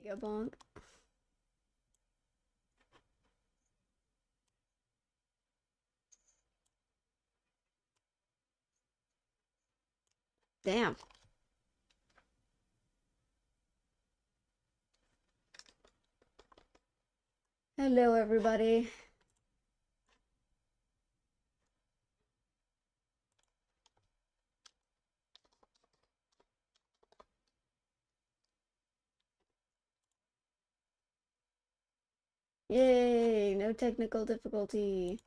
Yeah, bonk. Damn. Hello, everybody. Yay, no technical difficulty.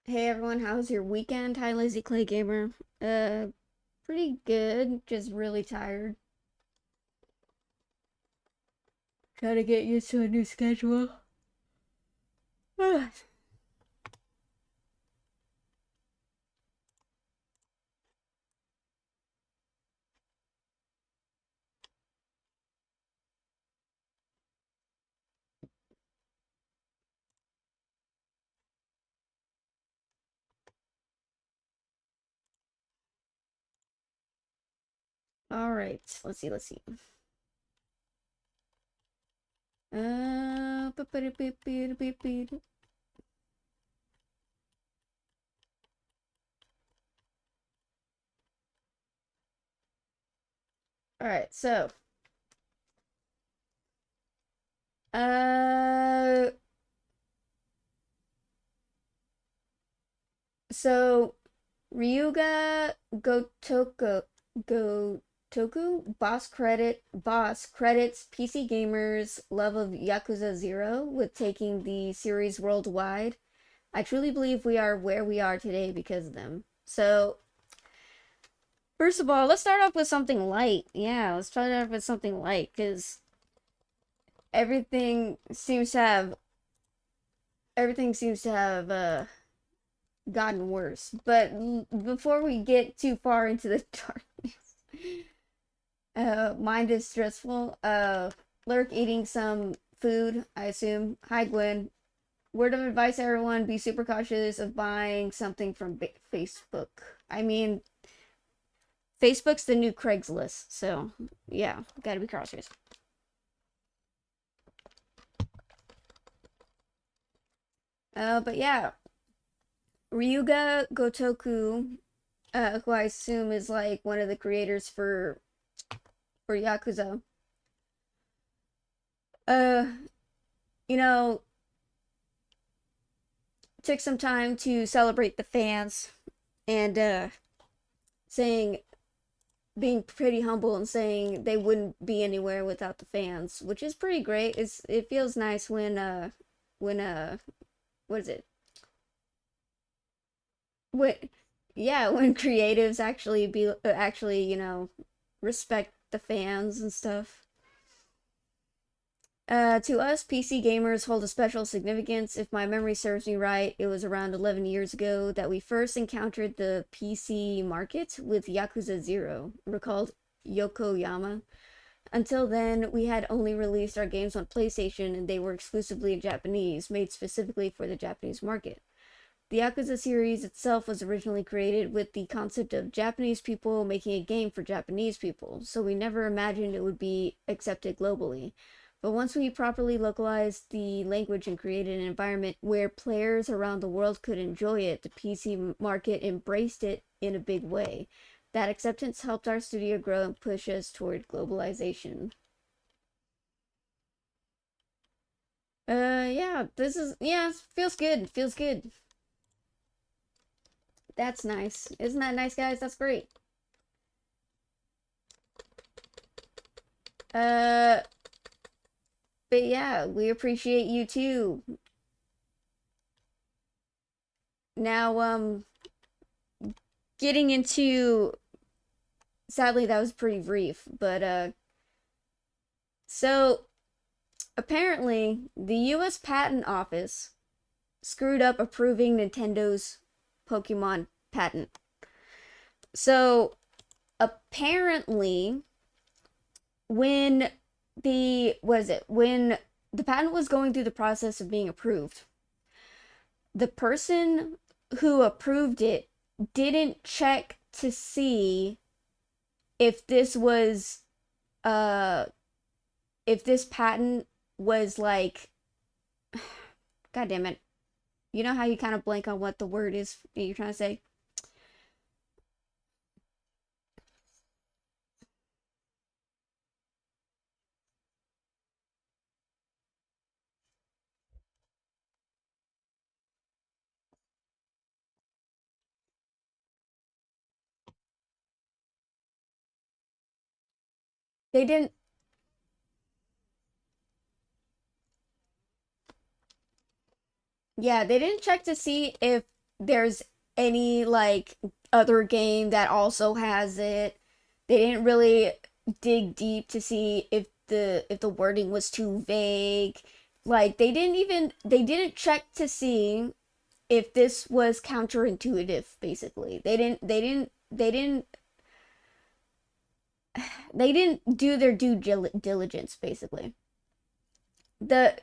Hey everyone, how's your weekend? Hi, Lazy Clay Gamer. Pretty good, just really tired. Trying to get used to a new schedule. Alright, let's see. Uh, Alright, uh, so Ryuga Gotoku boss credits PC gamers' love of Yakuza 0 with taking the series worldwide. I truly believe we are where we are today because of them. So, first of all, let's start off with something light. Yeah, let's start off with something light because everything seems to have everything seems to have gotten worse. But before we get too far into the darkness, mind is stressful. Lurk eating some food, I assume. Hi, Gwen. Word of advice, everyone: be super cautious of buying something from Facebook. I mean, Facebook's the new Craigslist, so yeah, gotta be cautious. But yeah, Ryuga Gotoku, who I assume is like one of the creators for Yakuza. Uh, you know, took some time to celebrate the fans and saying being pretty humble and saying they wouldn't be anywhere without the fans, which is pretty great. It feels nice when what is it? When yeah, when creatives actually, respect the fans and stuff. To us, PC gamers hold a special significance. If my memory serves me right, it was around 11 years ago that we first encountered the PC market with Yakuza 0, recalled Yokoyama. Until then, we had only released our games on PlayStation and they were exclusively in Japanese, made specifically for the Japanese market. The Yakuza series itself was originally created with the concept of Japanese people making a game for Japanese people, so we never imagined it would be accepted globally. But once we properly localized the language and created an environment where players around the world could enjoy it, the PC market embraced it in a big way. That acceptance helped our studio grow and push us toward globalization. Yeah, feels good, feels good. That's nice. Isn't that nice, guys? That's great. Uh, but yeah, we appreciate you too. Now, getting into, sadly, that was pretty brief, but, so apparently the US Patent Office screwed up approving Nintendo's Pokemon patent. So apparently, when the was it when the patent was going through the process of being approved, the person who approved it didn't check to see if this was uh if this patent was like, god damn it, you know how you kind of blank on what the word is you're trying to say. They didn't, yeah, they didn't check to see if there's any like other game that also has it. They didn't really dig deep to see if the wording was too vague. Like they didn't check to see if this was counterintuitive basically. They didn't do their due diligence basically. The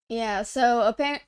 yeah, so apparent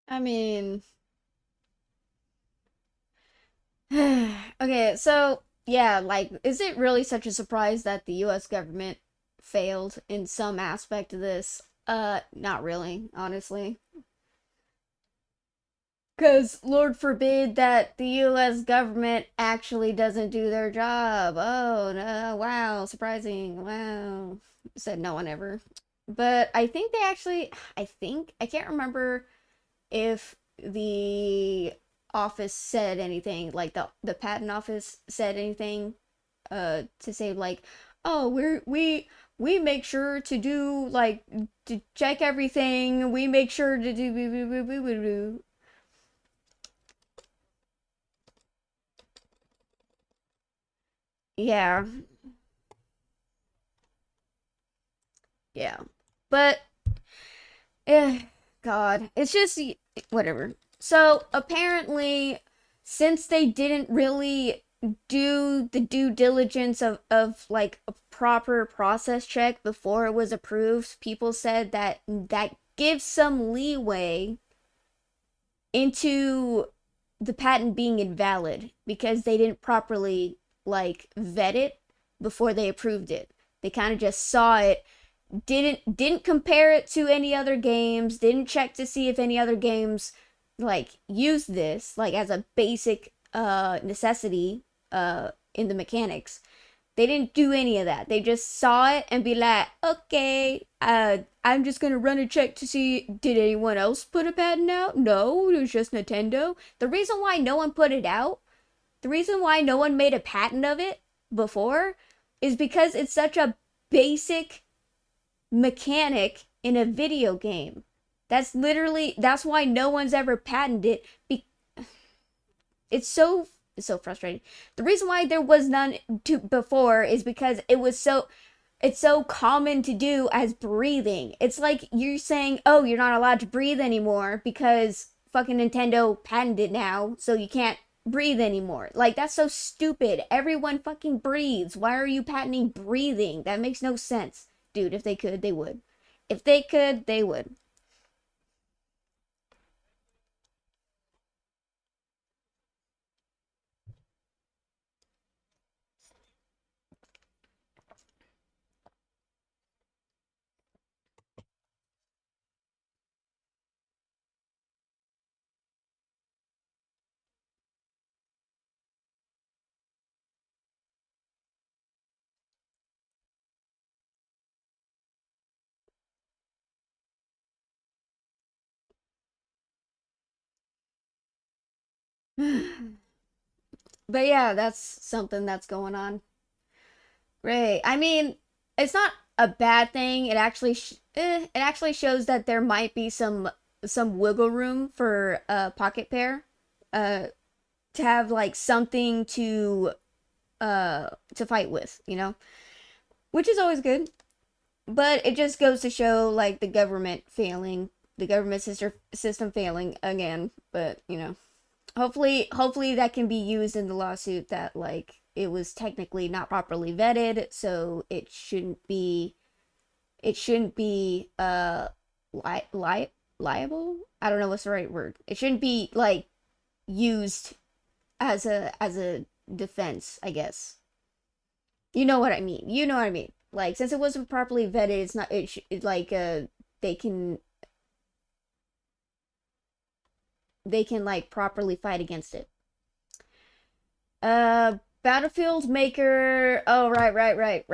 I mean, okay, so yeah, like, is it really such a surprise that the US government failed in some aspect of this? Not really, honestly. Because Lord forbid that the US government actually doesn't do their job. Oh, no, wow, surprising. Wow. Said no one ever. But I think they actually, I can't remember if the office said anything, like the patent office said anything to say like, oh, we make sure to do like to check everything. We make sure to do. Yeah, yeah. But God, it's just whatever. So apparently, since they didn't really do the due diligence of like a proper process check before it was approved, people said that that gives some leeway into the patent being invalid because they didn't properly like vet it before they approved it. They kind of just saw it, didn't compare it to any other games, didn't check to see if any other games like use this like as a basic necessity in the mechanics. They didn't do any of that. They just saw it and be like, okay, I'm just gonna run a check to see did anyone else put a patent out? No, it was just Nintendo. The reason why no one put it out, the reason why no one made a patent of it before is because it's such a basic mechanic in a video game That's why no one's ever patented it. It's so frustrating. The reason why there was none to before is because it's so common to do as breathing. It's like you're saying, "Oh, you're not allowed to breathe anymore because fucking Nintendo patented it now, so you can't breathe anymore." Like that's so stupid. Everyone fucking breathes. Why are you patenting breathing? That makes no sense. Dude, if they could, they would. If they could, they would. But yeah, that's something that's going on. Right. I mean, it's not a bad thing. It actually shows that there might be some wiggle room for a pocket pair, uh, to have like something to fight with, which is always good. But it just goes to show like the government system failing again. But hopefully that can be used in the lawsuit that like it was technically not properly vetted, so it shouldn't be liable. I don't know what's the right word. It shouldn't be like used as a defense, I guess. You know what I mean. You know what I mean. Like since it wasn't properly vetted, it's not it like they can they can like properly fight against it. Battlefield Maker. Oh, right.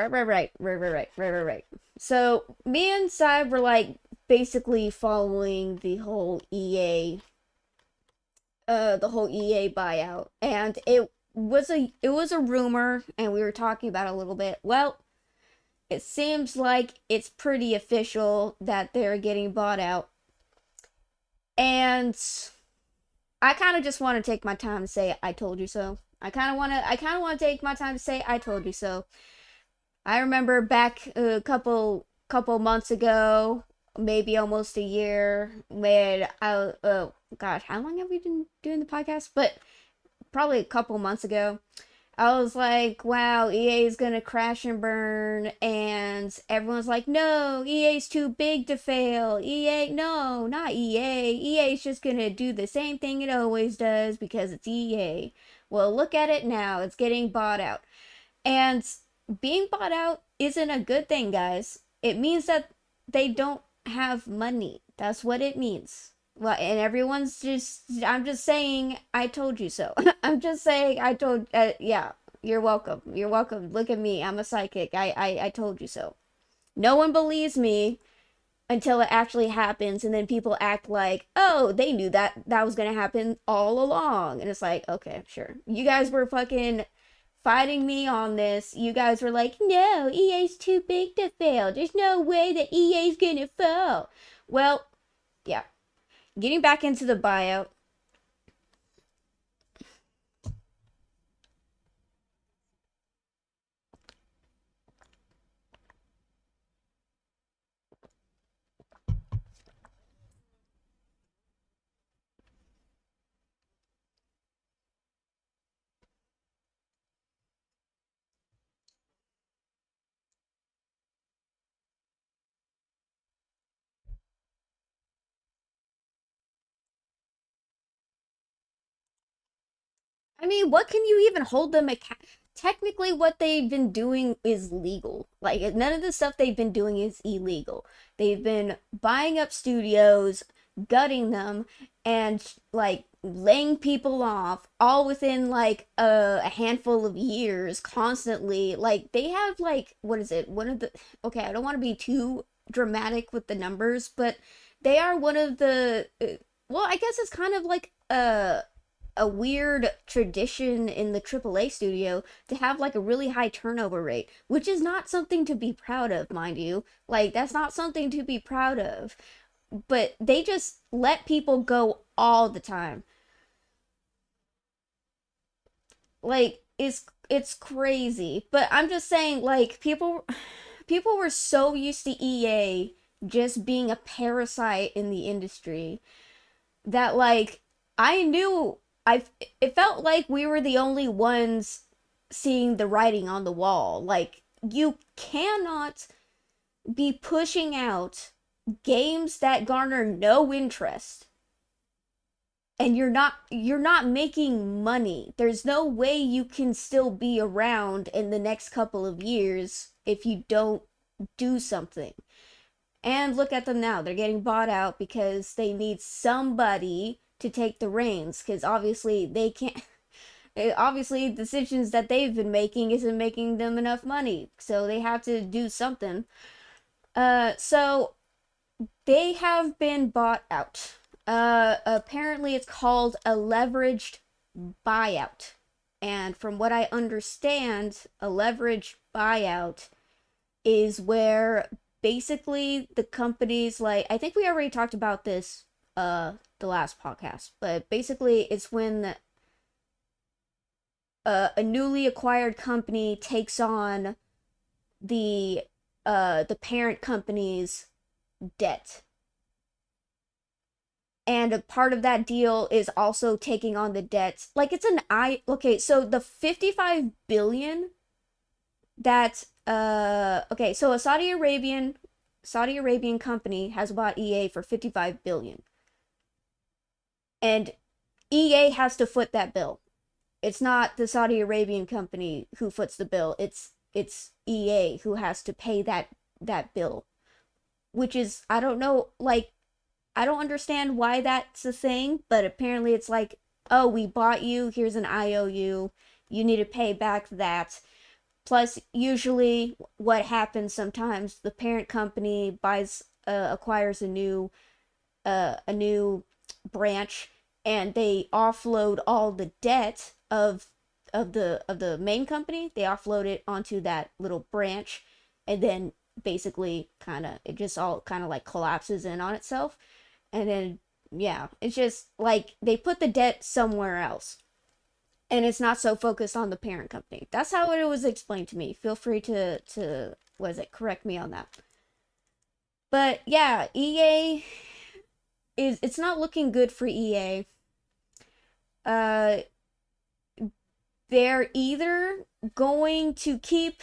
So me and Sab were like basically following the whole EA buyout, and it was a rumor, and we were talking about it a little bit. Well, it seems like it's pretty official that they're getting bought out, and I kind of just want to take my time to say I told you so. I kind of want to take my time to say I told you so. I remember back a couple months ago, maybe almost a year, when gosh, how long have we been doing the podcast? But probably a couple months ago, I was like, wow, EA is gonna crash and burn, and everyone's like, no, EA's too big to fail. EA, no, not EA. EA's just gonna do the same thing it always does because it's EA. Well, look at it now, it's getting bought out. And being bought out isn't a good thing, guys. It means that they don't have money. That's what it means. Well, and I'm just saying, I told you so. I'm just saying, yeah, you're welcome. You're welcome. Look at me. I'm a psychic. I told you so. No one believes me until it actually happens, and then people act like, oh, they knew that was gonna happen all along. And it's like, okay, sure. You guys were fucking fighting me on this. You guys were like, no, EA's too big to fail. There's no way that EA's gonna fall. Well, yeah. Getting back into the buyout. I mean, what can you even hold them Technically, what they've been doing is legal. Like, none of the stuff they've been doing is illegal. They've been buying up studios, gutting them, and like laying people off all within like a handful of years constantly. Like, they have like, what is it? One of the, okay, I don't want to be too dramatic with the numbers, but they are one of the, well, I guess it's kind of like a weird tradition in the AAA studio to have like a really high turnover rate, which is not something to be proud of, mind you. Like, that's not something to be proud of. but they just let people go all the time. Like it's crazy. But I'm just saying, like, people were so used to EA just being a parasite in the industry that, like, I knew I it felt like we were the only ones seeing the writing on the wall. Like, you cannot be pushing out games that garner no interest, and you're not making money. There's no way you can still be around in the next couple of years if you don't do something. And look at them now. They're getting bought out because they need somebody to take the reins, because obviously they can't. Obviously, decisions that they've been making isn't making them enough money, so they have to do something. So they have been bought out. Apparently it's called a leveraged buyout. And from what I understand, a leveraged buyout is where basically the companies, like, I think we already talked about this the last podcast, but basically it's when a newly acquired company takes on the the parent company's debt, and a part of that deal is also taking on the debts. Like, it's an I okay, so the 55 billion that okay, so a Saudi Arabian company has bought EA for 55 billion. And EA has to foot that bill. It's not the Saudi Arabian company who foots the bill. It's EA who has to pay that bill, which is, I don't know, like, I don't understand why that's a thing, but apparently it's like, oh, we bought you, here's an IOU, you need to pay back that. Plus, usually what happens sometimes, the parent company acquires a new branch, and they offload all the debt of the main company. They offload it onto that little branch, and then basically kind of it just all kind of like collapses in on itself. And then, yeah, it's just like they put the debt somewhere else, and it's not so focused on the parent company. That's how it was explained to me. Feel free to what is it, correct me on that. But yeah, it's not looking good for EA. Uh they're either going to keep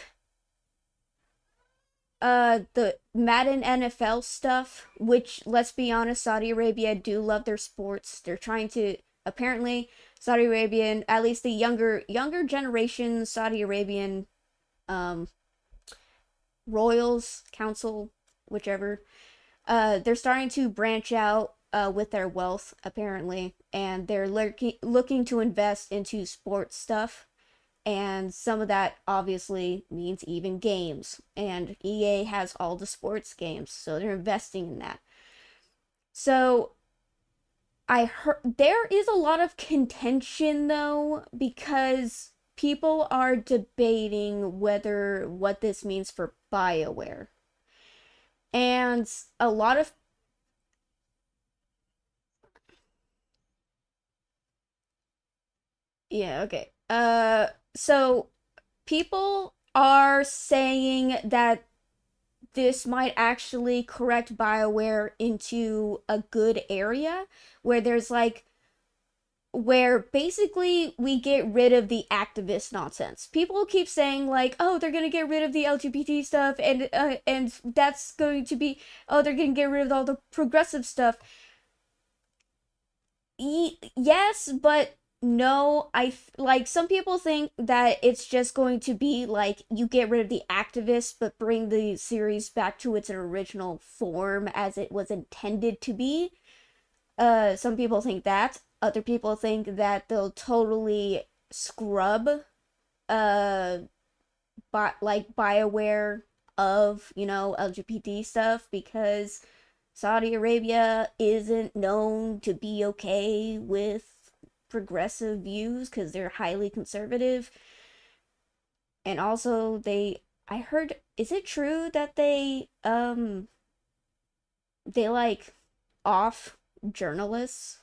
the Madden NFL stuff, which, let's be honest, Saudi Arabia do love their sports. They're trying to, apparently, Saudi Arabian, at least the younger generation Saudi Arabian um royals council, whichever, they're starting to branch out with their wealth, apparently, and they're looking to invest into sports stuff. And some of that obviously means even games. And EA has all the sports games, so they're investing in that. So I heard there is a lot of contention, though, because people are debating whether what this means for BioWare. And a lot of, yeah, okay. So people are saying that this might actually correct BioWare into a good area where there's like, where basically we get rid of the activist nonsense. People keep saying like, "Oh, they're gonna get rid of the LGBT stuff, and that's going to be, oh, they're gonna get rid of all the progressive stuff." Yes, but no. Like, some people think that it's just going to be like you get rid of the activists, but bring the series back to its original form as it was intended to be. Some people think that. Other people think that they'll totally scrub uh like BioWare of, LGBT stuff, because Saudi Arabia isn't known to be okay with progressive views because they're highly conservative. And also I heard, is it true that they like off journalists.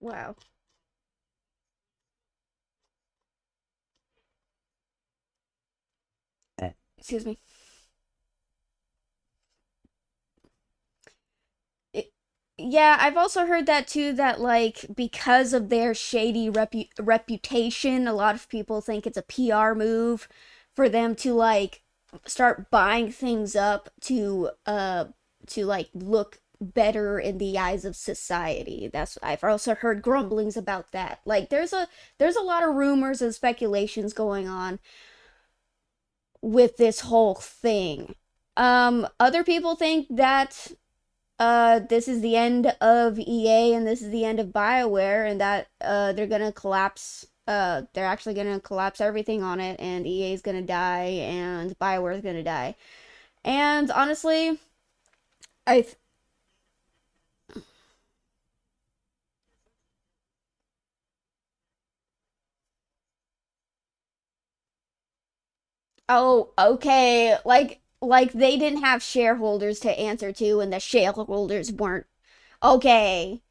Wow. Excuse me. Yeah, I've also heard that too, that like because of their shady reputation, a lot of people think it's a PR move for them to like start buying things up to like look better in the eyes of society. That's I've also heard grumblings about that. Like there's a lot of rumors and speculations going on with this whole thing. Other people think that this is the end of EA and this is the end of BioWare, and that they're gonna collapse. They're actually gonna collapse everything on it, and EA is gonna die, and BioWare is gonna die. And honestly, I oh, okay, like they didn't have shareholders to answer to, and the shareholders weren't okay.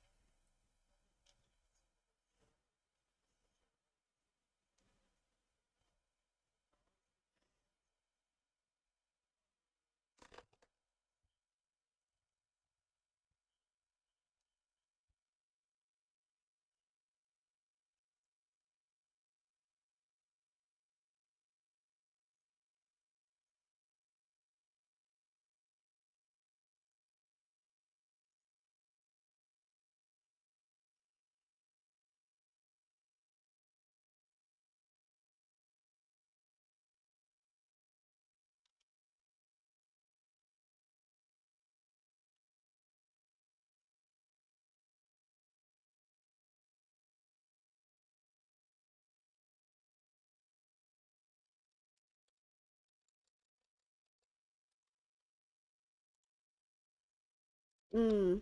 Mm,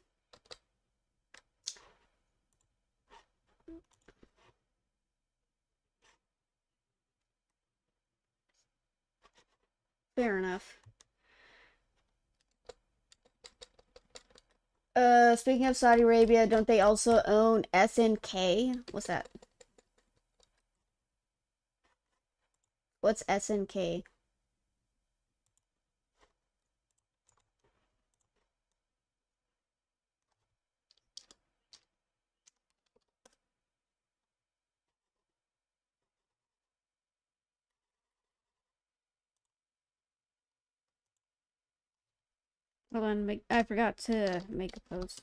fair enough. Speaking of Saudi Arabia, don't they also own SNK? What's that? What's SNK? Hold on, I forgot to make a post.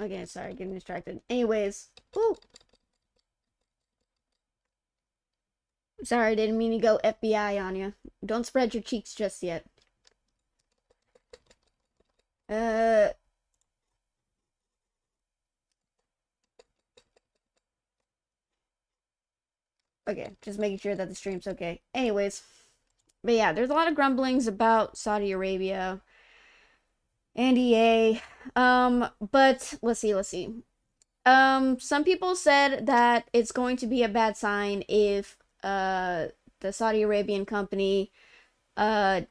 Okay, sorry, getting distracted. Anyways, ooh, sorry, didn't mean to go FBI on you. Don't spread your cheeks just yet. Uh, okay, just making sure that the stream's okay. Anyways, but yeah, there's a lot of grumblings about Saudi Arabia and EA. But let's see. Some people said that it's going to be a bad sign if the Saudi Arabian company uh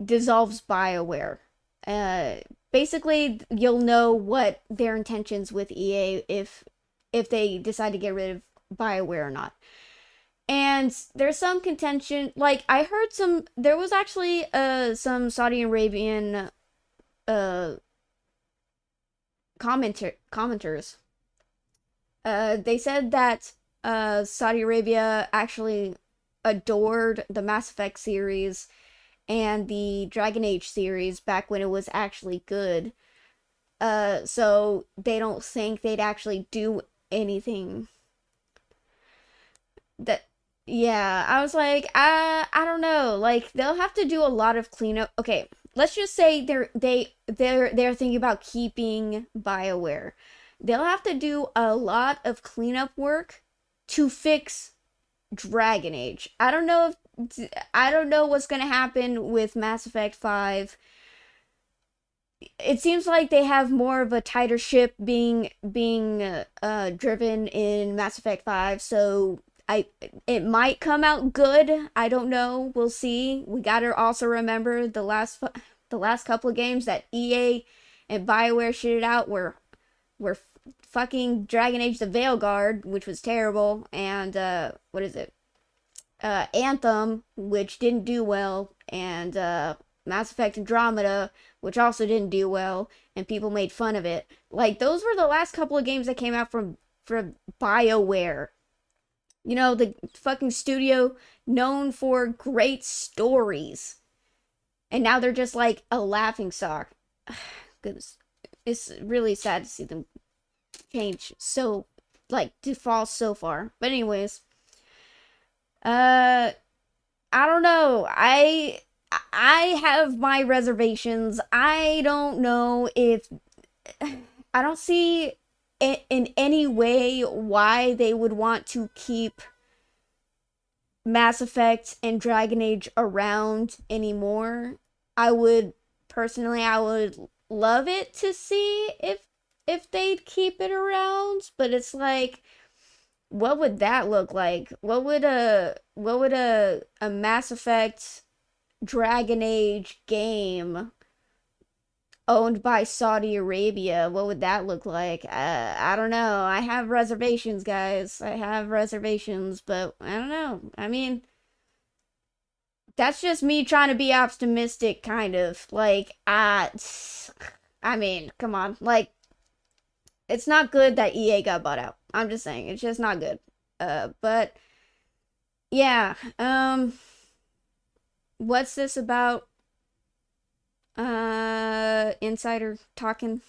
dissolves BioWare. Uh Basically you'll know what their intentions with EA if they decide to get rid of BioWare or not. And there's some contention, like I heard there was actually some Saudi Arabian uh commenters They said that Saudi Arabia actually adored the Mass Effect series and the Dragon Age series back when it was actually good. So they don't think they'd actually do anything that. Yeah, I was like, I don't know. Like they'll have to do a lot of cleanup. Okay, let's just say they're thinking about keeping BioWare. They'll have to do a lot of cleanup work to fix Dragon Age. I don't know what's gonna happen with Mass Effect 5. It seems like they have more of a tighter ship being driven in Mass Effect 5, so I it might come out good. I don't know. We'll see. We got to also remember the last couple of games that EA and BioWare shitted out were fucking Dragon Age the Veilguard, which was terrible, and what is it? Anthem, which didn't do well, and Mass Effect Andromeda, which also didn't do well, and people made fun of it. Like those were the last couple of games that came out from BioWare. You know, the fucking studio known for great stories. And now they're just like a laughing stock. Goodness. It's really sad to see them change so like to fall so far. But anyways, uh I don't know. I have my reservations. I don't know if I don't see in any way why they would want to keep Mass Effect and Dragon Age around anymore. I would personally I would love it to see if they'd keep it around, but it's like what would that look like? What would a Mass Effect Dragon Age game owned by Saudi Arabia? What would that look like? I don't know. I have reservations, guys. I have reservations, but I don't know. I mean, that's just me trying to be optimistic, kind of. Like, I mean, come on. Like, it's not good that EA got bought out. I'm just saying, it's just not good. But yeah. What's this about? Insider talking.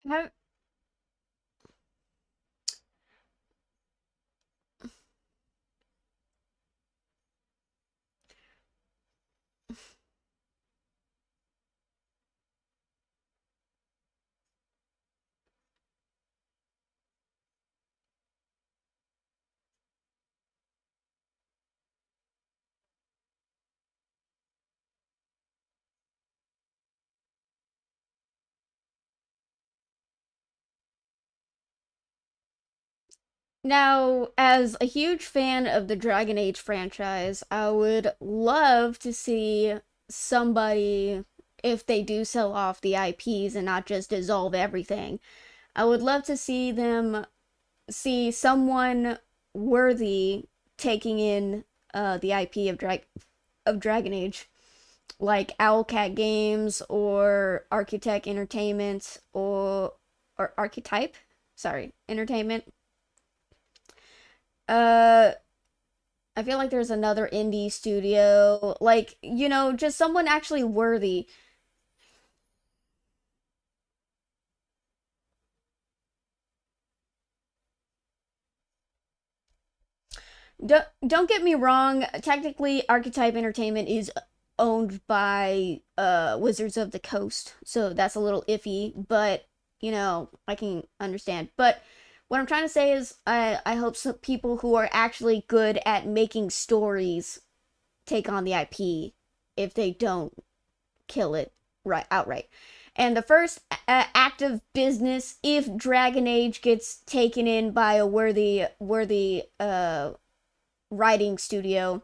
Have, Now, as a huge fan of the Dragon Age franchise, I would love to see somebody, if they do sell off the IPs and not just dissolve everything, I would love to see someone worthy taking in the IP of Dragon Age, like Owlcat Games or Architect Entertainment or Archetype, sorry, Entertainment. Uh, I feel like there's another indie studio, like, just someone actually worthy. Don't get me wrong, technically Archetype Entertainment is owned by Wizards of the Coast, so that's a little iffy, but I can understand. But what I'm trying to say is I hope some people who are actually good at making stories take on the IP if they don't kill it right outright. And the first act of business, if Dragon Age gets taken in by a worthy writing studio,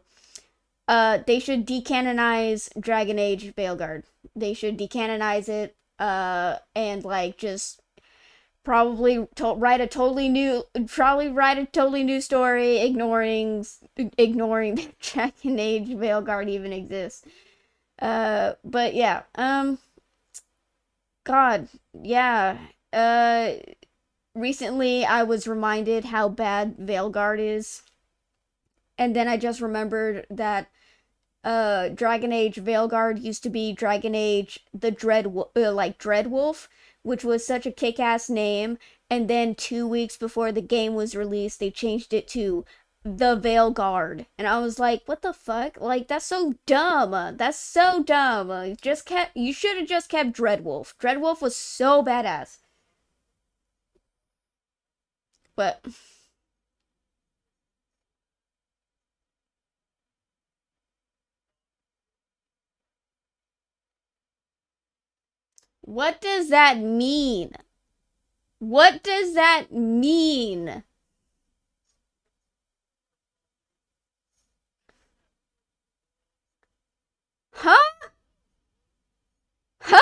they should decanonize Dragon Age Veilguard. They should decanonize it, and like just probably write a totally new story, ignoring that Dragon Age Veilguard even exists. But yeah, God, yeah. Uh, Recently I was reminded how bad Veilguard is, and then I just remembered that Dragon Age Veilguard used to be Dragon Age the Dreadwolf, which was such a kick-ass name, and then 2 weeks before the game was released they changed it to the Veilguard, and I was like, what the fuck? Like, that's so dumb. That's so dumb. You should have just kept Dreadwolf. Dreadwolf was so badass. But what does that mean? What does that mean? Huh? Huh?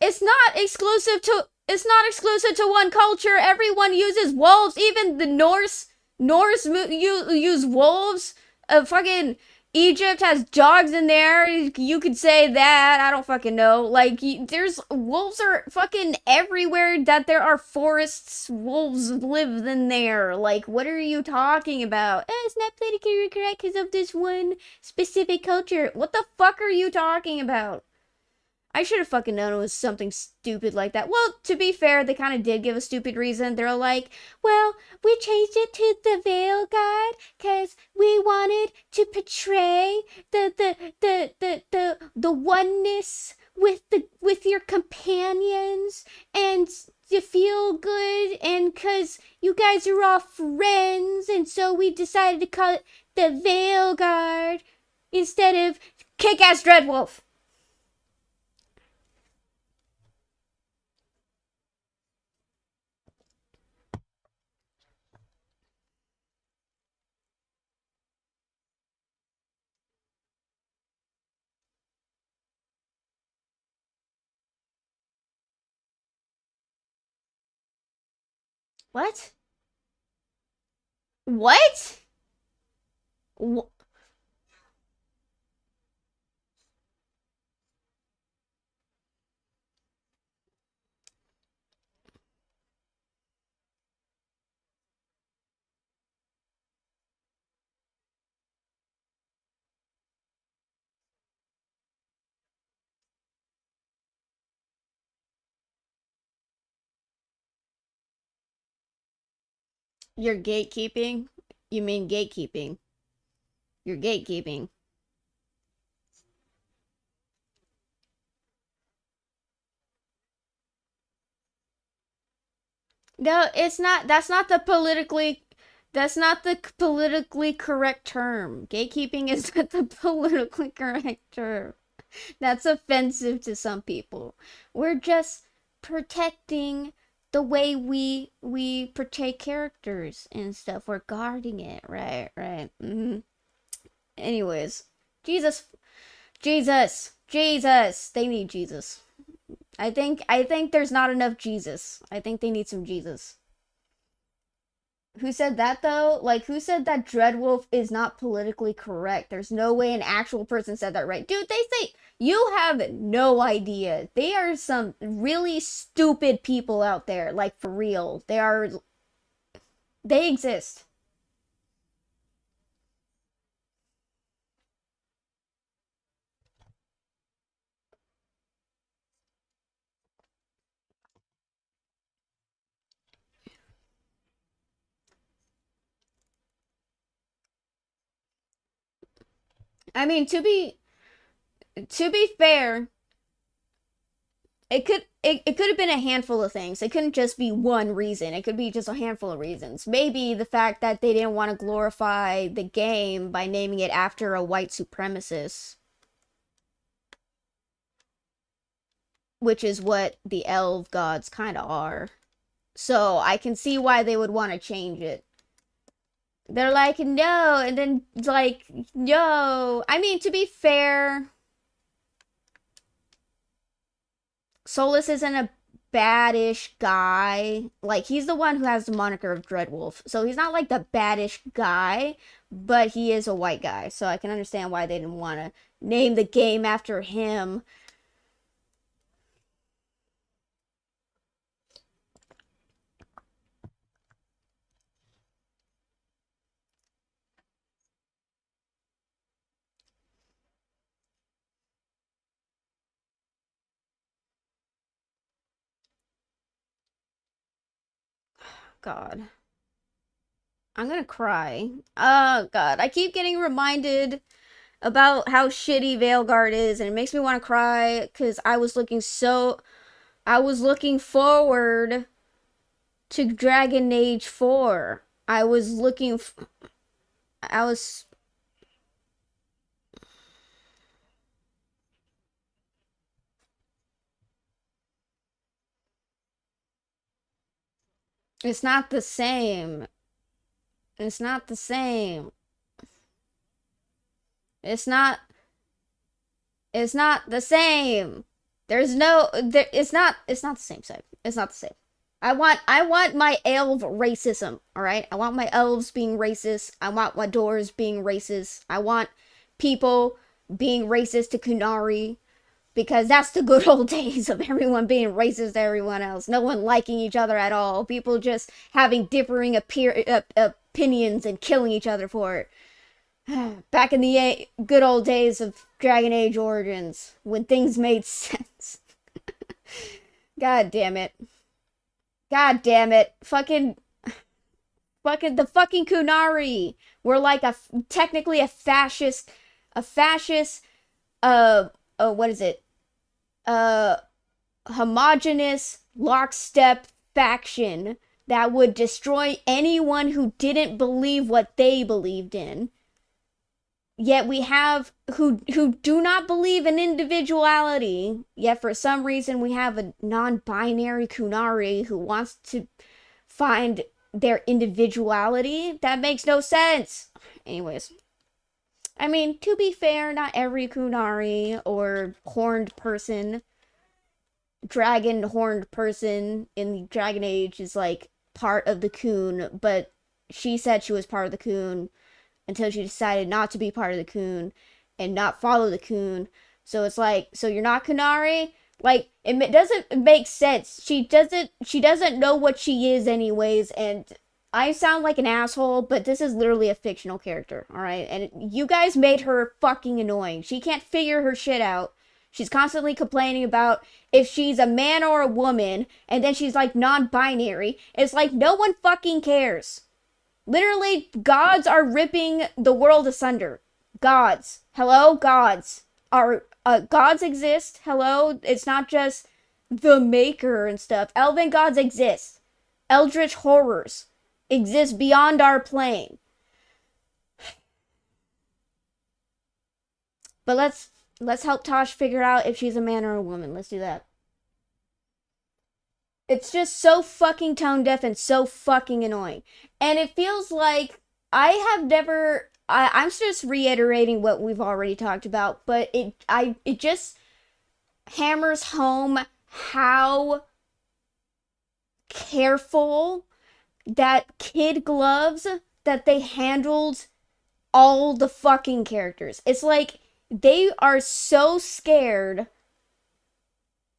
It's not exclusive to one culture. Everyone uses wolves. Even the Norse use wolves. Fucking Egypt has dogs in there. You could say that. I don't fucking know. Like, there's wolves are fucking everywhere. That there are forests. Wolves live in there. Like, what are you talking about? It's not politically correct because of this one specific culture. What the fuck are you talking about? I should have fucking known it was something stupid like that. Well, to be fair, they kind of did give a stupid reason. They're like, well, we changed it to the Veil God because we wanted to portray the oneness with your companions and you feel good and because you guys are all friends and so we decided to call it the Veil Guard instead of Kick-Ass Dreadwolf. What? What? You're gatekeeping? You mean gatekeeping. You're gatekeeping. No, it's not. That's not the politically correct term. Gatekeeping is not the politically correct term. That's offensive to some people. We're just protecting the way we portray characters and stuff. We're guarding it, right? Right. Anyways, Jesus, Jesus. They need Jesus. I think there's not enough Jesus. I think they need some Jesus. Who said that though? Like, who said that Dreadwolf is not politically correct? There's no way an actual person said that, right? Dude, they say you have no idea. They are some really stupid people out there, like for real. They exist. I mean, to be fair, it could have been a handful of things. It couldn't just be one reason. It could be just a handful of reasons. Maybe the fact that they didn't want to glorify the game by naming it after a white supremacist, which is what the elf gods kind of are. So I can see why they would want to change it. They're like, no, and then like, no. I mean, to be fair, Solus isn't a baddish guy. Like, he's the one who has the moniker of Dreadwolf. So he's not like the baddish guy, but he is a white guy. So I can understand why they didn't want to name the game after him. God. I'm gonna cry. Oh, God. I keep getting reminded about how shitty Veilguard is, and it makes me want to cry because I was looking forward to Dragon Age 4. I was. It's not the same. It's not the same. It's not. It's not the same. It's not the same side. It's not the same. I want my elf racism, all right? I want my elves being racist. I want my doors being racist. I want people being racist to Kunari because that's the good old days of everyone being racist to everyone else. No one liking each other at all. People just having differing opinions and killing each other for it. Back in the good old days of Dragon Age Origins, when things made sense. God damn it. God damn it. The fucking Kunari were like technically a fascist, what is it? Uh, homogenous lockstep faction that would destroy anyone who didn't believe what they believed in. Yet we have who do not believe in individuality, yet for some reason we have a non-binary Kunari who wants to find their individuality. That makes no sense. Anyways, I mean, to be fair, not every Kunari or horned person, dragon horned person in the Dragon Age is like part of the Kun, but she said she was part of the Kun until she decided not to be part of the Kun and not follow the Kun. So it's like, so you're not Kunari? Like, it doesn't make sense. She doesn't know what she is anyways, and I sound like an asshole, but this is literally a fictional character, alright? And you guys made her fucking annoying. She can't figure her shit out. She's constantly complaining about if she's a man or a woman, and then she's like non-binary. It's like, no one fucking cares. Literally, gods are ripping the world asunder. Gods. Hello? Gods. Gods exist. Hello? It's not just the maker and stuff. Elven gods exist. Eldritch horrors exist beyond our plane. But let's help Tosh figure out if she's a man or a woman. Let's do that. It's just so fucking tone deaf and so fucking annoying. And it feels like I have never I'm just reiterating what we've already talked about, but it just hammers home how careful that Kid Gloves that they handled all the fucking characters. It's like they are so scared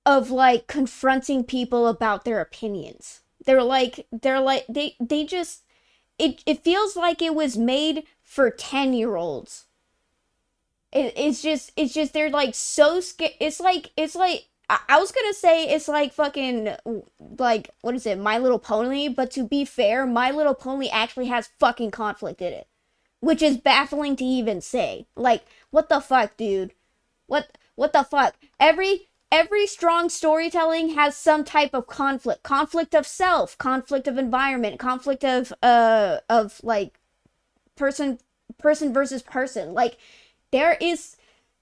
of like confronting people about their opinions. They just it feels like it was made for 10-year-olds. It's just they're like so scared. It's like I was gonna say it's like fucking like what is it, My Little Pony, but to be fair, My Little Pony actually has fucking conflict in it, which is baffling to even say. Like, what the fuck, dude? What the fuck? Every strong storytelling has some type of conflict. Conflict of self, conflict of environment, conflict of like person versus person. Like there is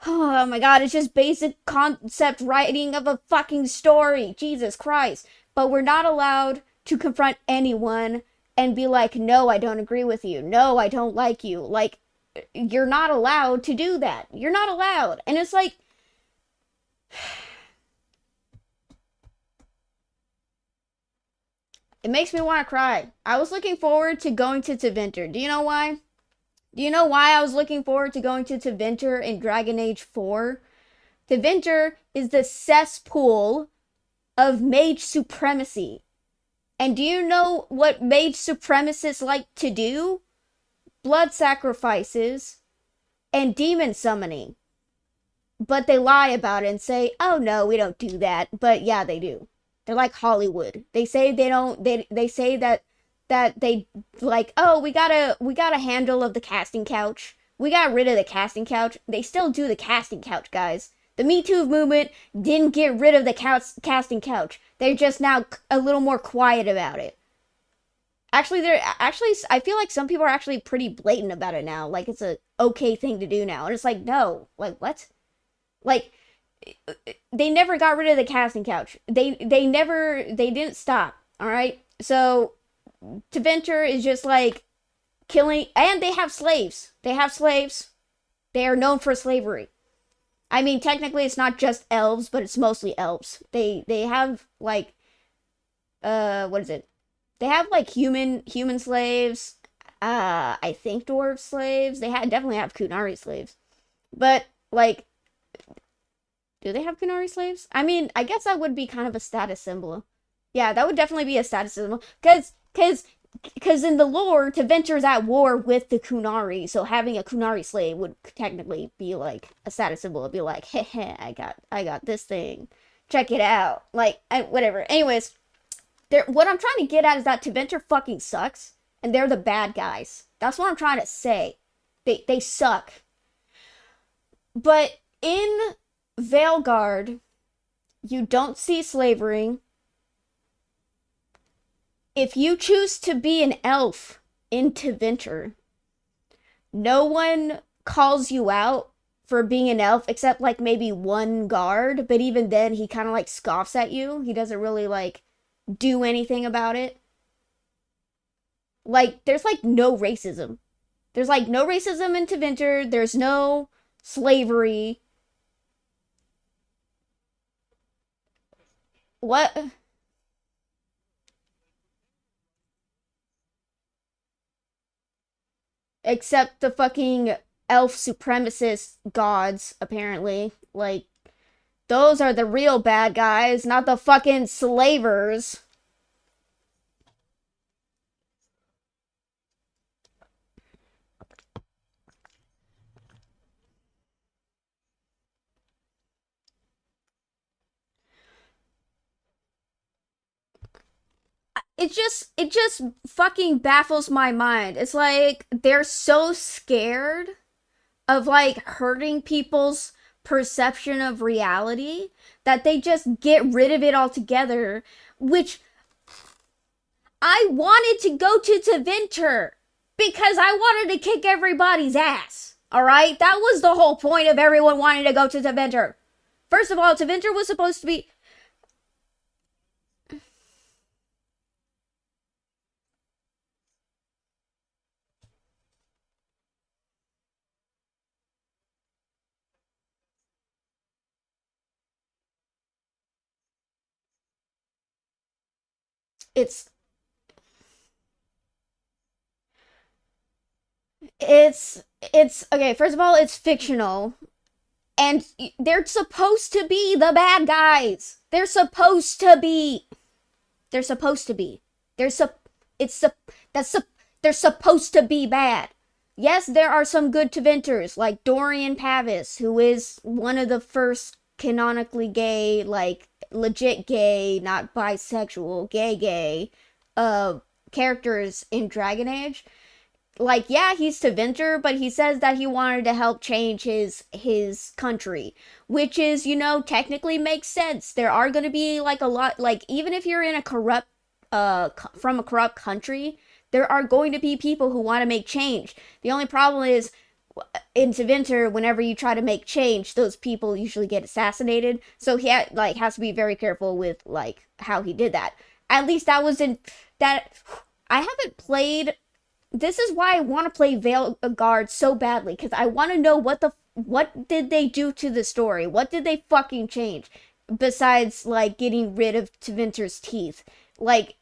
oh my god, it's just basic concept writing of a fucking story. Jesus Christ. But we're not allowed to confront anyone and be like, no, I don't agree with you. No, I don't like you. Like, you're not allowed to do that. You're not allowed. And it's like, it makes me want to cry. I was looking forward to going to Tevinter. Do you know why? Do you know why I was looking forward to going to Tevinter in Dragon Age 4? Tevinter is the cesspool of mage supremacy. And do you know what mage supremacists like to do? Blood sacrifices and demon summoning. But they lie about it and say, oh no, we don't do that. But yeah, they do. They're like Hollywood. They say they don't, they say that they like, oh, we got a handle of the casting couch. We got rid of the casting couch. They still do the casting couch, guys. The Me Too movement didn't get rid of the casting couch. They're just now a little more quiet about it. Actually, I feel like some people are actually pretty blatant about it now. Like, it's a okay thing to do now. And it's like, no. Like, what? Like, they never got rid of the casting couch. They didn't stop. All right? So, Tevinter is just like killing, and they have slaves. They have slaves. They are known for slavery. I mean, technically, it's not just elves, but it's mostly elves. They have like, what is it? They have like human slaves. I think dwarf slaves. They definitely have Kunari slaves, but like, do they have Kunari slaves? I mean, I guess that would be kind of a status symbol. Yeah, that would definitely be a status symbol, because in the lore, Tevinter's at war with the Kunari, so having a Kunari slave would technically be like a status symbol. It'd be like, heh, I got this thing. Check it out. Like, whatever. Anyways, what I'm trying to get at is that Tevinter fucking sucks, and they're the bad guys. That's what I'm trying to say. They suck. But in Veilguard, you don't see slavery. If you choose to be an elf in Tevinter, no one calls you out for being an elf except like maybe one guard, but even then he kind of like scoffs at you. He doesn't really like do anything about it. Like, there's like no racism. There's like no racism in Tevinter. There's no slavery. What? Except the fucking elf supremacist gods, apparently. Like, those are the real bad guys, not the fucking slavers. it just fucking baffles my mind. It's like they're so scared of like hurting people's perception of reality that they just get rid of it altogether, which I wanted to go to Tevinter because I wanted to kick everybody's ass. All right? That was the whole point of everyone wanting to go to Tevinter. First of all, Tevinter was supposed to be it's it's okay, first of all, it's fictional. And they're supposed to be the bad guys. They're supposed to be. They're supposed to be. They're sup. It's sup. That's sup. They're supposed to be bad. Yes, there are some good Tevinters, like Dorian Pavis, who is one of the first canonically gay, like legit gay, not bisexual, gay, uh, characters in Dragon Age. Like, yeah, he's Tevinter, but he says that he wanted to help change his country, which is, technically makes sense. There are going to be like a lot, like, even if you're in a corrupt from a corrupt country, there are going to be people who want to make change. The only problem is in Tevinter, whenever you try to make change, those people usually get assassinated. So he has to be very careful with like how he did that. At least that was in that. I haven't played. This is why I want to play Veilguard so badly, because I want to know what did they do to the story? What did they fucking change? Besides, like, getting rid of Tevinter's teeth. Like,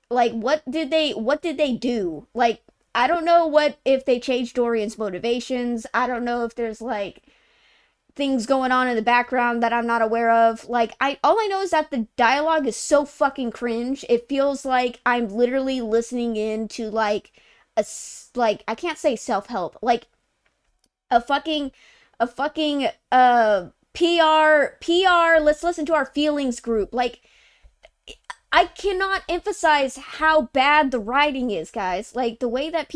what did they do? Like, I don't know if they changed Dorian's motivations. I don't know if there's, like, things going on in the background that I'm not aware of. Like, all I know is that the dialogue is so fucking cringe. It feels like I'm literally listening in to, like, I can't say self-help, like a fucking PR, let's listen to our feelings group. Like, I cannot emphasize how bad the writing is, guys. Like, the way that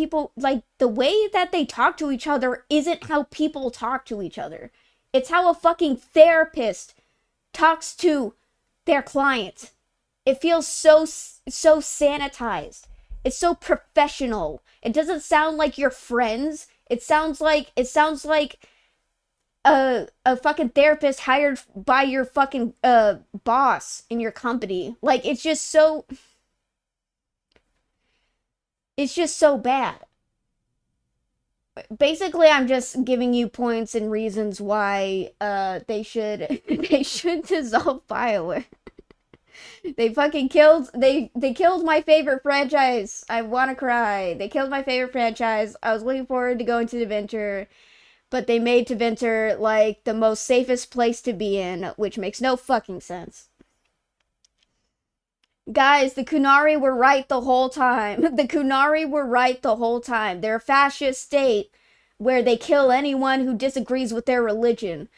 they talk to each other isn't how people talk to each other. It's how a fucking therapist talks to their client. It feels so sanitized. It's so professional. It doesn't sound like you're friends. It sounds like a fucking therapist hired by your fucking boss in your company. Like, it's just so bad. Basically, I'm just giving you points and reasons why they should dissolve BioWare. They fucking killed my favorite franchise. I want to cry. They killed my favorite franchise. I was looking forward to going to Tevinter, but they made Tevinter like the most safest place to be in, which makes no fucking sense. Guys, the Kunari were right the whole time. The Kunari were right the whole time. They're a fascist state where they kill anyone who disagrees with their religion.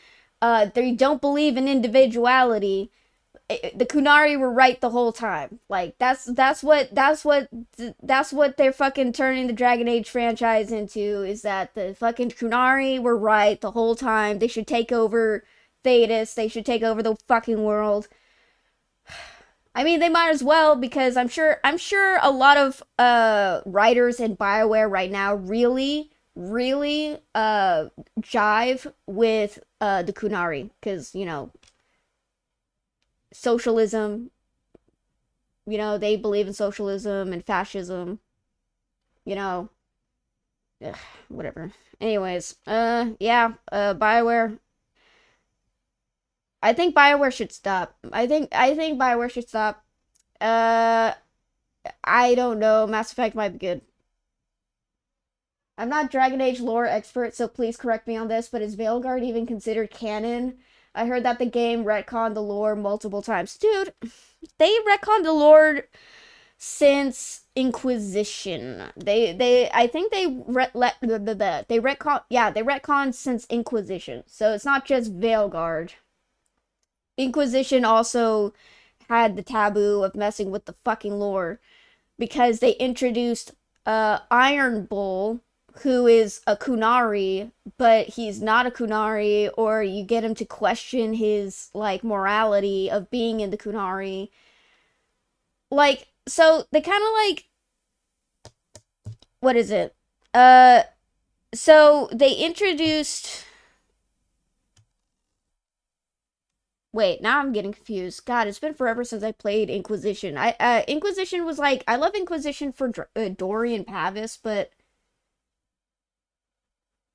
They don't believe in individuality. The Kunari were right the whole time. Like, that's what they're fucking turning the Dragon Age franchise into, is that the fucking Kunari were right the whole time. They should take over Thetis. They should take over the fucking world. I mean, they might as well, because I'm sure a lot of writers in BioWare right now really jive with the Kunari, because, socialism, they believe in socialism and fascism, ugh, whatever. Anyways, yeah, BioWare. I think BioWare should stop. I think BioWare should stop. I don't know. Mass Effect might be good. I'm not Dragon Age lore expert, so please correct me on this, but is Veilguard even considered canon? I heard that the game retconned the lore multiple times. Dude, they retconned the lore since Inquisition. I think they retconned since Inquisition. So it's not just Veilguard. Inquisition also had the taboo of messing with the fucking lore. because they introduced Iron Bull, who is a Kunari, but he's not a Kunari, or you get him to question his like morality of being in the Kunari. Like, so they kind of like, what is it? Uh so they introduced, wait, now I'm getting confused. God, it's been forever since I played Inquisition. Inquisition was like, I love Inquisition for Dorian Pavis, but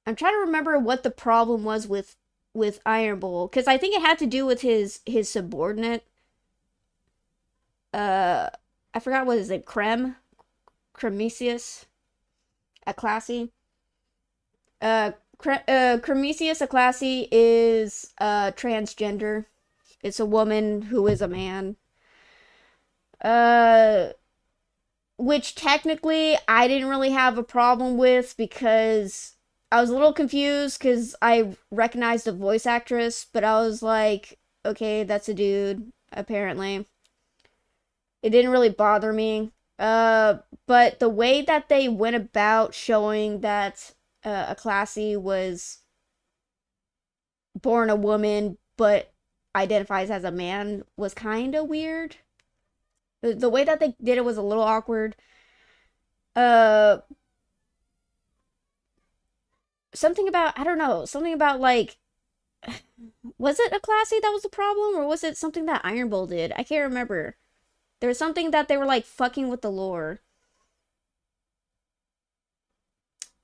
I'm trying to remember what the problem was with Iron Bull, because I think it had to do with his subordinate. Uh, I forgot what is it, Cremisius, a classy. Cremisius a classy is transgender. It's a woman who is a man. Uh, which technically I didn't really have a problem with because I was a little confused because I recognized the voice actress, but I was like, okay, that's a dude, apparently. It didn't really bother me. But the way that they went about showing that a classy was born a woman but identifies as a man was kind of weird. The way that they did it was a little awkward. Uh, something about, I don't know, something about like, was it a classy that was the problem, or was it something that Iron Bull did? I can't remember. There was something that they were like fucking with the lore.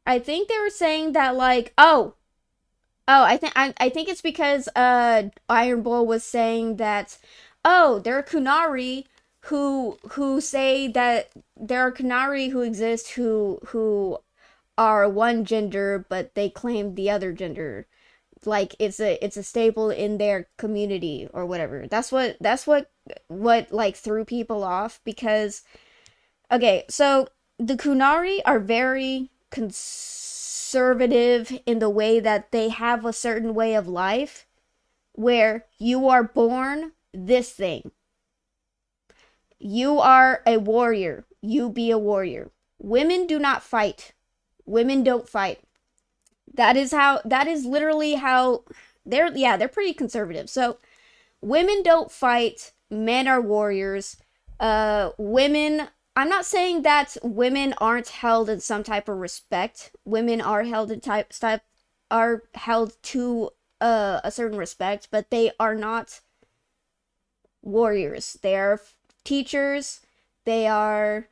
I think they were saying that like, I think it's because Iron Bull was saying that, oh, there are Kunari who say that there are Kunari who exist who are one gender but they claim the other gender. Like it's a staple in their community or whatever. That's what like threw people off because, okay, so the Kunari are very conservative in the way that they have a certain way of life where you are born this thing. You are a warrior. You be a warrior. Women do not fight. Women don't fight. That is literally how they're pretty conservative. So women don't fight, men are warriors. Women, I'm not saying that women aren't held in some type of respect. Women are held in are held to a certain respect, but they are not warriors. They are teachers. They are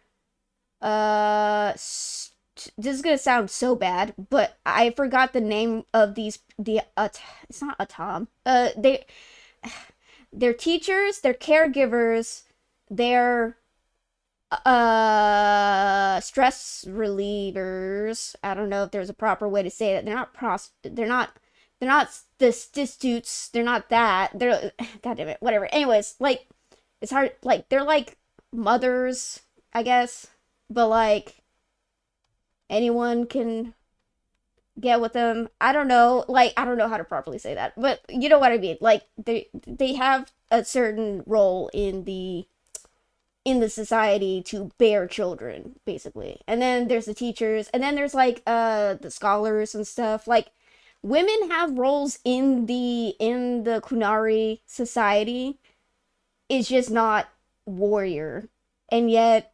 this is gonna sound so bad, but I forgot the name of it's not Atom. They're teachers, they're caregivers, they're stress relievers. I don't know if there's a proper way to say that. They're not the destitutes. They're not that. They're God damn it, whatever. Anyways, like it's hard, like they're like mothers, I guess, but like anyone can get with them. I don't know, like I don't know how to properly say that, but you know what I mean. Like they have a certain role in the society to bear children, basically. And then there's the teachers, and then there's like the scholars and stuff. Like women have roles in the Kunari society. It's just not warrior. And yet,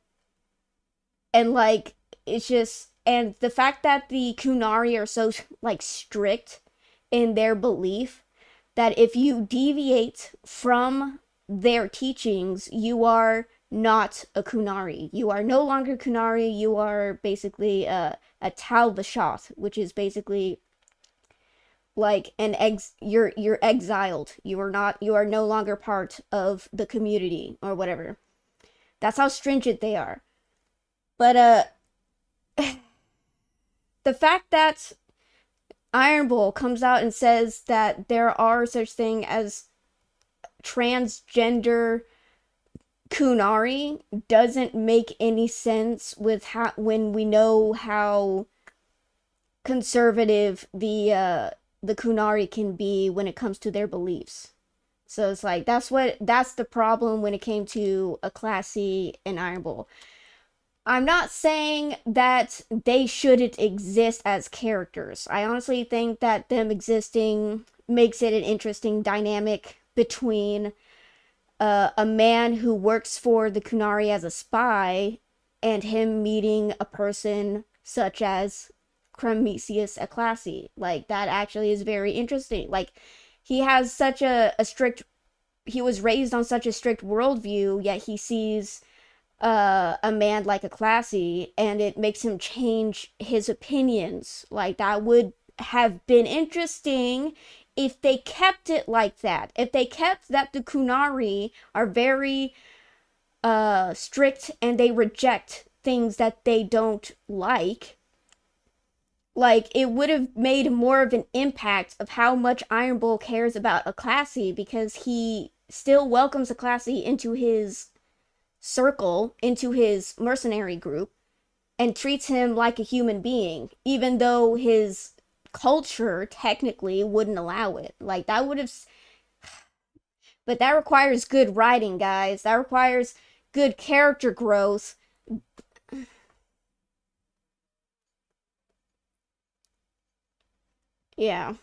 and like it's just, and the fact that the Kunari are so like strict in their belief that if you deviate from their teachings, you are not a Kunari. You are no longer Kunari. You are basically a Tal Vashath, which is basically like you're exiled. You are no longer part of the community or whatever. That's how stringent they are. But the fact that Iron Bull comes out and says that there are such thing as transgender Kunari doesn't make any sense with when we know how conservative the Kunari can be when it comes to their beliefs. So it's like that's the problem when it came to a classy and Iron Bull. I'm not saying that they shouldn't exist as characters. I honestly think that them existing makes it an interesting dynamic between a man who works for the Kunari as a spy and him meeting a person such as Cremisius Eclasi. Like, that actually is very interesting. Like, he has such a strict, he was raised on such a strict worldview, yet he sees a man like a classy, and it makes him change his opinions. Like, that would have been interesting if they kept it like that. If they kept that the Kunari are very strict and they reject things that they don't like it would have made more of an impact of how much Iron Bull cares about a classy, because he still welcomes a classy into his circle, into his mercenary group, and treats him like a human being, even though his culture technically wouldn't allow it. Like, that would have, but that requires good writing, guys. That requires good character growth. Yeah.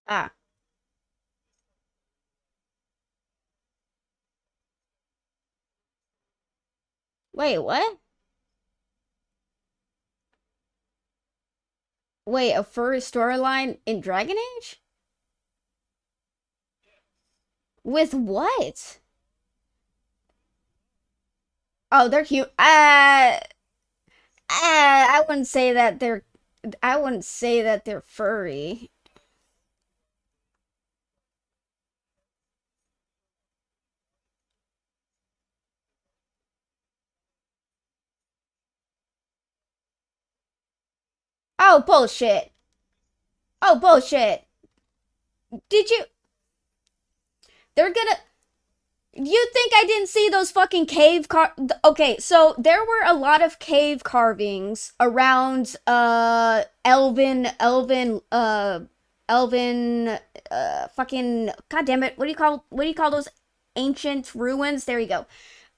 Ah. Wait, what? Wait, a furry storyline in Dragon Age? With what? Oh, they're cute. I wouldn't say that they're. I wouldn't say that they're furry. Oh, bullshit. Oh, bullshit. Did you? They're gonna. You think I didn't see those fucking Okay, so there were a lot of cave carvings around Elven fucking, god damn it. What do you call those ancient ruins? There you go.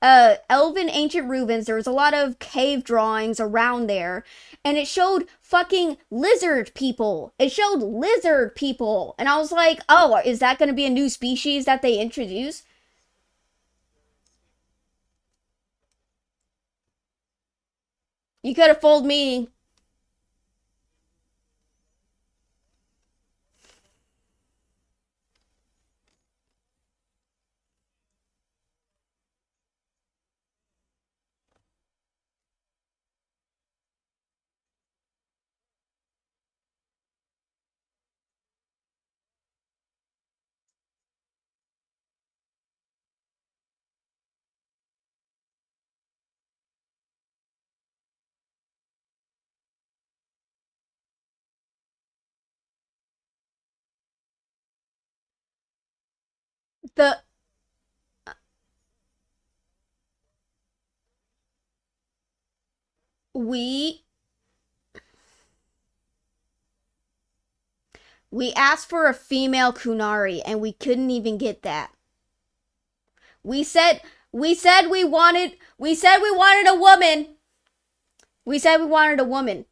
Elven ancient ruins. There was a lot of cave drawings around there, and it showed fucking lizard people. It showed lizard people, and I was like, "Oh, is that going to be a new species that they introduce?" You could have fooled me. The we we asked for a female Kunari and we couldn't even get that. We said we wanted a woman. We said we wanted a woman.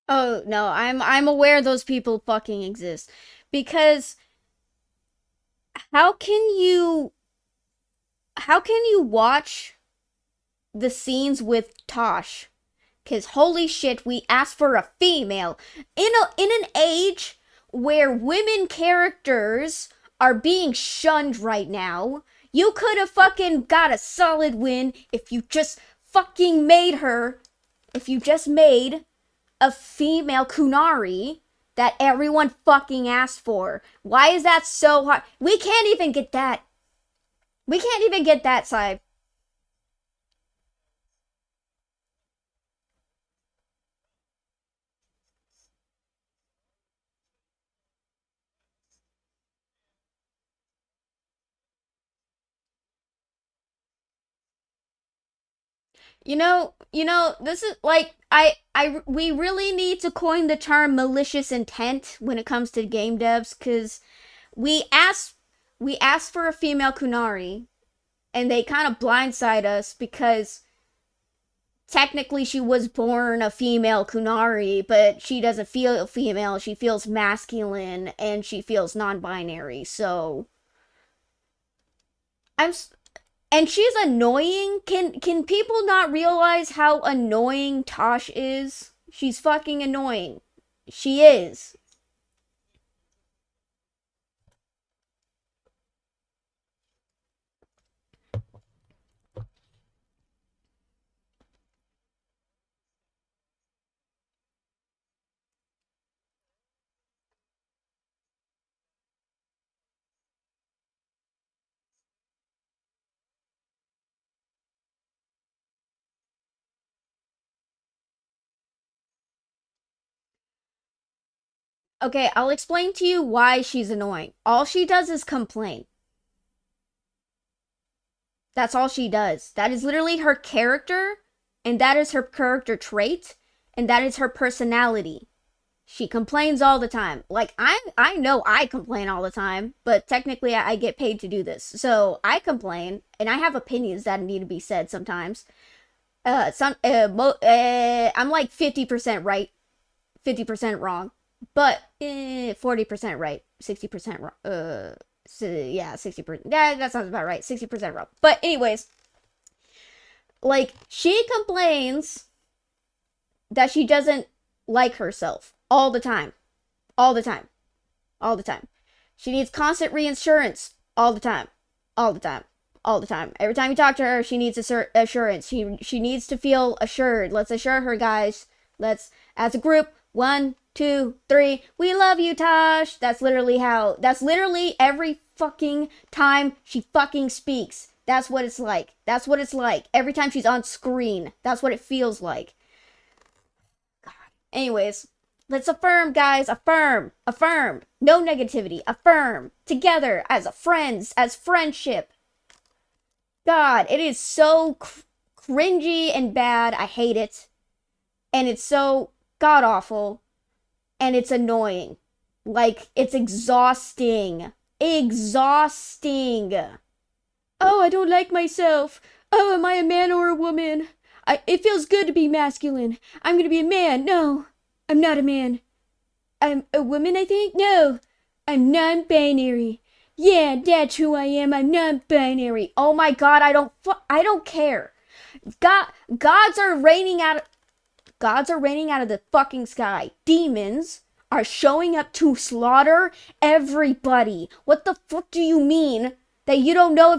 Oh no, I'm aware those people fucking exist. Because how can you how can you watch the scenes with Tosh? Cause holy shit, we asked for a female in an age where women characters are being shunned right now. You could have fucking got a solid win if you just fucking made her. If you just made a female Kunari that everyone fucking asked for. Why is that so hard? We can't even get that. We can't even get that side. This is like we really need to coin the term malicious intent when it comes to game devs, because we asked we asked for a female Kunari, and they kind of blindside us because technically she was born a female Kunari, but she doesn't feel female. She feels masculine and she feels non-binary. So I'm and she's annoying. Can people not realize how annoying Tosh is? She's fucking annoying. She is. Okay, I'll explain to you why she's annoying. All she does is complain. That's all she does. That is literally her character, and that is her character trait, and that is her personality. She complains all the time. Like I know I complain all the time, but technically I get paid to do this. So I complain and I have opinions that need to be said sometimes. I'm like 50% right, 50% wrong, but 40% right, 60% wrong. So, yeah, 60%. Yeah, that sounds about right. 60% wrong. But anyways, like she complains that she doesn't like herself all the time. All the time. All the time. She needs constant reassurance all the time. All the time. All the time. Every time you talk to her, she needs assurance. She needs to feel assured. Let's assure her, guys. Let's, as a group, 1, 2, 3. We love you, Tosh. That's literally every fucking time she fucking speaks. That's what it's like. That's what it's like. Every time she's on screen. That's what it feels like. Anyways, let's affirm, guys. Affirm. Affirm. No negativity. Affirm. Together as friends, as friendship. God, it is so cringy and bad. I hate it. And it's so god awful. And it's annoying. Like, it's exhausting. Exhausting. Oh, I don't like myself. Oh, am I a man or a woman? It feels good to be masculine. I'm gonna be a man. No, I'm not a man. I'm a woman, I think? No, I'm non-binary. Yeah, that's who I am. I'm non-binary. Oh my god, I don't care. God, gods are raining out. Gods are raining out of the fucking sky. Demons are showing up to slaughter everybody. What the fuck do you mean that you don't know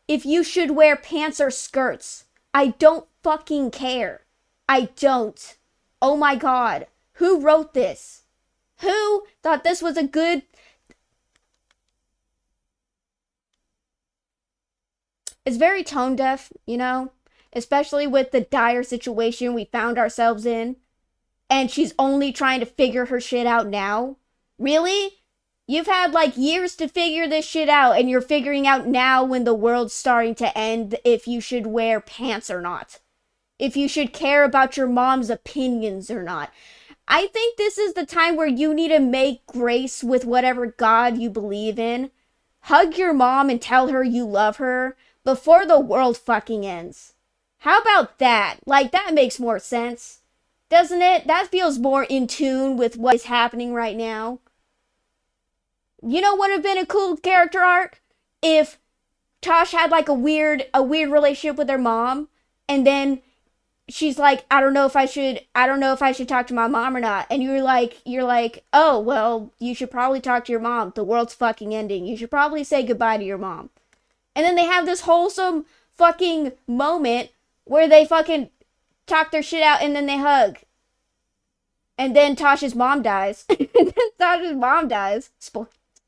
if you should wear pants or skirts? I don't fucking care. I don't. Oh my god. Who wrote this? Who thought this was a good... It's very tone deaf, you know? Especially with the dire situation we found ourselves in. And she's only trying to figure her shit out now. Really? You've had like years to figure this shit out, and you're figuring out now when the world's starting to end if you should wear pants or not. If you should care about your mom's opinions or not. I think this is the time where you need to make grace with whatever God you believe in. Hug your mom and tell her you love her before the world fucking ends. How about that? Like, that makes more sense. Doesn't it? That feels more in tune with what is happening right now. You know what would have been a cool character arc? If Tosh had like a weird relationship with her mom, and then she's like, I don't know if I should talk to my mom or not. And you're like, oh well, you should probably talk to your mom. The world's fucking ending. You should probably say goodbye to your mom. And then they have this wholesome fucking moment where they fucking talk their shit out and then they hug. And then Tasha's mom dies. And then Tasha's mom dies.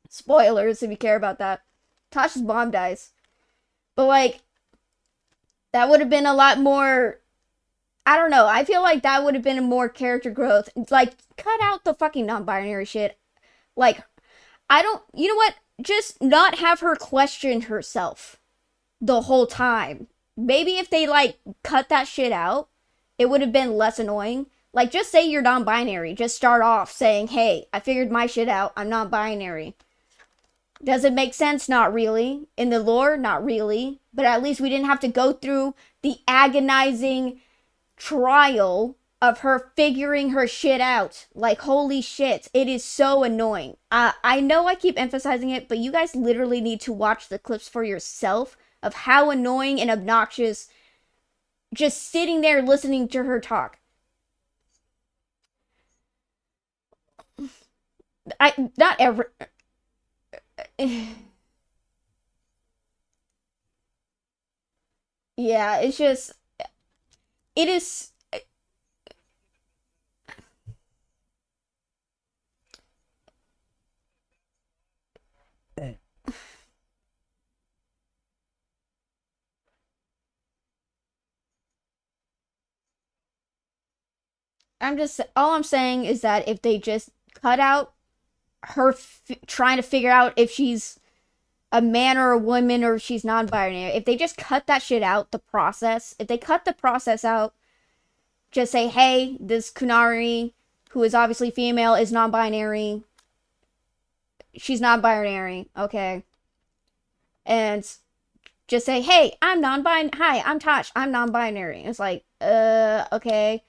Spoilers if you care about that. Tasha's mom dies. But like, that would have been a lot more. I don't know. I feel like that would have been a more character growth. Like, cut out the fucking non-binary shit. Like, I don't. You know what? Just not have her question herself the whole time. Maybe if they like cut that shit out, it would have been less annoying. Like, just say you're non-binary. Just start off saying, hey, I figured my shit out. I'm non-binary. Does it make sense? Not really. In the lore? Not really. But at least we didn't have to go through the agonizing trial of her figuring her shit out. Like, holy shit. It is so annoying. I know I keep emphasizing it, but you guys literally need to watch the clips for yourself of how annoying and obnoxious just sitting there listening to her talk. Not ever. Yeah, it's just, it is, all I'm saying is that if they just cut out her trying to figure out if she's a man or a woman or if she's non-binary, if they just cut that shit out, the process, if they cut the process out, just say, hey, this Kunari, who is obviously female, is non-binary. She's non-binary, okay. And just say, hey, I'm non-binary. Hi, I'm Tosh. I'm non-binary. It's like, okay.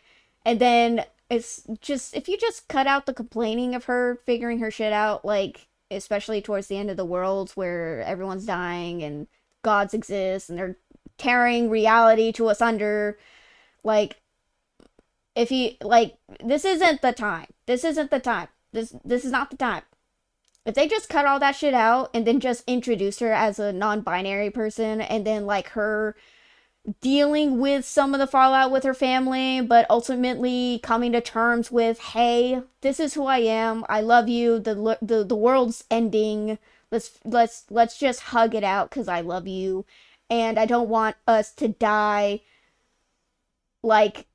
And then it's just, if you just cut out the complaining of her figuring her shit out, like, especially towards the end of the world where everyone's dying and gods exist and they're tearing reality to asunder, like, if you, like, this isn't the time. This isn't the time. This is not the time. If they just cut all that shit out and then just introduce her as a non-binary person and then like her dealing with some of the fallout with her family, but ultimately coming to terms with, hey, this is who I am. I love you. The world's ending. Let's just hug it out because I love you, and I don't want us to die. Like,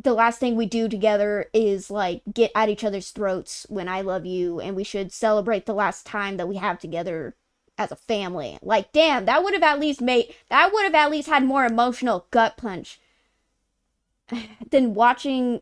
the last thing we do together is like get at each other's throats when I love you, and we should celebrate the last time that we have together as a family. Like, damn, that would have at least had more emotional gut punch than watching.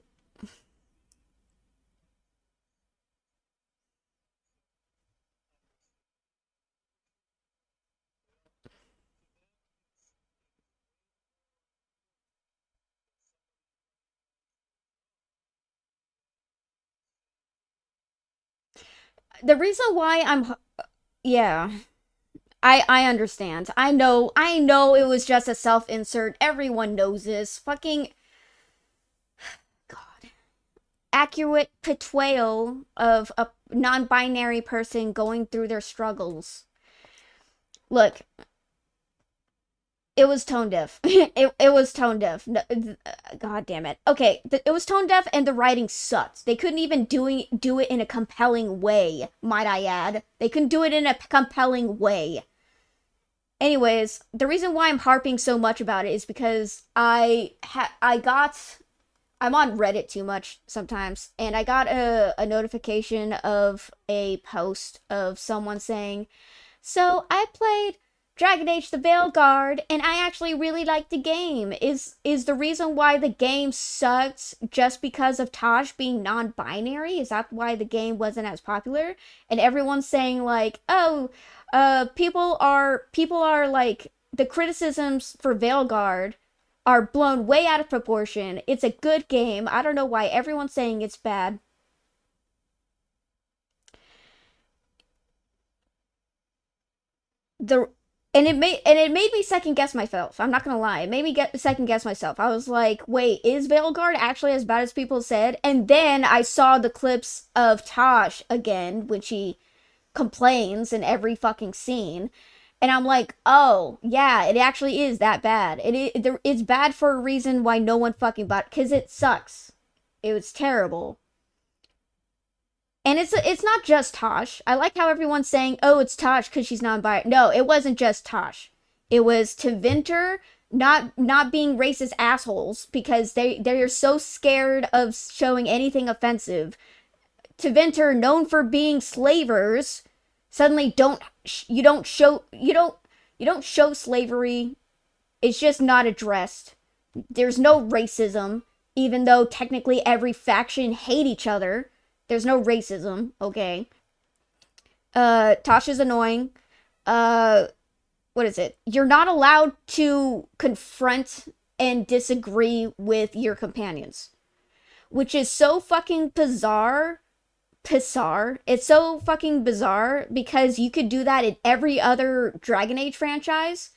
The reason why yeah, I understand. I know it was just a self-insert. Everyone knows this. Fucking God. Accurate portrayal of a non-binary person going through their struggles. Look, it was tone deaf. It was tone deaf. No, God damn it. Okay, it was tone deaf and the writing sucked. They couldn't even do it in a compelling way, might I add. They couldn't do it in a compelling way. Anyways, the reason why I'm harping so much about it is because I'm on Reddit too much sometimes, and I got a notification of a post of someone saying, so I played Dragon Age the Veilguard, and I actually really liked the game. Is the reason why the game sucks just because of Tosh being non-binary? Is that why the game wasn't as popular? And everyone's saying like, oh, people are like, the criticisms for Veilguard are blown way out of proportion. It's a good game. I don't know why everyone's saying it's bad. The and it made me second guess myself. I'm not gonna lie. It made me get second guess myself. I was like, wait, is Veilguard actually as bad as people said? And then I saw the clips of Tosh again when she complains in every fucking scene. And I'm like, oh, yeah, it actually is that bad. It's bad for a reason why no one fucking bought it. Because it sucks. It was terrible. And it's not just Tosh. I like how everyone's saying, oh, it's Tosh because she's non-binary. No, it wasn't just Tosh. It was Tevinter not being racist assholes because they're so scared of showing anything offensive. Tevinter, known for being slavers, suddenly don't show slavery. It's just not addressed. There's no racism, even though technically every faction hate each other. There's no racism, okay? Tasha's annoying. What is it? You're not allowed to confront and disagree with your companions, which is so fucking bizarre. It's so fucking bizarre because you could do that in every other Dragon Age franchise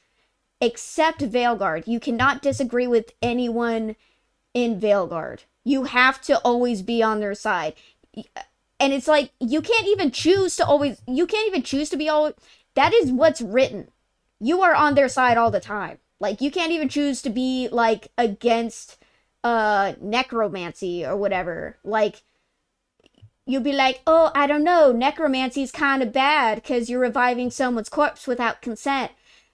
except Veilguard. You cannot disagree with anyone in Veilguard. You have to always be on their side. And it's like you can't even choose to be all. That is what's written. You are on their side all the time. Like you can't even choose to be like against necromancy or whatever. Like you'll be like, oh, I don't know, necromancy's kind of bad because you're reviving someone's corpse without consent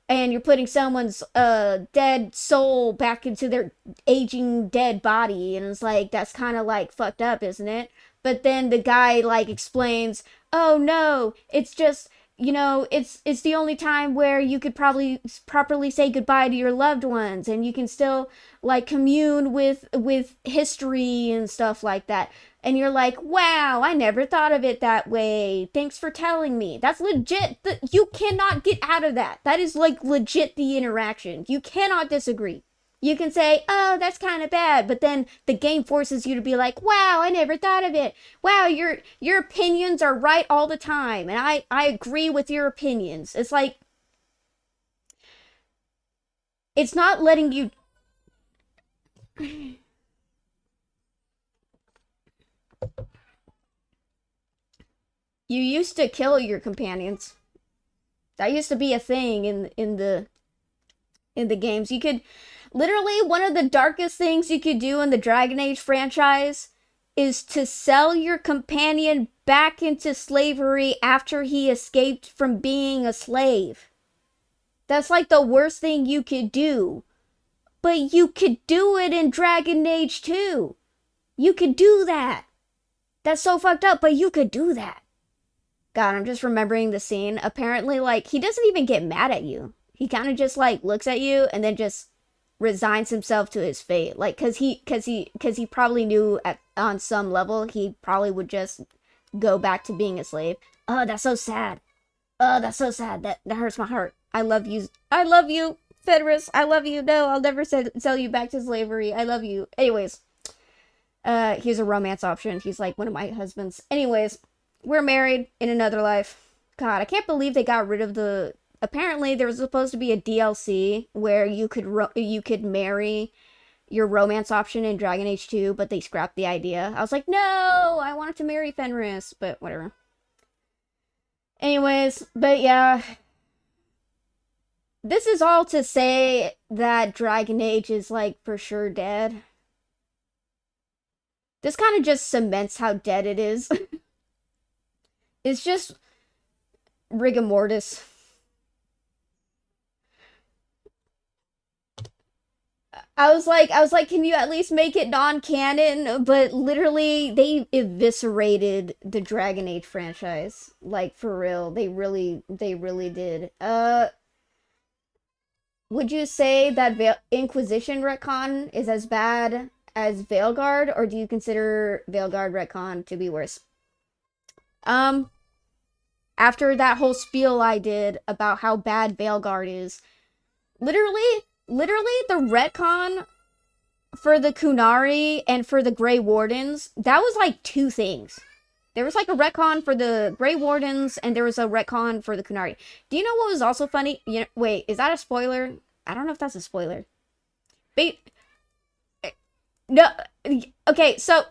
and you're putting someone's dead soul back into their aging dead body, and it's like that's kind of like fucked up, isn't it? But then the guy like explains, oh no, it's just, it's the only time where you could probably properly say goodbye to your loved ones and you can still like commune with history and stuff like that. And you're like, wow, I never thought of it that way. Thanks for telling me. That's legit. You cannot get out of that. That is like legit the interaction. You cannot disagree. You can say, oh, that's kind of bad, but then the game forces you to be like, wow, I never thought of it. Wow, your opinions are right all the time, and I agree with your opinions. It's like, it's not letting you... You used to kill your companions. That used to be a thing in the games. You could... Literally, one of the darkest things you could do in the Dragon Age franchise is to sell your companion back into slavery after he escaped from being a slave. That's like the worst thing you could do. But you could do it in Dragon Age 2. You could do that. That's so fucked up, but you could do that. God, I'm just remembering the scene. Apparently, like, he doesn't even get mad at you. He kind of just, like, looks at you and then just resigns himself to his fate, like because he probably knew on some level he probably would just go back to being a slave. Oh, that's so sad. Oh, that's so sad. That hurts my heart. I love you, Fenris. I love you. No, I'll never sell you back to slavery. I love you. Anyways, here's a romance option. He's like one of my husbands. Anyways, we're married in another life. God, I can't believe they got rid of the... Apparently, there was supposed to be a DLC where you could marry your romance option in Dragon Age 2, but they scrapped the idea. I was like, no, I wanted to marry Fenris, but whatever. Anyways, but yeah. This is all to say that Dragon Age is, like, for sure dead. This kind of just cements how dead it is. It's just rigor mortis. I was like, can you at least make it non-canon? But literally, they eviscerated the Dragon Age franchise. Like, for real. They really did. Would you say that Inquisition retcon is as bad as Veilguard, or do you consider Veilguard retcon to be worse? After that whole spiel I did about how bad Veilguard is, literally, literally the retcon for the Kunari and for the Grey Wardens, that was like two things. There was like a retcon for the Grey Wardens, and there was a retcon for the Kunari. Do you know what was also funny? Wait, is that a spoiler? I don't know if that's a spoiler. No, okay, so,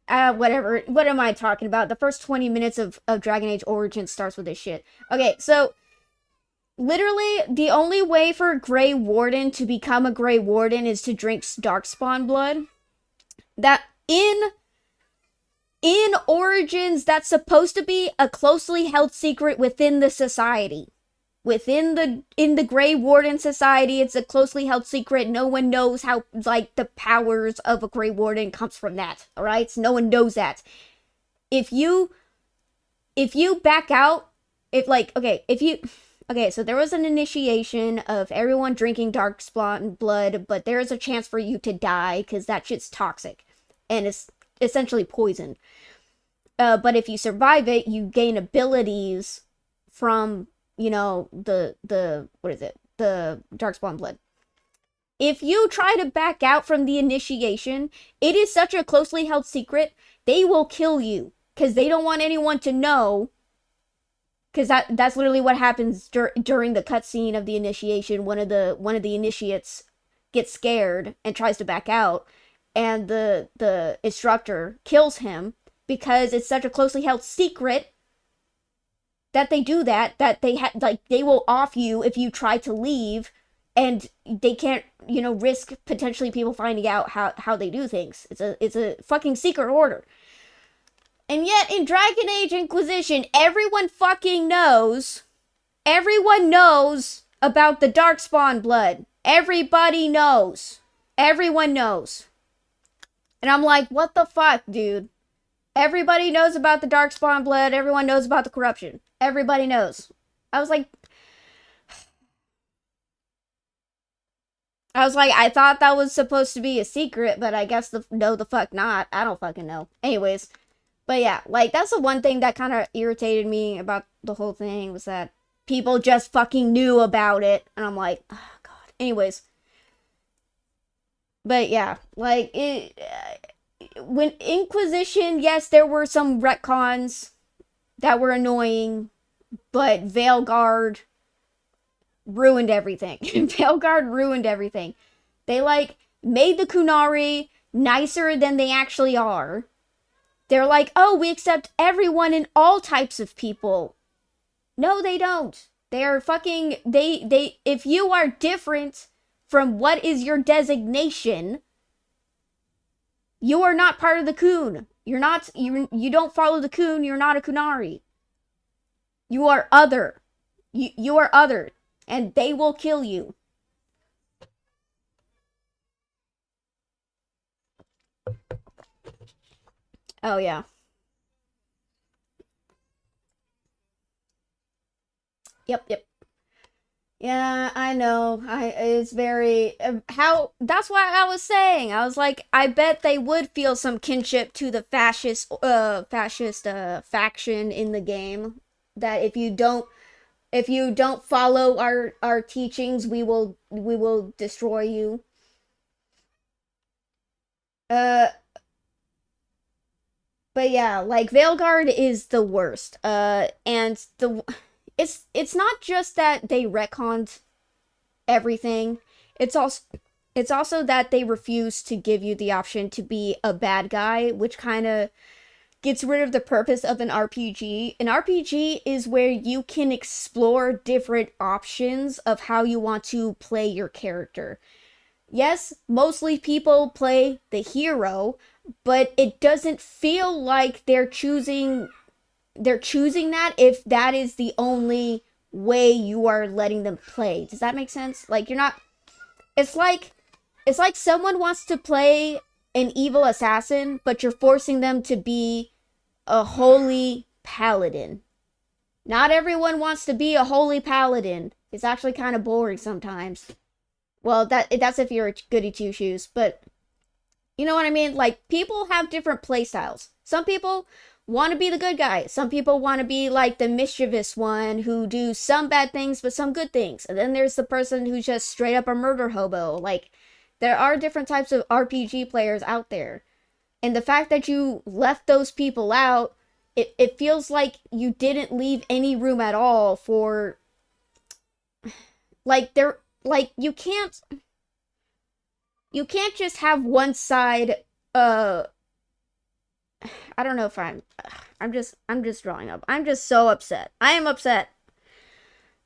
whatever. What am I talking about? The first 20 minutes of Dragon Age Origins starts with this shit. Okay, so, literally, the only way for a Grey Warden to become a Grey Warden is to drink Darkspawn blood. That, in Origins, that's supposed to be a closely held secret within the society. In the Grey Warden Society, it's a closely held secret. No one knows how, like, the powers of a Grey Warden comes from that, alright? So no one knows that. If you back out, okay, so there was an initiation of everyone drinking Darkspawn blood, but there is a chance for you to die, because that shit's toxic. And it's essentially poison. But if you survive it, you gain abilities from, you know, the Darkspawn blood. If you try to back out from the initiation, it is such a closely held secret, they will kill you. Because they don't want anyone to know. Because that's literally what happens during the cutscene of the initiation. One of the initiates gets scared and tries to back out. And the instructor kills him. Because it's such a closely held secret that they do that they will off you if you try to leave, and they can't, you know, risk potentially people finding out how they do things. It's a fucking secret order. And yet in Dragon Age Inquisition, everyone knows about the Darkspawn blood. Everybody knows. Everyone knows. And I'm like, what the fuck, dude? Everybody knows about the Darkspawn blood. Everyone knows about the corruption. Everybody knows. I was like, I thought that was supposed to be a secret, but I guess no, the fuck not. I don't fucking know. Anyways, but yeah, like, that's the one thing that kind of irritated me about the whole thing, was that people just fucking knew about it, and I'm like, oh god. Anyways, but yeah, like, when Inquisition, yes, there were some retcons that were annoying, but Veilguard ruined everything. Veilguard ruined everything. They, like, made the Kunari nicer than they actually are. They're like, oh, we accept everyone and all types of people. No, they don't. They're fucking, if you are different from what is your designation, you are not part of the Kun. You don't follow the Kun, you're not a Kunari. You are other. You are other. And they will kill you. Oh, yeah. Yep. Yeah, I know. It's very that's why I was saying. I was like, I bet they would feel some kinship to the fascist faction in the game, that if you don't follow our teachings, we will destroy you. But yeah, like, Veilguard is the worst. And it's not just that they retconned everything. It's also that they refuse to give you the option to be a bad guy, which kind of gets rid of the purpose of an RPG. An RPG is where you can explore different options of how you want to play your character. Yes, mostly people play the hero, but it doesn't feel like they're choosing that if that is the only way you are letting them play. Does that make sense? Like, you're not, it's like someone wants to play an evil assassin, but you're forcing them to be a holy paladin. Not everyone wants to be a holy paladin. It's actually kind of boring sometimes. Well, that's if you're a goody two-shoes, but you know what I mean? Like, people have different play styles. Some people want to be the good guy. Some people want to be like the mischievous one who do some bad things but some good things. And then there's the person who's just straight up a murder hobo. Like, there are different types of RPG players out there. And the fact that you left those people out, it feels like you didn't leave any room at all for, like, there, like, you can't just have one side, I don't know if I'm just drawing up. I'm just so upset. I am upset.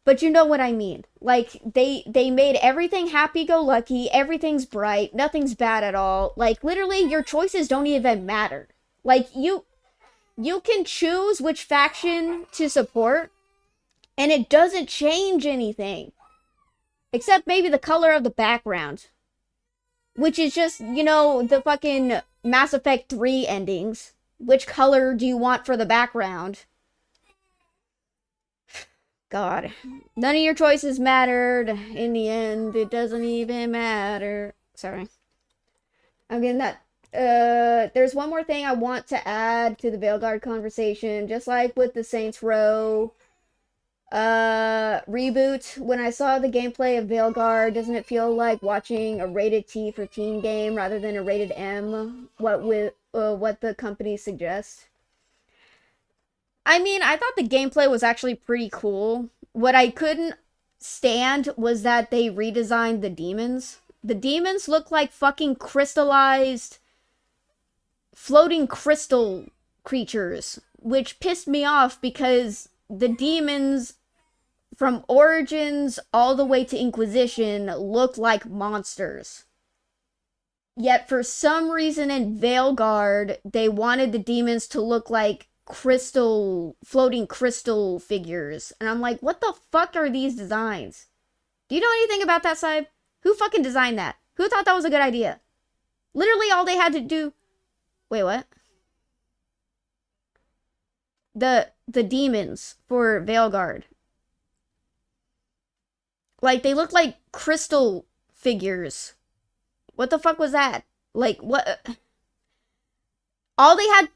But you know what I mean. Like, they made everything happy-go-lucky, everything's bright, nothing's bad at all. Like, literally, your choices don't even matter. Like, you can choose which faction to support, and it doesn't change anything. Except maybe the color of the background. Which is just, you know, the fucking Mass Effect 3 endings. Which color do you want for the background? God. None of your choices mattered. In the end, it doesn't even matter. Sorry. I'm getting that. There's one more thing I want to add to the Veilguard conversation. Just like with the Saints Row reboot, when I saw the gameplay of Veilguard, doesn't it feel like watching a rated T for teen game rather than a rated M? What the company suggests? I mean, I thought the gameplay was actually pretty cool. What I couldn't stand was that they redesigned the demons. The demons look like fucking crystallized floating crystal creatures, which pissed me off because the demons from Origins all the way to Inquisition looked like monsters. Yet for some reason in Veilguard, they wanted the demons to look like floating crystal figures. And I'm like, what the fuck are these designs? Do you know anything about that, Saib? Who fucking designed that? Who thought that was a good idea? Literally all they had to do... Wait, what? The demons for Veilguard. Like, they look like crystal figures. What the fuck was that? Like, what? All they had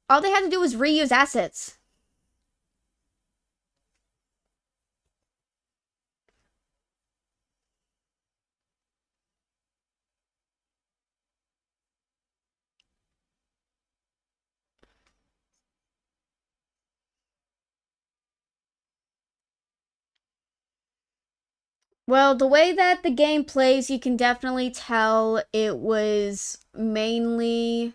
to do was reuse assets. Well, the way that the game plays, you can definitely tell it was mainly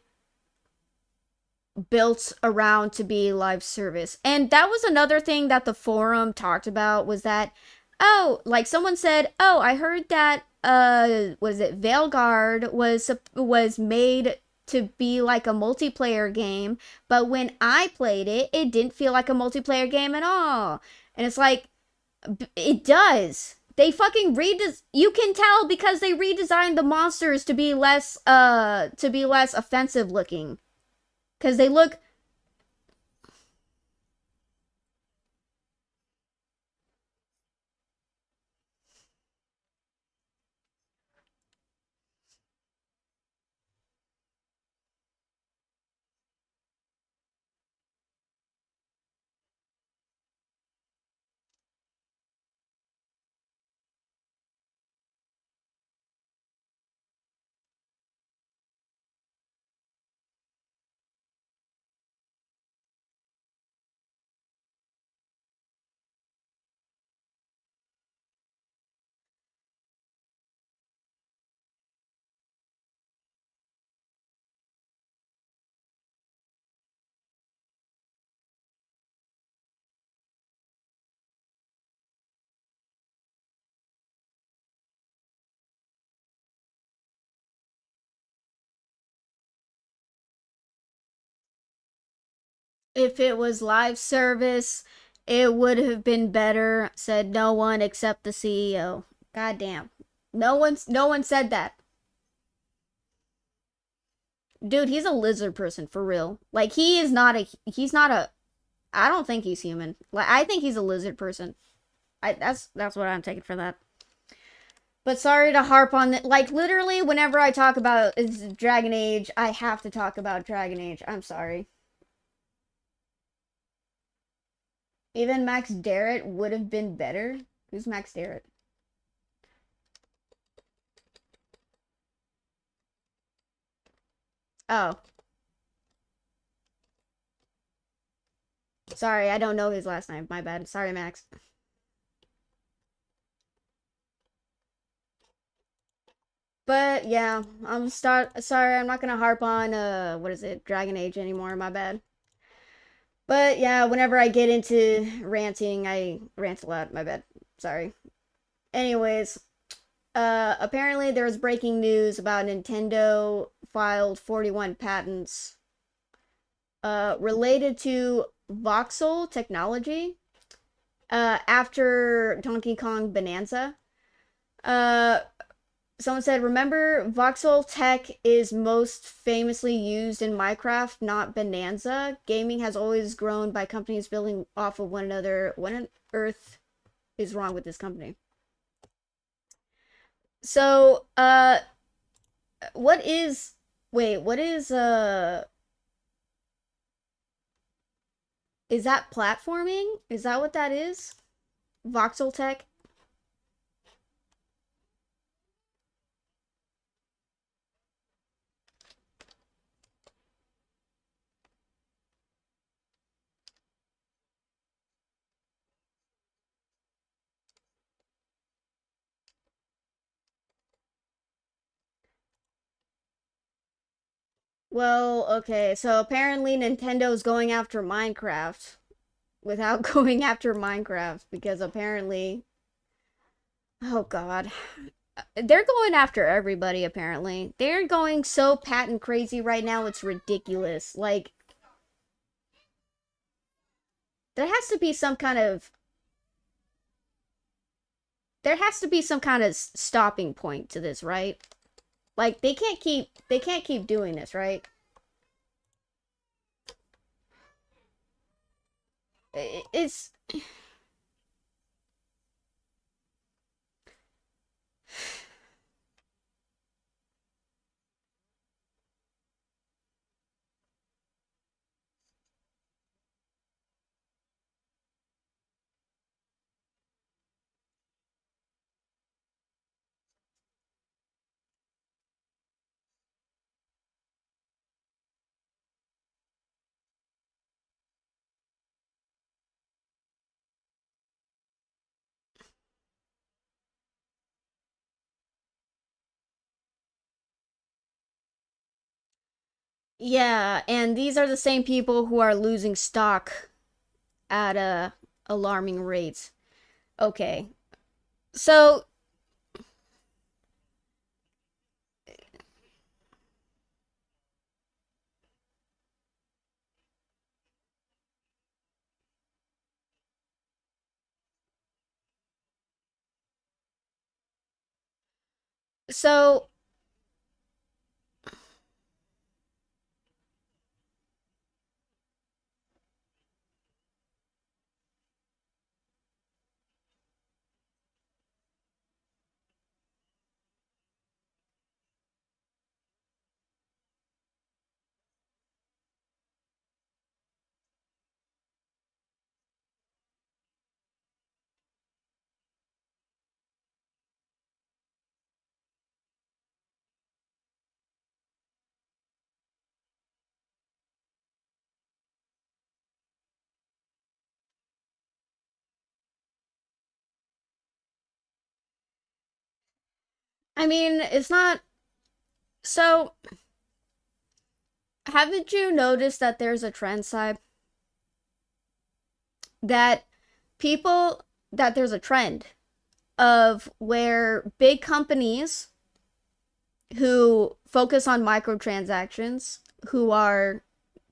built around to be live service. And that was another thing that the forum talked about, was that, oh, like someone said, oh, I heard that, was it Veilguard was made to be like a multiplayer game, but when I played it, it didn't feel like a multiplayer game at all. And it's like, it does. They fucking you can tell because they redesigned the monsters to be less offensive looking. Cause they look... If it was live service, it would have been better, said no one except the CEO. Goddamn. No one said that. Dude, he's a lizard person for real. Like, he's not a I don't think he's human. Like, I think he's a lizard person. That's what I'm taking for that. But sorry to harp on it. Like, literally, whenever I talk about Dragon Age, I have to talk about Dragon Age. I'm sorry. Even Max Darrett would have been better. Who's Max Darrett? Oh. Sorry, I don't know his last name. My bad. Sorry, Max. But yeah, sorry, I'm not gonna harp on what is it, Dragon Age anymore, my bad. But yeah, whenever I get into ranting, I rant a lot, my bad. Sorry. Anyways, apparently there's breaking news about Nintendo filed 41 patents related to voxel technology after Donkey Kong Bonanza. Uh, Someone said, remember, voxel tech is most famously used in Minecraft, not Bonanza. Gaming has always grown by companies building off of one another. What on earth is wrong with this company? So, what is, wait, what is that platforming? Is that what that is? Voxel tech? Well, okay, so apparently Nintendo's going after Minecraft without going after Minecraft because apparently, oh god, they're going after everybody apparently. They're going so patent crazy right now, it's ridiculous. Like, there has to be some kind of there has to be some kind of stopping point to this, right? Like they can't keep doing this, right? It's yeah, and these are the same people who are losing stock at a alarming rate. Okay. So so I mean, it's not so haven't you noticed that there's a trend side that people that there's a trend of where big companies who focus on microtransactions, who are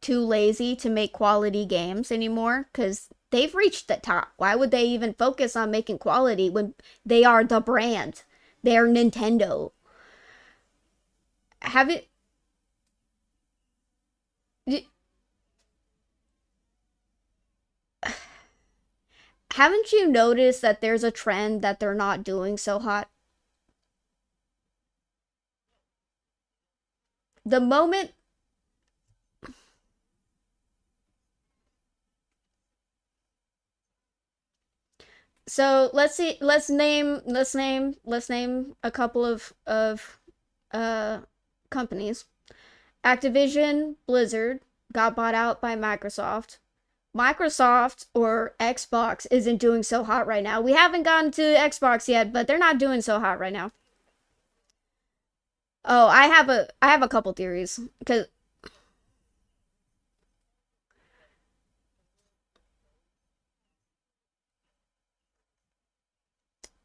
too lazy to make quality games anymore because they've reached the top. Why would they even focus on making quality when they are the brand? They're Nintendo. Have it haven't you noticed that there's a trend that they're not doing so hot? The moment so let's see let's name a couple of uh companies. Activision Blizzard got bought out by Microsoft. Microsoft or Xbox isn't doing so hot right now. We haven't gotten to Xbox yet, but they're not doing so hot right now. Oh, I have a couple theories because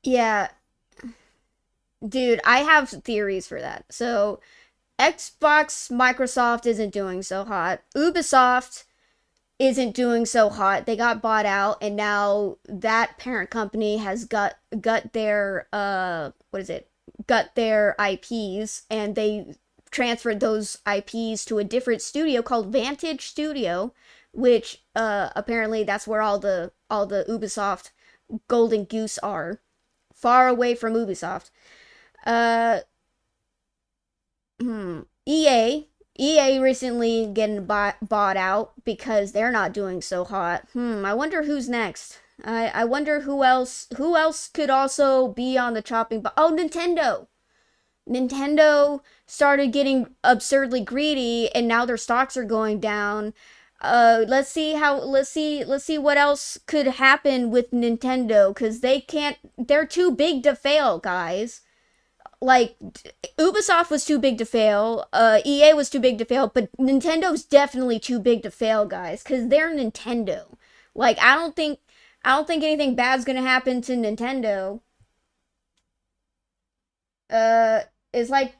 yeah, dude, I have theories for that. So, Xbox Microsoft isn't doing so hot. Ubisoft isn't doing so hot. They got bought out and now that parent company has got their what is it? Got their IPs and they transferred those IPs to a different studio called Vantage Studio, which apparently that's where all the Ubisoft golden goose are, far away from Ubisoft. Uh EA EA recently getting bought out because they're not doing so hot. I wonder who's next. I wonder who else could also be on the chopping block. Oh, Nintendo. Nintendo started getting absurdly greedy and now their stocks are going down. Let's see what else could happen with Nintendo cuz they're too big to fail, guys. Like Ubisoft was too big to fail, EA was too big to fail, but Nintendo's definitely too big to fail, guys, because they're Nintendo. Like I don't think anything bad's gonna happen to Nintendo. Uh, it's like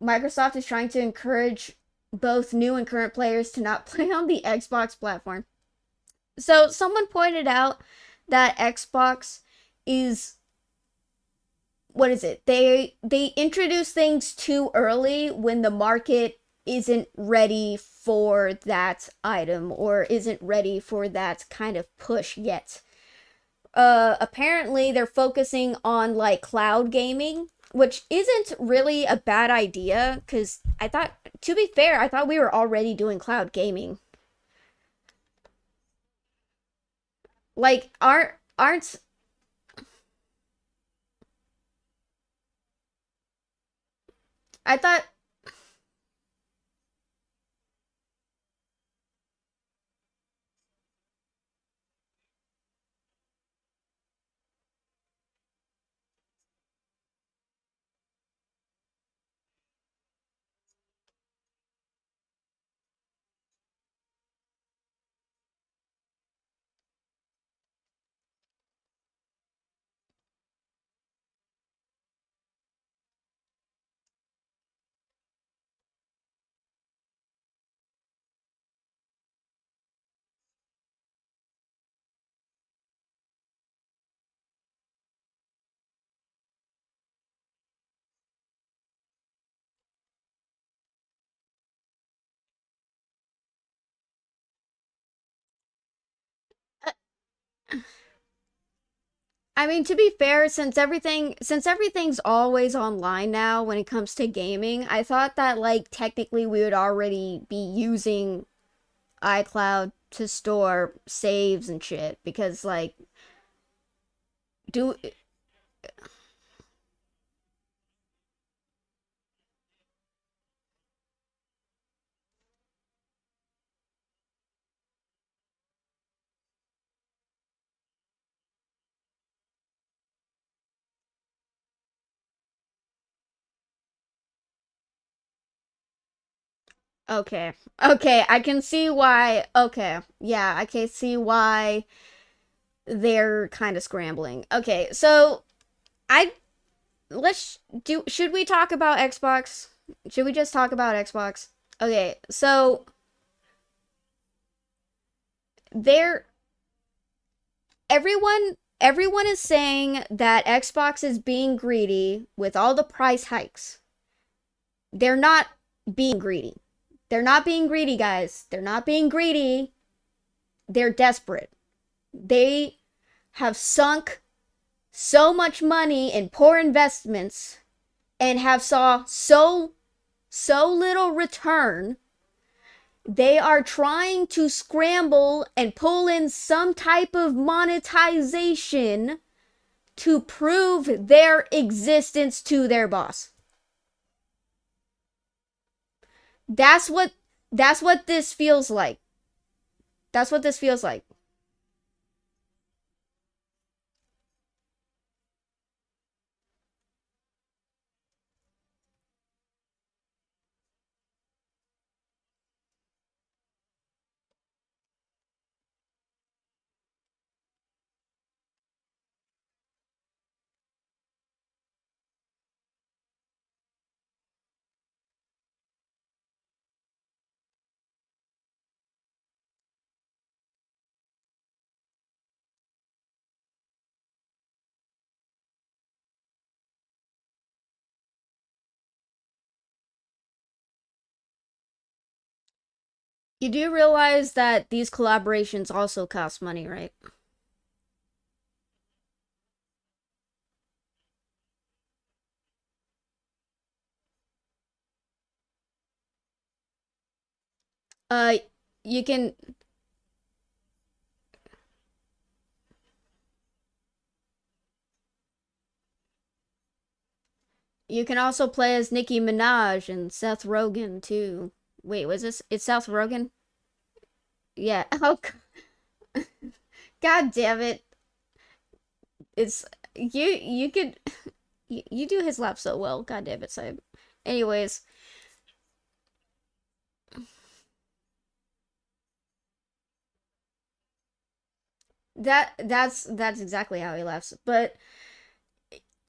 Microsoft is trying to encourage both new and current players to not play on the Xbox platform. So someone pointed out that Xbox is what is it? They introduce things too early when the market isn't ready for that item or isn't ready for that kind of push yet. Apparently they're focusing on like cloud gaming, which isn't really a bad idea cuz I thought to be fair, I thought we were already doing cloud gaming. Like aren't I thought I mean, to be fair, since everything's always online now when it comes to gaming, I thought that like technically we would already be using iCloud to store saves and shit because like do okay. Okay, I can see why. Okay. Yeah, I can see why they're kind of scrambling. Okay, so I let's do should we talk about Xbox? Should we just talk about Xbox? Okay, so there everyone is saying that Xbox is being greedy with all the price hikes. They're not being greedy. They're not being greedy, guys. They're not being greedy. They're desperate. They have sunk so much money in poor investments and have saw so so little return, they are trying to scramble and pull in some type of monetization to prove their existence to their boss. That's what that's what this feels like. That's what this feels like. You do realize that these collaborations also cost money, right? Uh you can you can also play as Nicki Minaj and Seth Rogen too. Wait, was this it's Seth Rogen? Yeah. Oh god damn it. It's you could you do his lap so well. God damn it, Simon. Anyways, that's exactly how he laughs. But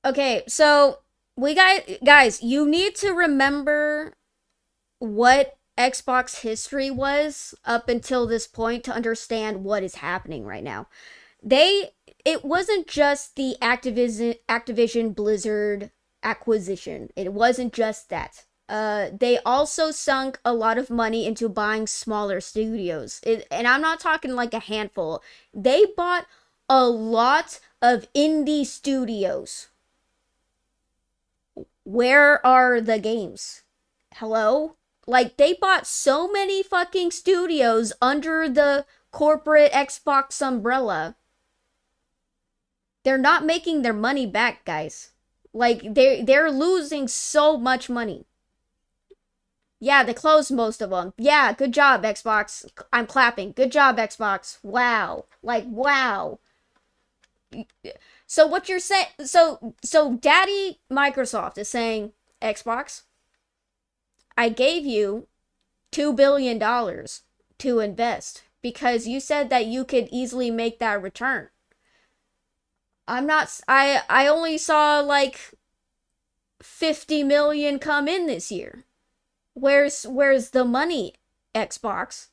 okay, so we got guys, you need to remember what Xbox history was up until this point to understand what is happening right now. They it wasn't just the Activision Blizzard acquisition. It wasn't just that. They also sunk a lot of money into buying smaller studios. And I'm not talking like a handful. They bought a lot of indie studios. Where are the games? Hello? Like, they bought so many fucking studios under the corporate Xbox umbrella. They're not making their money back, guys. Like, they're losing so much money. Yeah, they closed most of them. Yeah, good job, Xbox. I'm clapping. Good job, Xbox. Wow. Like, wow. So what you're saying, so Daddy Microsoft is saying, Xbox, I gave you $2 billion to invest because you said that you could easily make that return. I'm not I only saw like 50 million come in this year. Where's the money, Xbox?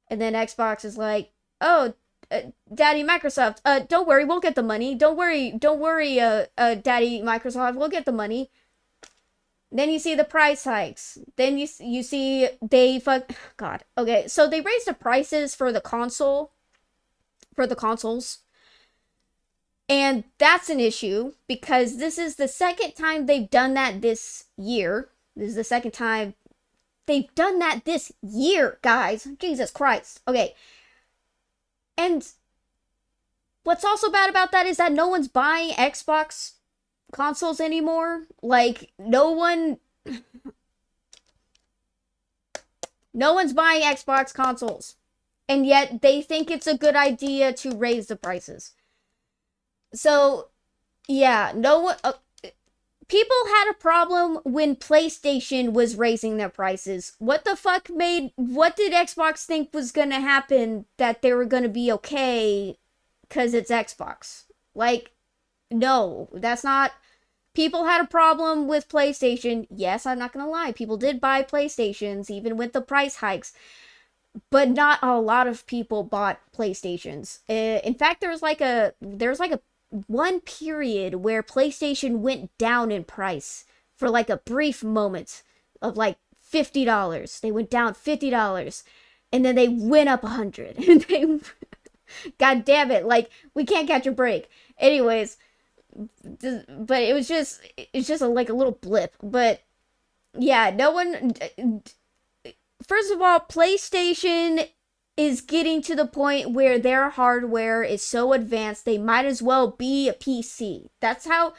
And then Xbox is like, "Oh, Daddy Microsoft, don't worry, we'll get the money. Don't worry, Daddy Microsoft, we'll get the money." Then you see the price hikes. Then you see they fuck God. Okay, so they raised the prices for the consoles. And that's an issue because this is the second time they've done that this year. This is the second time they've done that this year, guys. Jesus Christ. Okay. And what's also bad about that is that no one's buying Xbox consoles anymore. Like, no one's buying Xbox consoles. And yet they think it's a good idea to raise the prices. So, yeah, no one. People had a problem when PlayStation was raising their prices. What the fuck made. What did Xbox think was gonna happen that they were gonna be okay because it's Xbox? Like, no, that's not. People had a problem with PlayStation. Yes, I'm not gonna lie. People did buy PlayStations even with the price hikes. But not a lot of people bought PlayStations. In fact, there's like a one period where PlayStation went down in price for like a brief moment of like $50. They went down $50 and then they went up 100 and they god damn it, like we can't catch a break. Anyways, but it's just like a little blip, but Yeah, no one. First of all, PlayStation is getting to the point where their hardware is so advanced they might as well be a PC. That's how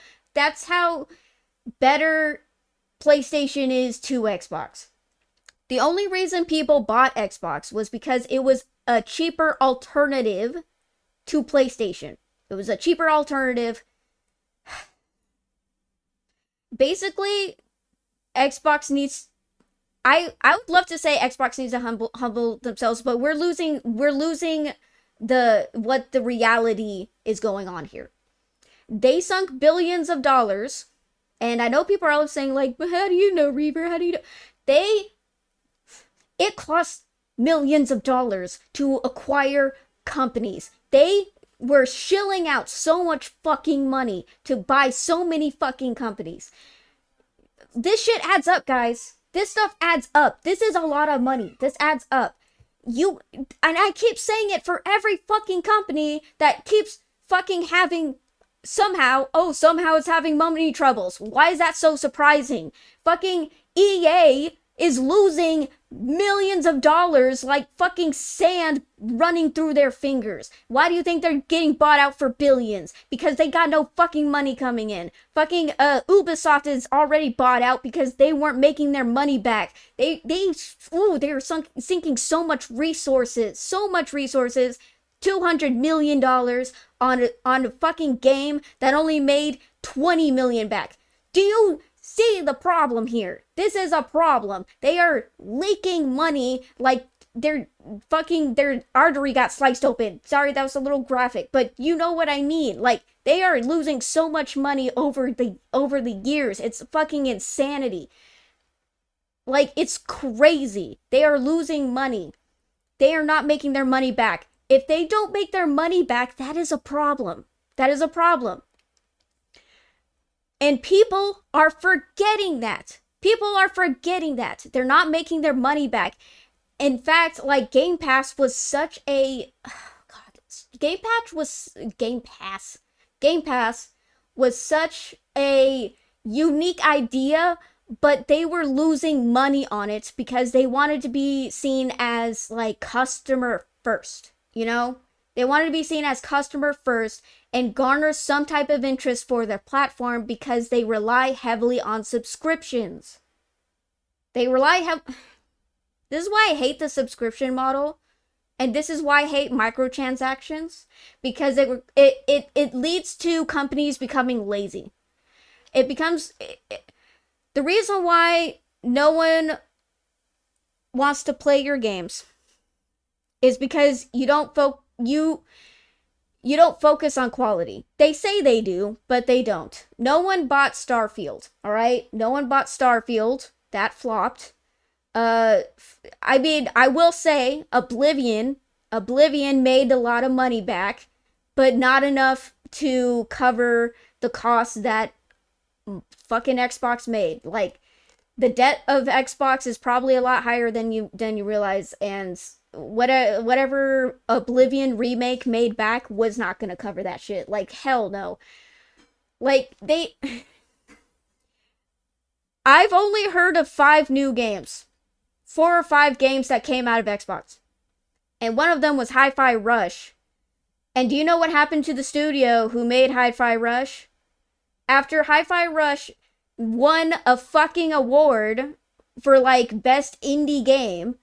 better PlayStation is to Xbox. The only reason people bought Xbox was because it was a cheaper alternative to PlayStation. It was a cheaper alternative. Basically, Xbox needs I would love to say Xbox needs to humble themselves, but we're losing the what the reality is going on here. They sunk billions of dollars, and I know people are always saying like, "But how do you know, Reaver? How do you know?" They It costs millions of dollars to acquire companies. They were shilling out so much fucking money to buy so many fucking companies. This shit adds up, guys. This stuff adds up. This is a lot of money. This adds up. And I keep saying it for every fucking company that keeps fucking having somehow it's having money troubles. Why is that so surprising? Fucking EA is losing millions of dollars like fucking sand running through their fingers. Why do you think they're getting bought out for billions? Because they got no fucking money coming in. Fucking Ubisoft is already bought out because they weren't making their money back. They were sinking so much resources, $200 million on a fucking game that only made 20 million back. Do you see the problem here? This is a problem. They are leaking money like their artery got sliced open. Sorry, that was a little graphic, but you know what I mean. Like, they are losing so much money over the years. It's fucking insanity. Like, it's crazy. They are losing money. They are not making their money back. If they don't make their money back, that is a problem. That is a problem. And people are forgetting that. They're not making their money back. In fact, like, Game Pass was such a Game Pass was such a unique idea, but they were losing money on it because they wanted to be seen as like customer first, you know? They wanted to be seen as customer first and garner some type of interest for their platform because they rely heavily on subscriptions. This is why I hate the subscription model, and this is why I hate microtransactions, because it leads to companies becoming lazy. The reason why no one wants to play your games is because you don't focus on quality. They say they do, but they don't. No one bought Starfield, all right? No one bought Starfield. That flopped. I mean, I will say Oblivion made a lot of money back, but not enough to cover the costs that fucking Xbox made. Like, the debt of Xbox is probably a lot higher than you realize, and whatever Oblivion remake made back was not gonna cover that shit. Like, hell no. Like, I've only heard of 5 new games. 4 or 5 games that came out of Xbox. And one of them was Hi-Fi Rush. And do you know what happened to the studio who made Hi-Fi Rush? After Hi-Fi Rush won a fucking award for, like, best indie game,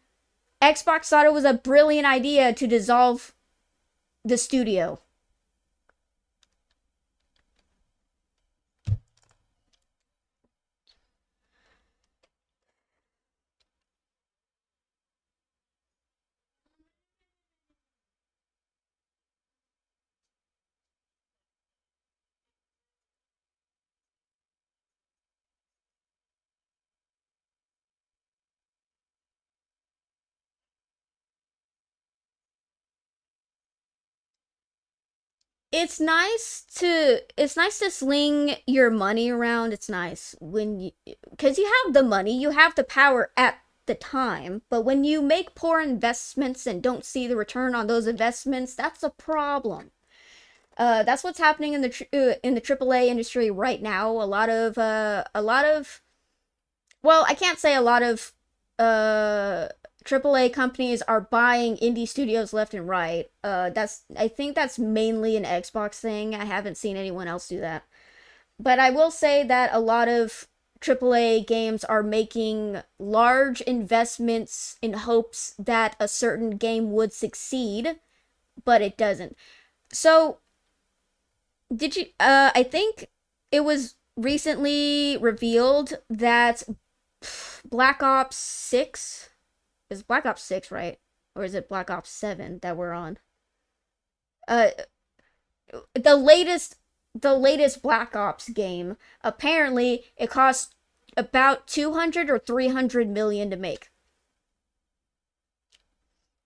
Xbox thought it was a brilliant idea to dissolve the studio. It's nice to sling your money around. It's nice when you, because you have the money, you have the power at the time, but when you make poor investments and don't see the return on those investments, that's a problem. That's what's happening in the AAA industry right now. A lot of well, I can't say a lot of uh AAA companies are buying indie studios left and right. I think that's mainly an Xbox thing. I haven't seen anyone else do that. But I will say that a lot of AAA games are making large investments in hopes that a certain game would succeed, but it doesn't. So, did you I think it was recently revealed that Black Ops 6 is Black Ops 6, right? Or is it Black Ops 7 that we're on? Uh the latest Black Ops game, apparently it cost about 200 or 300 million to make.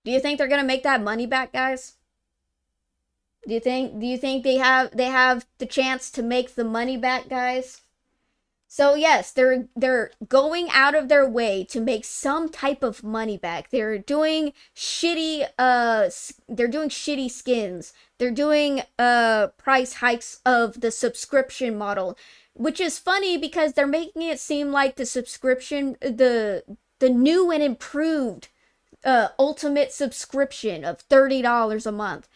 Do you think they're going to make that money back, guys? Do you think they have the chance to make the money back, guys? So yes, they're going out of their way to make some type of money back. They're doing shitty skins. They're doing price hikes of the subscription model, which is funny because they're making it seem like the new and improved ultimate subscription of $30 a month.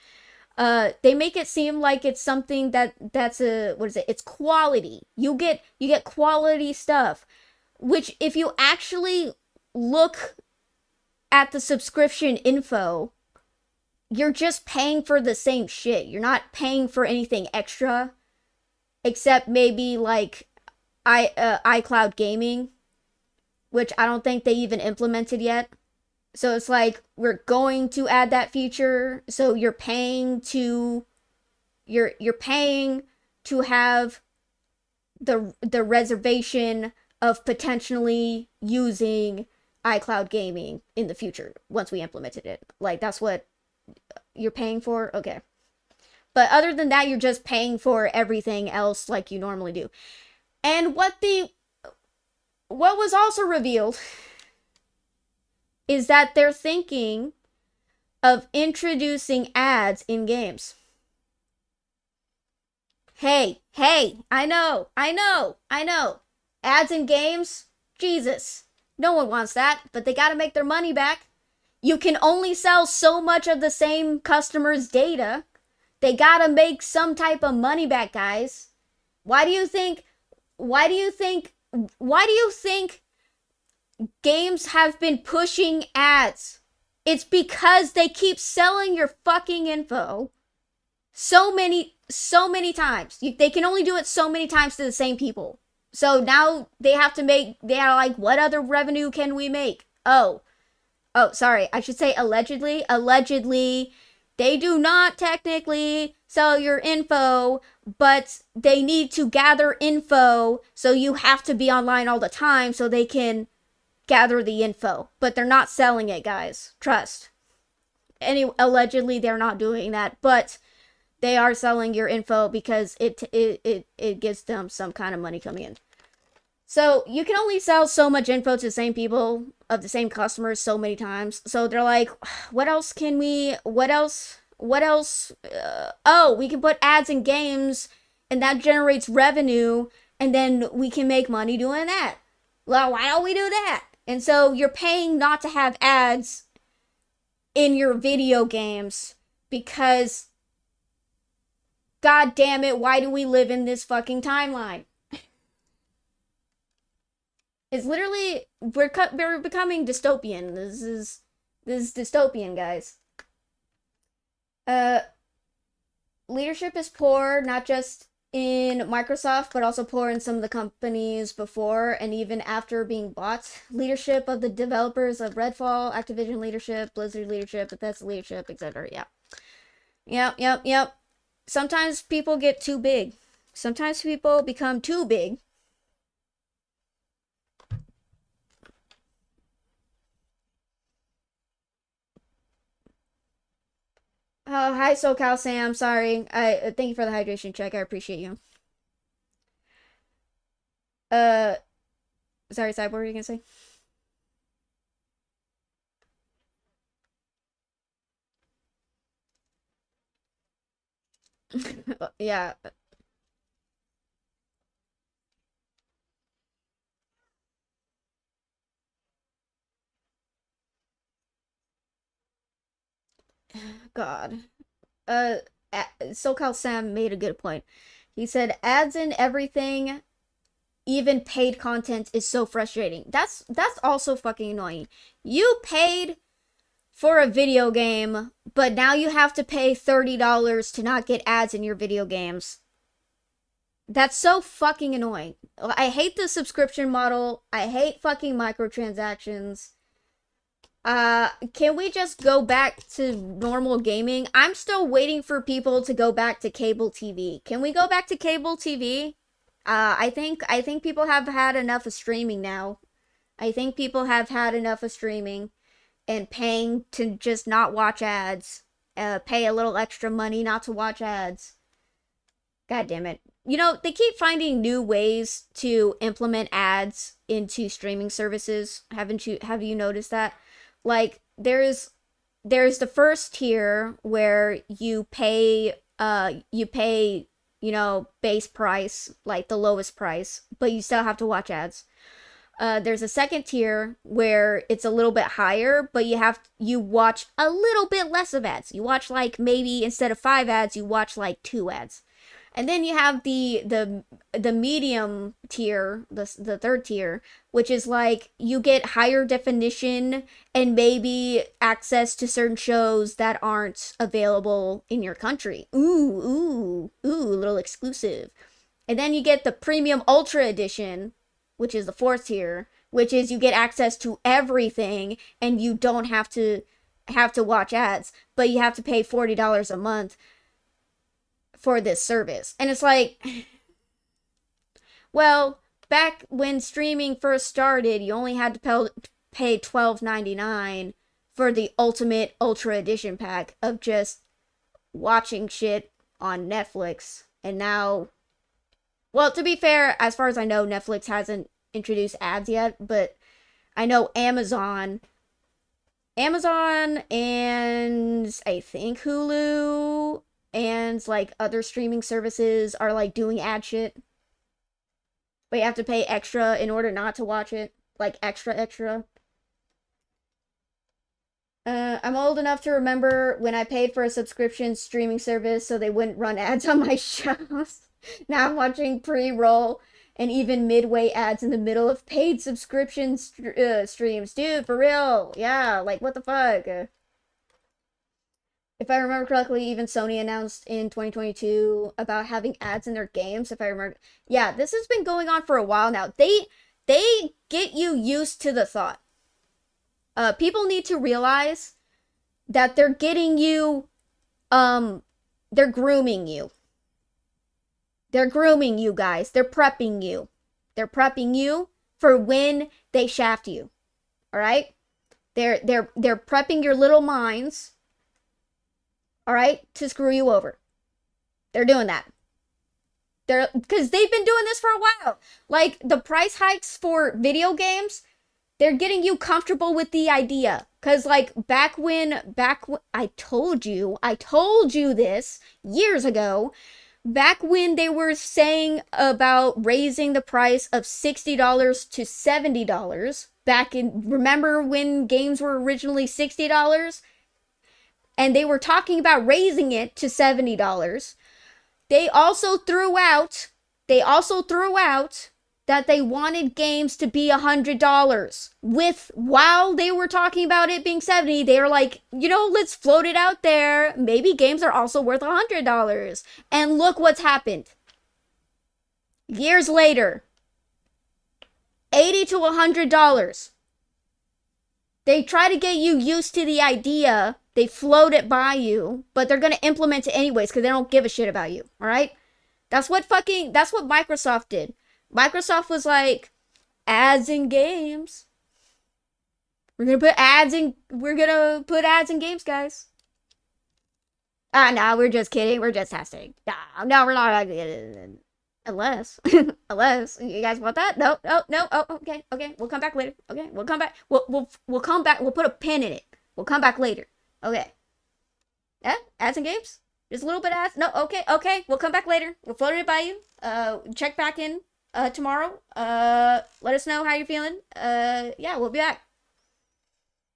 They make it seem like it's something that's a, what is it? It's quality. You get quality stuff, which if you actually look at the subscription info, you're just paying for the same shit. You're not paying for anything extra, except maybe like iCloud gaming, which I don't think they even implemented yet. So it's like we're going to add that feature. So you're paying to have the reservation of potentially using iCloud gaming in the future once we implemented it. Like that's what you're paying for. Okay. But other than that, you're just paying for everything else like you normally do. And what was also revealed is that they're thinking of introducing ads in games. Hey, I know. Ads in games? Jesus. No one wants that, but they gotta make their money back. You can only sell so much of the same customer's data. They gotta make some type of money back, guys. Why do you think why do you think why do you think games have been pushing ads? It's because they keep selling your fucking info so many times. They can only do it so many times to the same people. So now they are like, what other revenue can we make? Oh, sorry, I should say allegedly. Allegedly, they do not technically sell your info, but they need to gather info, so you have to be online all the time so they can gather the info. But they're not selling it, guys. Trust. Allegedly, they're not doing that, but they are selling your info because it gives them some kind of money coming in. So you can only sell so much info to the same people of the same customers so many times. So they're like, what else? Oh, we can put ads in games and that generates revenue and then we can make money doing that. Well, why don't we do that? And so you're paying not to have ads in your video games because, god damn it, why do we live in this fucking timeline? It's literally, we're becoming dystopian. This is dystopian, guys. Leadership is poor, not just in Microsoft, but also poor in some of the companies before and even after being bought. Leadership of the developers of Redfall, Activision leadership, Blizzard leadership, Bethesda leadership, etc. Yeah. Yep. Sometimes people get too big. Sometimes people become too big. Oh, hi, SoCal Sam. Sorry. I thank you for the hydration check. I appreciate you. Uh, sorry, Side, what were you gonna say? Yeah. God. Uh, SoCal Sam made a good point. He said ads in everything, even paid content, is so frustrating. That's also fucking annoying. You paid for a video game, but now you have to pay $30 to not get ads in your video games. That's so fucking annoying. I hate the subscription model. I hate fucking microtransactions. Can we just go back to normal gaming? I'm still waiting for people to go back to cable TV. Can we go back to cable TV? I think people have had enough of streaming now. I think people have had enough of streaming and paying to just not watch ads. Pay a little extra money not to watch ads. God damn it. You know, they keep finding new ways to implement ads into streaming services. Have you noticed that? Like there's the first tier where you pay base price, like the lowest price, but you still have to watch ads. There's a second tier where it's a little bit higher, but you watch a little bit less of ads. You watch like maybe instead of 5 ads, you watch like 2 ads. And then you have the medium tier, the third tier, which is like you get higher definition and maybe access to certain shows that aren't available in your country. Ooh, a little exclusive. And then you get the premium ultra edition, which is the fourth tier, which is you get access to everything and you don't have to watch ads, but you have to pay $40 a month for this service. And it's like, well, back when streaming first started, you only had to pay $12.99 for the ultimate ultra edition pack of just watching shit on Netflix. And now, well, to be fair, as far as I know, Netflix hasn't introduced ads yet, but I know Amazon and I think Hulu and like other streaming services are like doing ad shit, but you have to pay extra in order not to watch it, like extra. I'm old enough to remember when I paid for a subscription streaming service so they wouldn't run ads on my shows. Now I'm watching pre-roll and even midway ads in the middle of paid subscription streams. Dude, for real. Yeah, like what the fuck? If I remember correctly, even Sony announced in 2022 about having ads in their games, if I remember. Yeah, this has been going on for a while now. They get you used to the thought. People need to realize that they're getting you, they're grooming you. They're grooming you guys. They're prepping you. They're prepping you for when they shaft you. All right? They're prepping your little minds, all right, to screw you over. They're doing that. Because they've been doing this for a while. Like the price hikes for video games, they're getting you comfortable with the idea. Because like back when I told you this years ago, back when they were saying about raising the price of $60 to $70, remember when games were originally $60? And they were talking about raising it to $70. They also threw out that they wanted games to be $100. While they were talking about it being $70, they were like, let's float it out there. Maybe games are also worth $100. And look what's happened. Years later, $80 to $100. They try to get you used to the idea. They float it by you, but they're going to implement it anyways because they don't give a shit about you, all right? That's what Microsoft did. Microsoft was like, ads in games. We're going to put ads in games, guys. No, we're just kidding. We're just testing. No, we're not. Unless you guys want that. No. Oh, okay. We'll come back later. Okay, we'll come back. We'll come back. We'll put a pin in it. We'll come back later. Okay. Yeah, ads and games? Just a little bit of ads? No, okay. We'll come back later. We'll float it by you. Check back in tomorrow. Let us know how you're feeling. Yeah, we'll be back.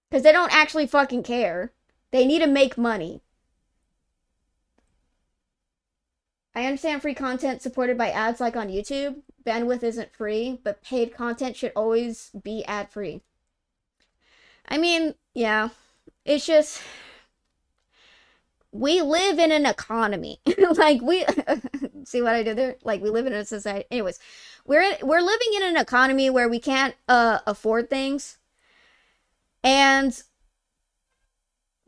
Because they don't actually fucking care. They need to make money. I understand free content supported by ads like on YouTube. Bandwidth isn't free, but paid content should always be ad free. I mean, yeah, it's just we live in an economy. Like we see what I did there? Like we live in a society. Anyways, we're living in an economy where we can't afford things. And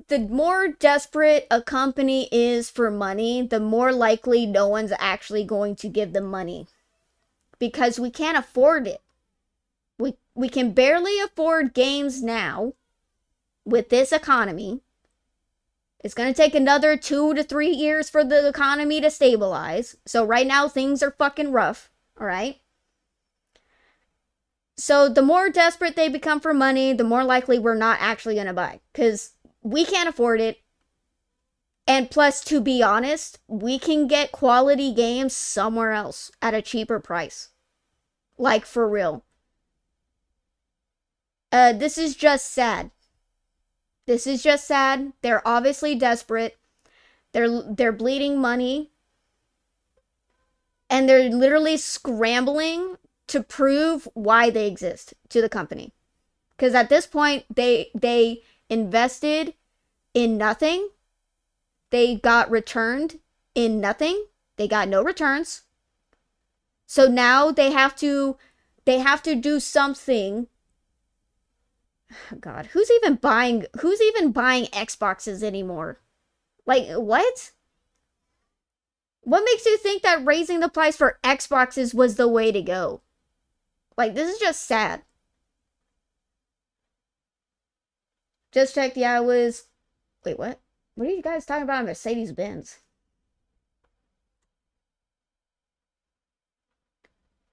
the more desperate a company is for money, the more likely no one's actually going to give them money. Because we can't afford it. We can barely afford games now with this economy. It's going to take another 2 to 3 years for the economy to stabilize. So right now things are fucking rough, all right? So the more desperate they become for money, the more likely we're not actually going to buy, cuz we can't afford it. And plus, to be honest, we can get quality games somewhere else at a cheaper price. Like, for real. This is just sad. This is just sad. They're obviously desperate. They're bleeding money. And they're literally scrambling to prove why they exist to the company. Because at this point, they invested in nothing. They got returned in nothing. They got no returns. So now they have to do something. God, who's even buying Xboxes anymore? Like, what? What makes you think that raising the price for Xboxes was the way to go? Like, this is just sad. Just checked, yeah, it was... Wait, what? What are you guys talking about? Mercedes-Benz.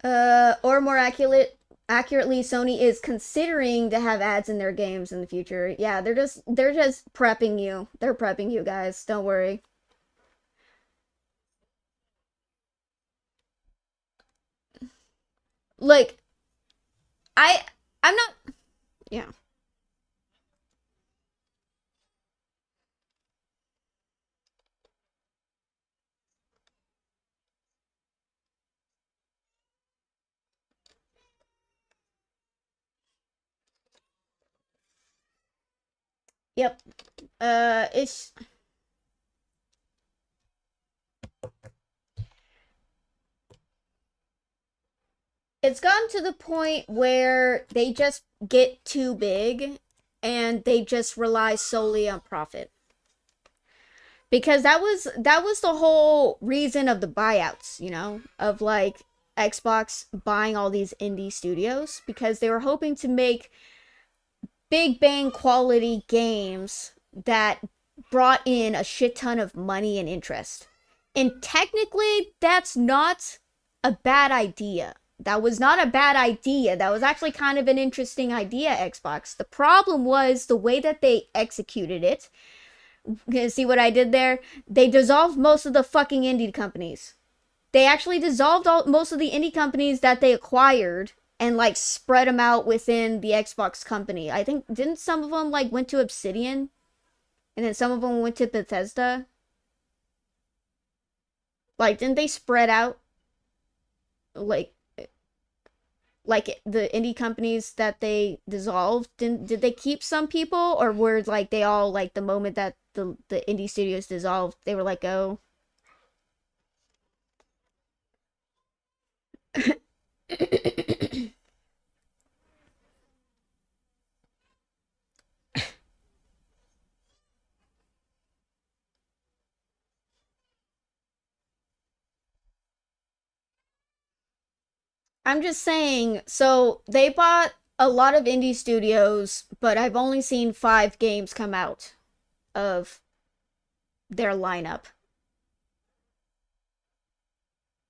Or more accurately, Sony is considering to have ads in their games in the future. Yeah, they're just prepping you. They're prepping you guys. Don't worry. Like, I'm not... Yeah. Yep. It's gotten to the point where they just get too big and they just rely solely on profit. Because that was the whole reason of the buyouts, you know, of like Xbox buying all these indie studios, because they were hoping to make big bang quality games that brought in a shit ton of money and interest. And technically, that's not a bad idea. That was not a bad idea. That was actually kind of an interesting idea, Xbox. The problem was the way that they executed it. You see what I did there? They dissolved most of the fucking indie companies. They actually dissolved most of the indie companies that they acquired and like spread them out within the Xbox company. I think didn't some of them like went to Obsidian, and then some of them went to Bethesda. Like, didn't they spread out like the indie companies that they dissolved? Did they keep some people, or were like they all like the moment that the indie studios dissolved, they were like, oh. I'm just saying, so they bought a lot of indie studios, but I've only seen 5 games come out of their lineup.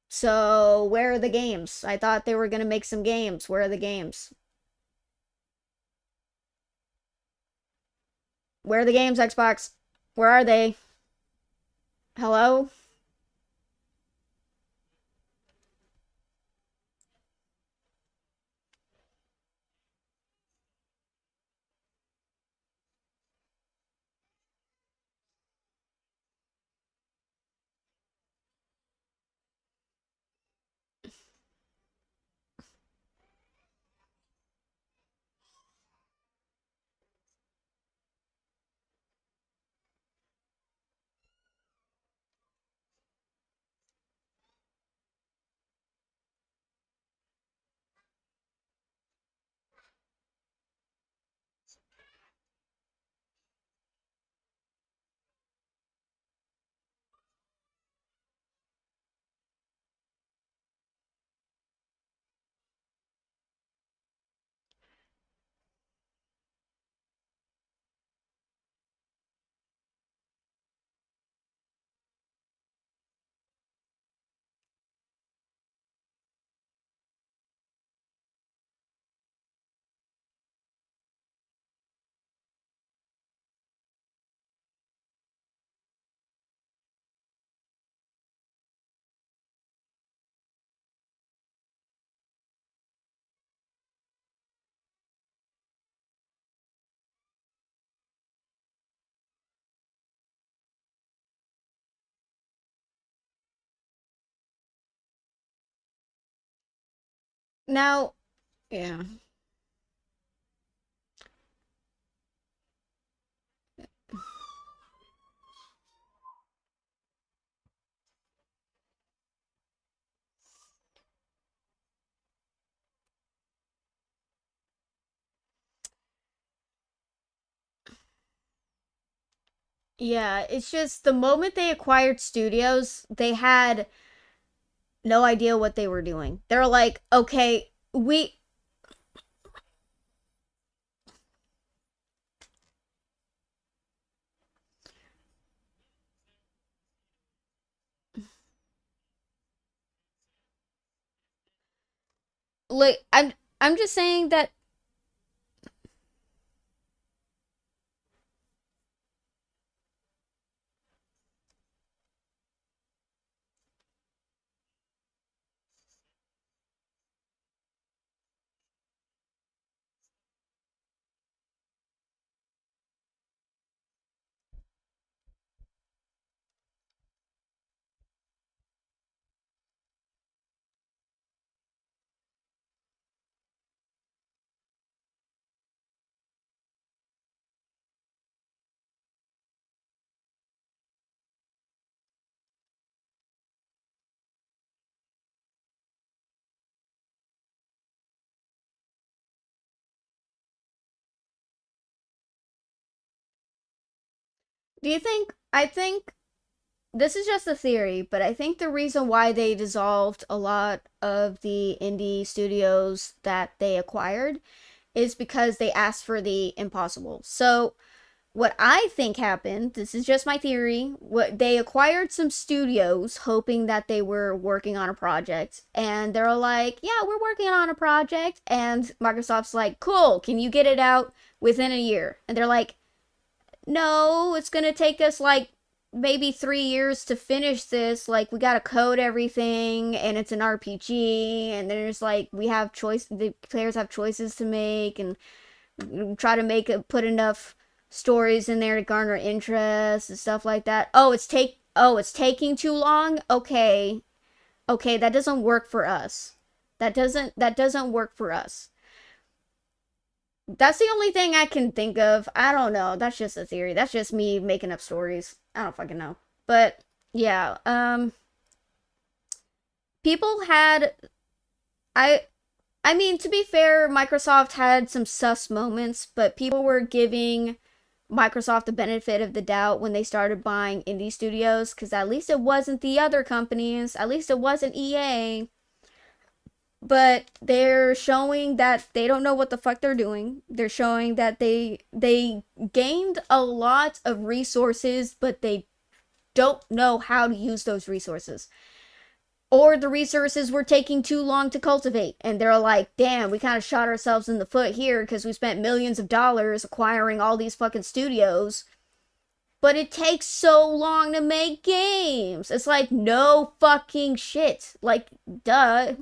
So, where are the games? I thought they were gonna make some games. Where are the games? Where are the games, Xbox? Where are they? Hello? Now, yeah. Yeah, it's just the moment they acquired studios, they had no idea what they were doing. They're like, okay, we like I'm just saying that do you think I think this is just a theory, but I think the reason why they dissolved a lot of the indie studios that they acquired is because they asked for the impossible. So what I think happened, this is just my theory, what they acquired some studios hoping that they were working on a project and they're like, "Yeah, we're working on a project." And Microsoft's like, "Cool, can you get it out within a year?" And they're like, "No, it's going to take us like maybe 3 years to finish this. Like, we got to code everything, and it's an RPG, and there's like, we have choice, the players have choices to make, and try to make it, put enough stories in there to garner interest and stuff like that. Oh, it's taking too long. Okay, okay, that doesn't work for us. That doesn't work for us." That's the only thing I can think of. I don't know. That's just a theory. That's just me making up stories. I don't fucking know. But yeah, people had I I mean, to be fair, Microsoft had some sus moments, but people were giving Microsoft the benefit of the doubt when they started buying indie studios because at least it wasn't the other companies, at least it wasn't EA. But they're showing that they don't know what the fuck they're doing. They're showing that they gained a lot of resources, but they don't know how to use those resources. Or the resources were taking too long to cultivate, and they're like, "Damn, we kind of shot ourselves in the foot here because we spent millions of dollars acquiring all these fucking studios, but it takes so long to make games." It's like, no fucking shit. Like, duh.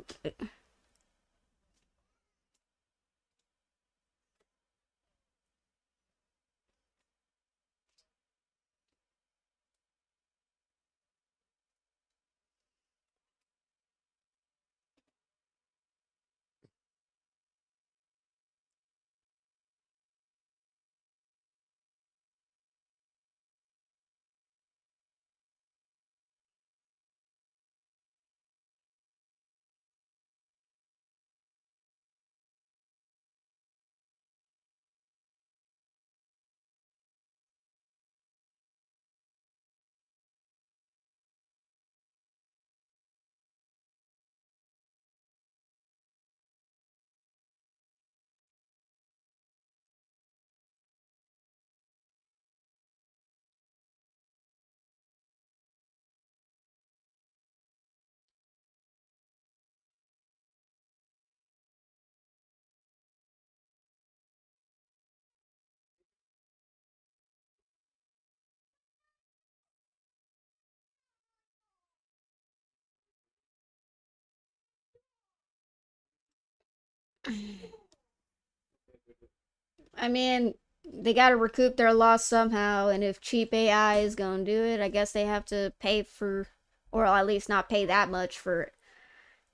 I mean, they got to recoup their loss somehow, and if cheap AI is going to do it, I guess they have to pay for, or at least not pay that much for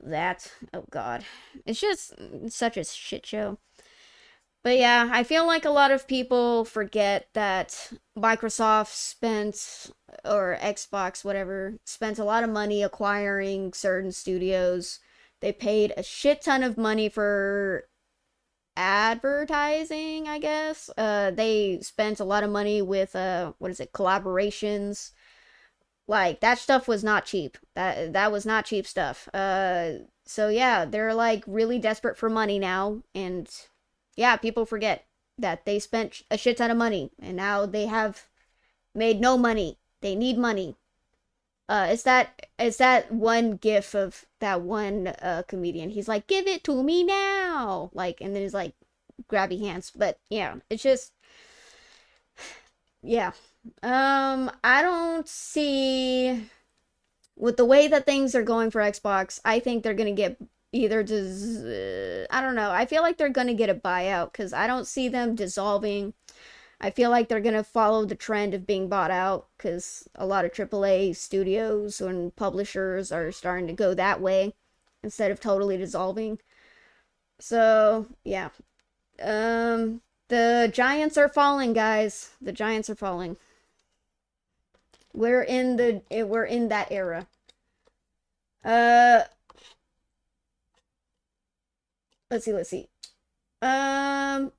that. Oh god. It's just such a shit show. But yeah, I feel like a lot of people forget that Microsoft spent, or Xbox, whatever, spent a lot of money acquiring certain studios. They paid a shit ton of money for advertising, I guess. They spent a lot of money with what is it, collaborations. Like that stuff was not cheap. That was not cheap stuff. So yeah, they're like really desperate for money now, and yeah, people forget that they spent a shit ton of money and now they have made no money. They need money. It's that one gif of that one comedian. He's like, "Give it to me now!" Like, and then he's like, grabby hands. But yeah, it's just, yeah. I don't see, with the way that things are going for Xbox, I think they're gonna get either I don't know. I feel like they're gonna get a buyout because I don't see them dissolving. I feel like they're gonna follow the trend of being bought out because a lot of AAA studios and publishers are starting to go that way instead of totally dissolving. So yeah, the giants are falling, guys. The giants are falling. We're in that era. Uh, let's see. Um,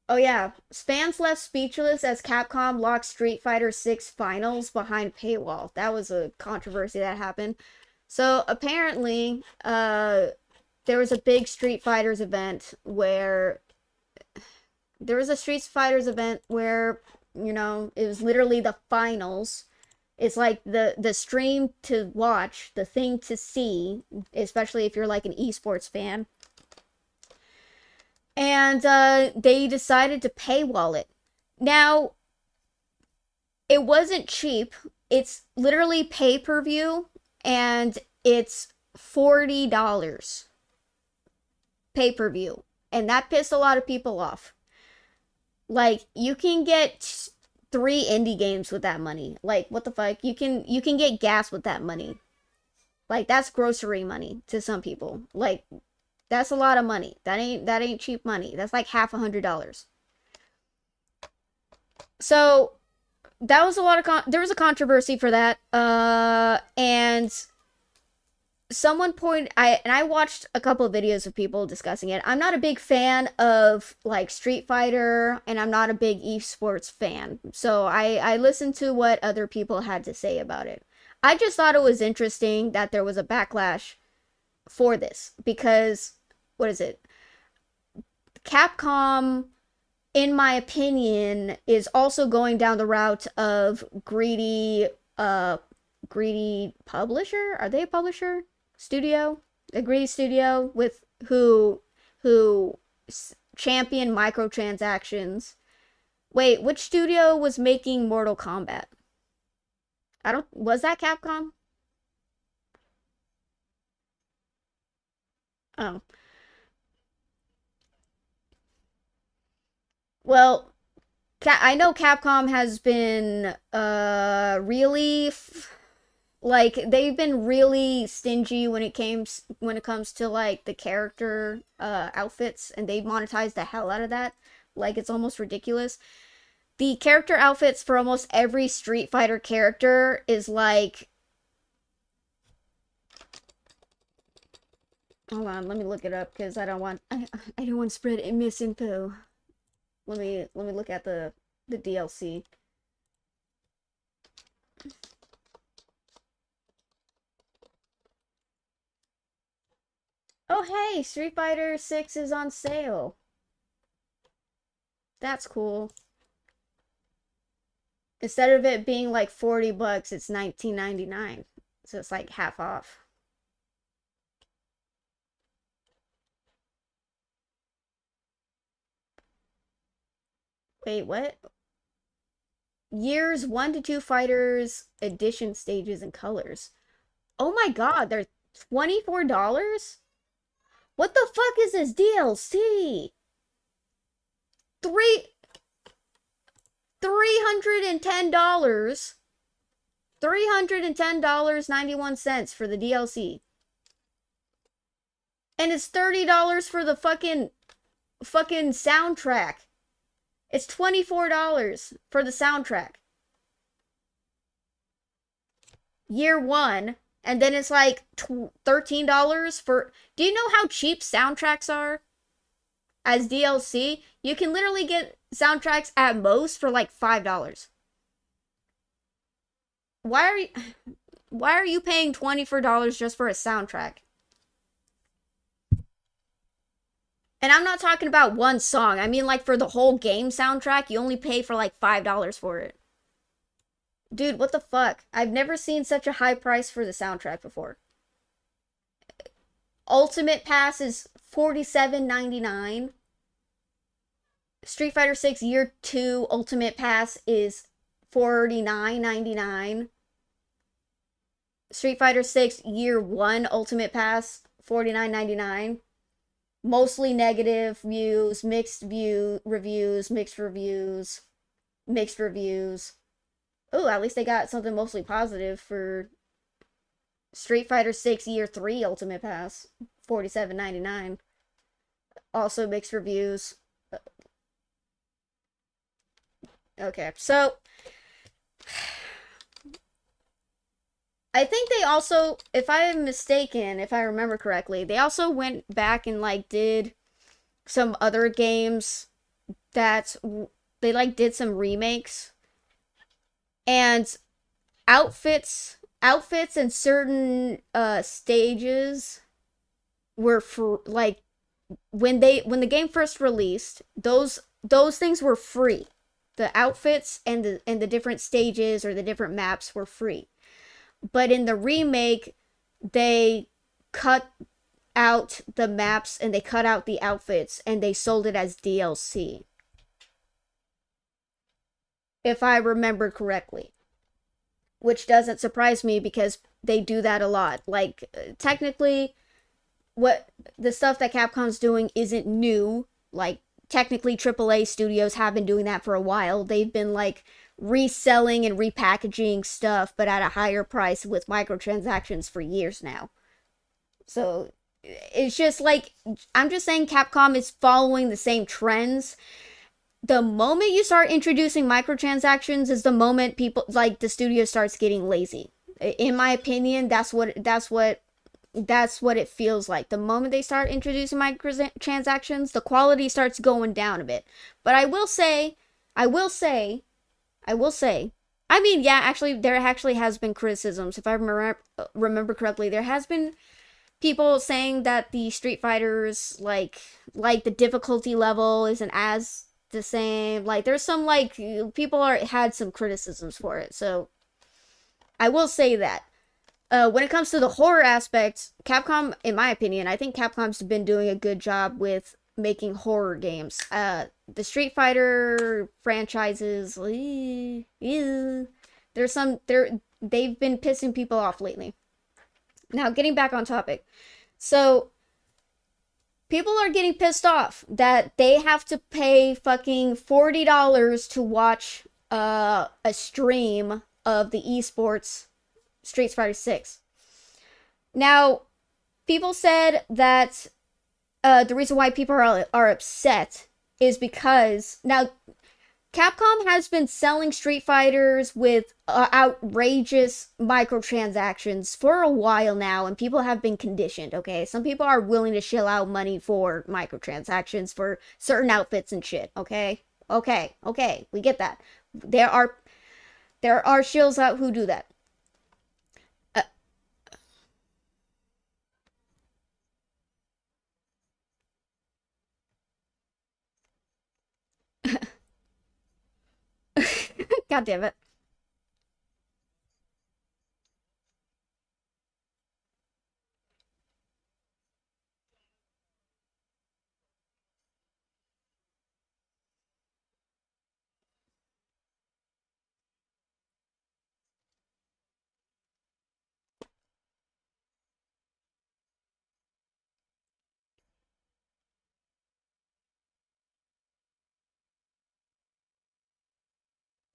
oh yeah, fans left speechless as Capcom locked Street Fighter 6 finals behind paywall. That was a controversy that happened. So apparently, there was a big Street Fighters event where it was literally the finals. It's like the stream to watch, the thing to see, especially if you're like an esports fan. And they decided to paywall it. Now, it wasn't cheap. It's literally pay-per-view, and it's $40 pay-per-view. And that pissed a lot of people off. Like, you can get 3 indie games with that money. Like, what the fuck? You can get gas with that money. Like, that's grocery money to some people. Like, that's a lot of money. That ain't cheap money. That's like half $100. So that was a lot of there was a controversy for that. And I watched a couple of videos of people discussing it. I'm not a big fan of like Street Fighter, and I'm not a big esports fan. So I listened to what other people had to say about it. I just thought it was interesting that there was a backlash for this because what is it? Capcom, in my opinion, is also going down the route of greedy publisher. Are they a publisher? Studio? A greedy studio with who champion microtransactions. Wait, which studio was making Mortal Kombat? Was that Capcom? Oh. Well, I know Capcom has been really like they've been really stingy when it comes to like the character outfits, and they've monetized the hell out of that. Like, it's almost ridiculous. The character outfits for almost every Street Fighter character is like, hold on, let me look it up because I don't want to spread misinfo. Let me look at the DLC. Oh hey, Street Fighter 6 is on sale. That's cool. Instead of it being like $40, it's $19.99. So it's like half off. Wait, what? Years 1 to 2 fighters, edition stages, and colors. Oh my god, they're $24? What the fuck is this DLC? $310. $310.91 for the DLC. And it's $30 for the fucking soundtrack. It's $24 for the soundtrack. Year one, and then it's like $13 for. Do you know how cheap soundtracks are as DLC? You can literally get soundtracks at most for like $5. Why are you why are you paying $24 just for a soundtrack? And I'm not talking about one song. I mean like for the whole game soundtrack, you only pay for like $5 for it. Dude, what the fuck? I've never seen such a high price for the soundtrack before. Ultimate Pass is $47.99. Street Fighter 6 Year 2 Ultimate Pass is $49.99. Street Fighter 6 Year 1 Ultimate Pass $49.99. Mostly negative views, reviews, mixed reviews, mixed reviews. Oh, at least they got something mostly positive for Street Fighter 6 Year 3 Ultimate Pass, $47.99. Also mixed reviews. Okay, so I think they also, if I am mistaken, if I remember correctly, they also went back and like did some other games that they like did some remakes, and outfits in certain stages were for like when the game first released, those things were free. The outfits and the different stages or the different maps were free. But in the remake, they cut out the maps and they cut out the outfits and they sold it as DLC. If I remember correctly. Which doesn't surprise me because they do that a lot. Like, technically, what the stuff that Capcom's doing isn't new. Like, technically, AAA studios have been doing that for a while. They've been, like, reselling and repackaging stuff, but at a higher price with microtransactions for years now. So, it's just like, I'm just saying Capcom is following the same trends. The moment you start introducing microtransactions is the moment people like the studio starts getting lazy. In my opinion, that's what it feels like. The moment they start introducing microtransactions, the quality starts going down a bit. But I will say, I mean, yeah, actually, there actually has been criticisms. If I remember correctly, there has been people saying that the Street Fighters, like the difficulty level isn't as the same. Like, there's some, like, people had some criticisms for it. So, I will say that. When it comes to the horror aspect, Capcom, in my opinion, I think Capcom's been doing a good job with making horror games. The Street Fighter franchises, they've been pissing people off lately. Now, getting back on topic. So, people are getting pissed off that they have to pay fucking $40 to watch a stream of the esports Street Fighter 6. Now, people said that the reason why people are upset is because now Capcom has been selling Street Fighters with outrageous microtransactions for a while now, and people have been conditioned, okay? Some people are willing to shell out money for microtransactions for certain outfits and shit, okay? Okay, we get that. There are shills out who do that. God damn it.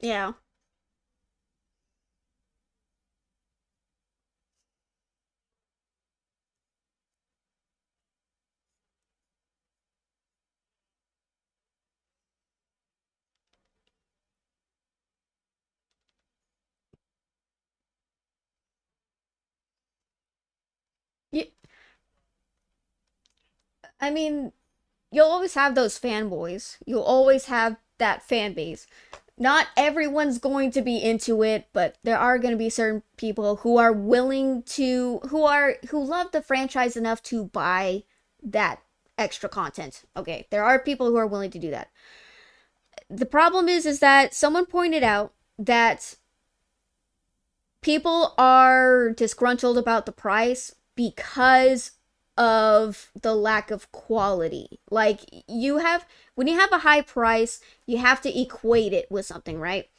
Yeah. I mean, you'll always have those fanboys. You'll always have that fan base. Not everyone's going to be into it, but there are going to be certain people who are willing to who love the franchise enough to buy that extra content. Okay, there are people who are willing to do that. The problem is that someone pointed out that people are disgruntled about the price because of the lack of quality. Like when you have a high price, you have to equate it with something, right?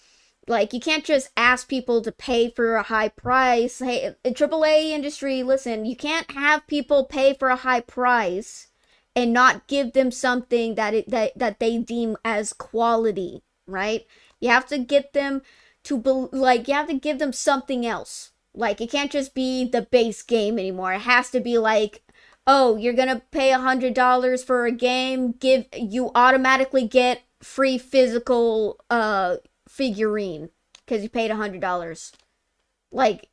Like you can't just ask people to pay for a high price. Hey, AAA industry, listen, you can't have people pay for a high price and not give them something that they deem as quality, right? You have to get them to like you have to give them something else. Like it can't just be the base game anymore. It has to be like, oh, you're gonna pay $100 for a game, give you automatically get free physical figurine because you paid $100. Like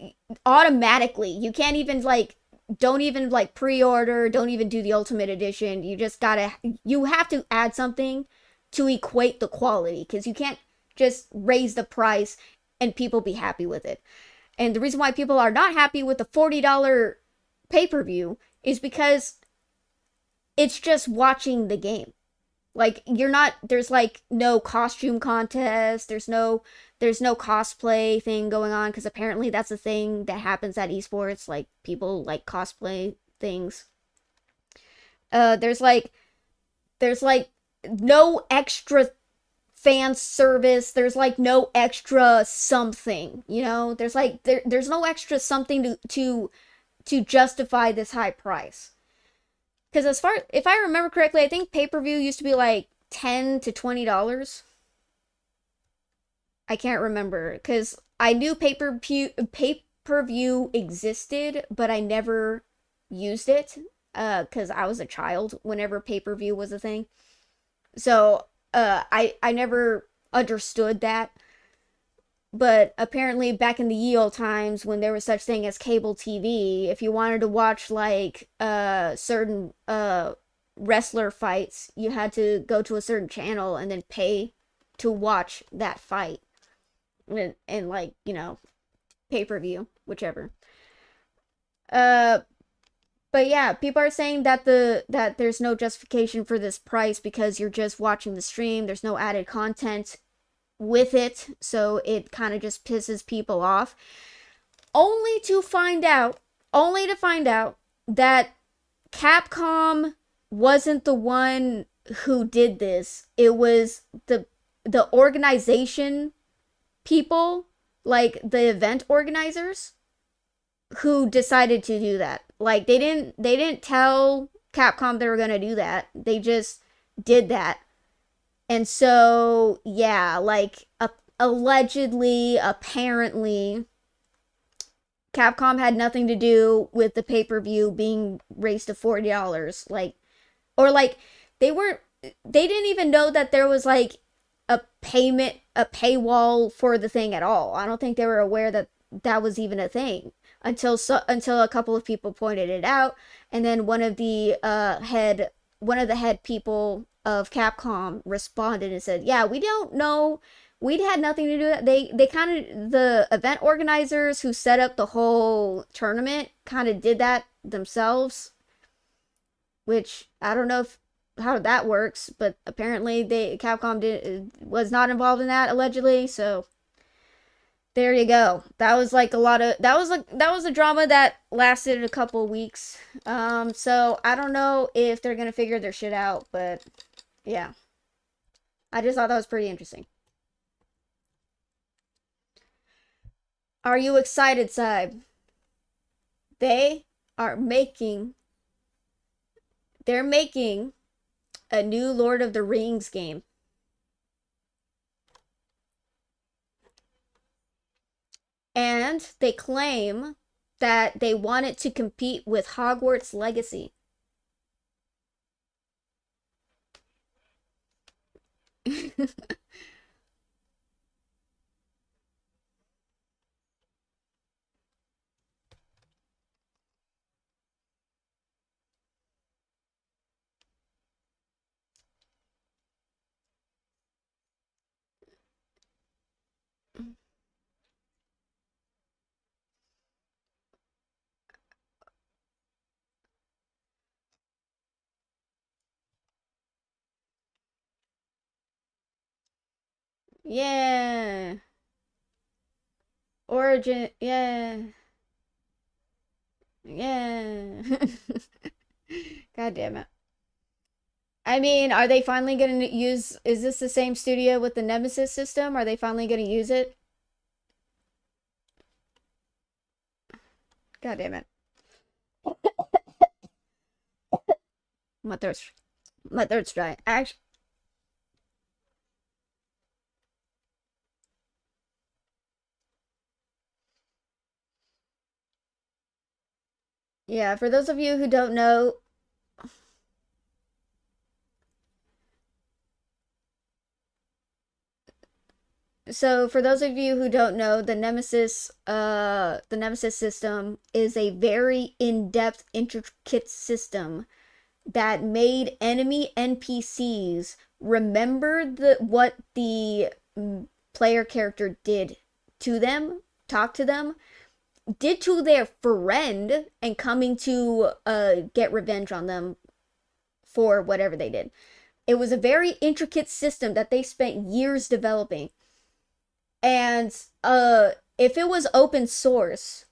automatically, you can't even like don't even like pre-order, don't even do the ultimate edition. You have to add something to equate the quality because you can't just raise the price and people be happy with it. And the reason why people are not happy with the $40 pay-per-view is because it's just watching the game. Like you're not there's like no costume contest, there's no cosplay thing going on because apparently that's a thing that happens at esports, like people like cosplay things. There's like no extra fan service. There's like no extra something, there's no extra something to justify this high price. Because as far if I remember correctly, I think pay-per-view used to be like $10 to $20. I can't remember because I knew pay-per-view existed, but I never used it because I was a child whenever pay-per-view was a thing. So I never understood that. But apparently back in the ye old times when there was such thing as cable TV, if you wanted to watch like certain wrestler fights, you had to go to a certain channel and then pay to watch that fight. And like, pay-per-view, whichever. Uh but yeah, people are saying that there's no justification for this price because you're just watching the stream. There's no added content with it, so it kind of just pisses people off. Only to find out that Capcom wasn't the one who did this. It was the organization people, like the event organizers, who decided to do that. Like they didn't tell Capcom they were going to do that. They just did that. And so, yeah, like allegedly, apparently, Capcom had nothing to do with the pay-per-view being raised to $40. Like, or like they didn't even know that there was like a paywall for the thing at all. I don't think they were aware that that was even a thing until a couple of people pointed it out, and then one of the head people of Capcom responded and said, "Yeah, we don't know. We'd had nothing to do with that. They kind of the event organizers who set up the whole tournament kind of did that themselves, which I don't know how that works, but apparently Capcom was not involved in that allegedly, so there you go. That was like that was a drama that lasted a couple weeks. So I don't know if they're gonna figure their shit out, but yeah. I just thought that was pretty interesting. Are you excited, Saib? They are making they're making a new Lord of the Rings game. And they claim that they want it to compete with Hogwarts Legacy. Yeah. Origin. Yeah. Yeah. God damn it. I mean, are they finally going to use? Is this the same studio with the Nemesis system? Are they finally going to use it? God damn it. My throat's my throat's dry. Actually, yeah. For those of you who don't know, so for those of you who don't know, the Nemesis system is a very in-depth, intricate system that made enemy NPCs remember what the player character did to them, talk to them, did to their friend, and coming to get revenge on them for whatever they did. It was a very intricate system that they spent years developing. And if it was open source,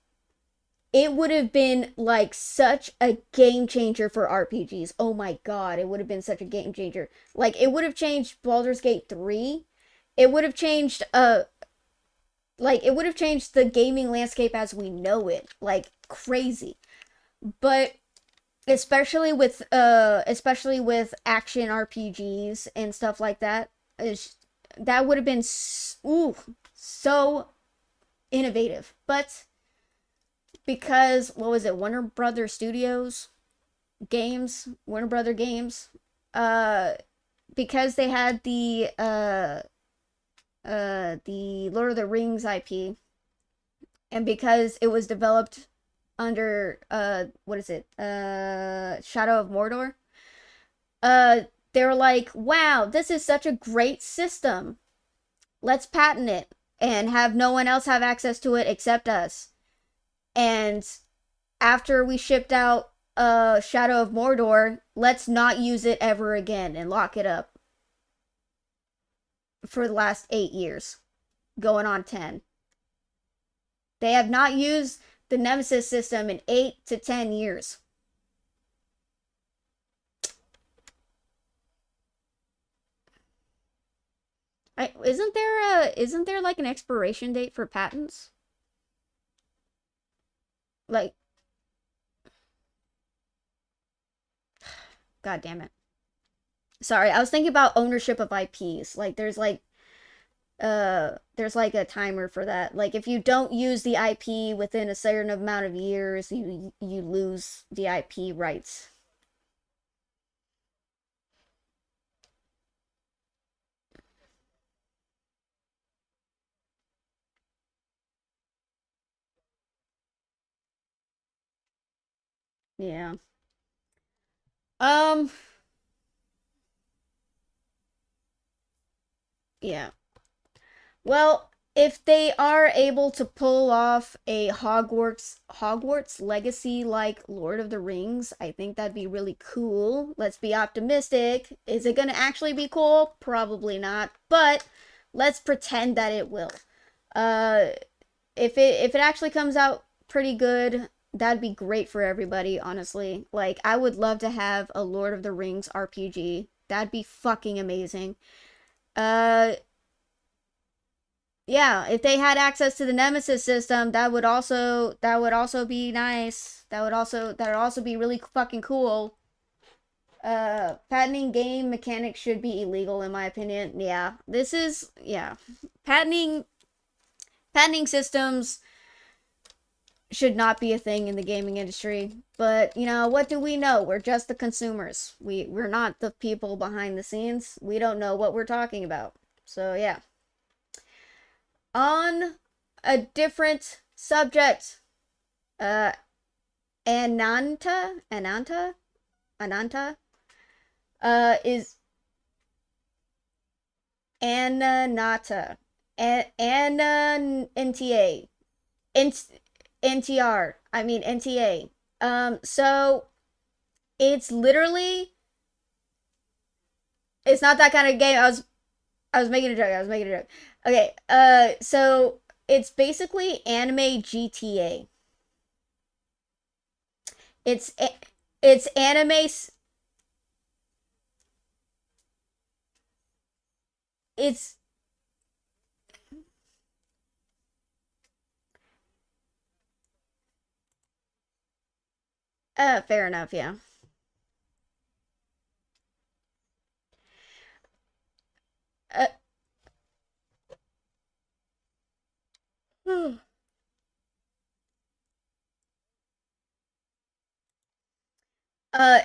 it would have been like such a game changer for RPGs. Oh my god, it would have been such a game changer. Like it would have changed Baldur's Gate 3. It would have changed it would have changed the gaming landscape as we know it, like crazy. But especially with action RPGs and stuff like that, that would have been so innovative. But because what was it, Warner Brother Games, uh because they had the Lord of the Rings IP, and because it was developed under what is it, Shadow of Mordor, uh they were like, wow, this is such a great system, let's patent it and have no one else have access to it except us. And after we shipped out Shadow of Mordor, let's not use it ever again and lock it up for the last 8 years, going on 10. They have not used the Nemesis system in 8 to 10 years. Isn't there like an expiration date for patents? Like, god damn it. Sorry, I was thinking about ownership of IPs. Like there's like a timer for that. Like if you don't use the IP within a certain amount of years, you lose the IP rights. Yeah. Um yeah. Well, if they are able to pull off a Hogwarts Legacy like Lord of the Rings, I think that'd be really cool. Let's be optimistic. Is it going to actually be cool? Probably not, but let's pretend that it will. Uh if it actually comes out pretty good, that'd be great for everybody, honestly. Like I would love to have a Lord of the Rings RPG. That'd be fucking amazing. Uh yeah, if they had access to the Nemesis system, that would also be nice. That would also be really fucking cool. Patenting game mechanics should be illegal in my opinion. Yeah. Patenting patenting systems should not be a thing in the gaming industry. But, what do we know? We're just the consumers. We're not the people behind the scenes. We don't know what we're talking about. So, yeah. On a different subject, uh, Ananta, is Ananata, Anna NTA, NTR. I mean NTA. So it's literally, it's not that kind of game. I was making a joke. I was making a joke. Okay. So it's basically anime GTA. It's it's anime. It's fair enough. Yeah. Uh,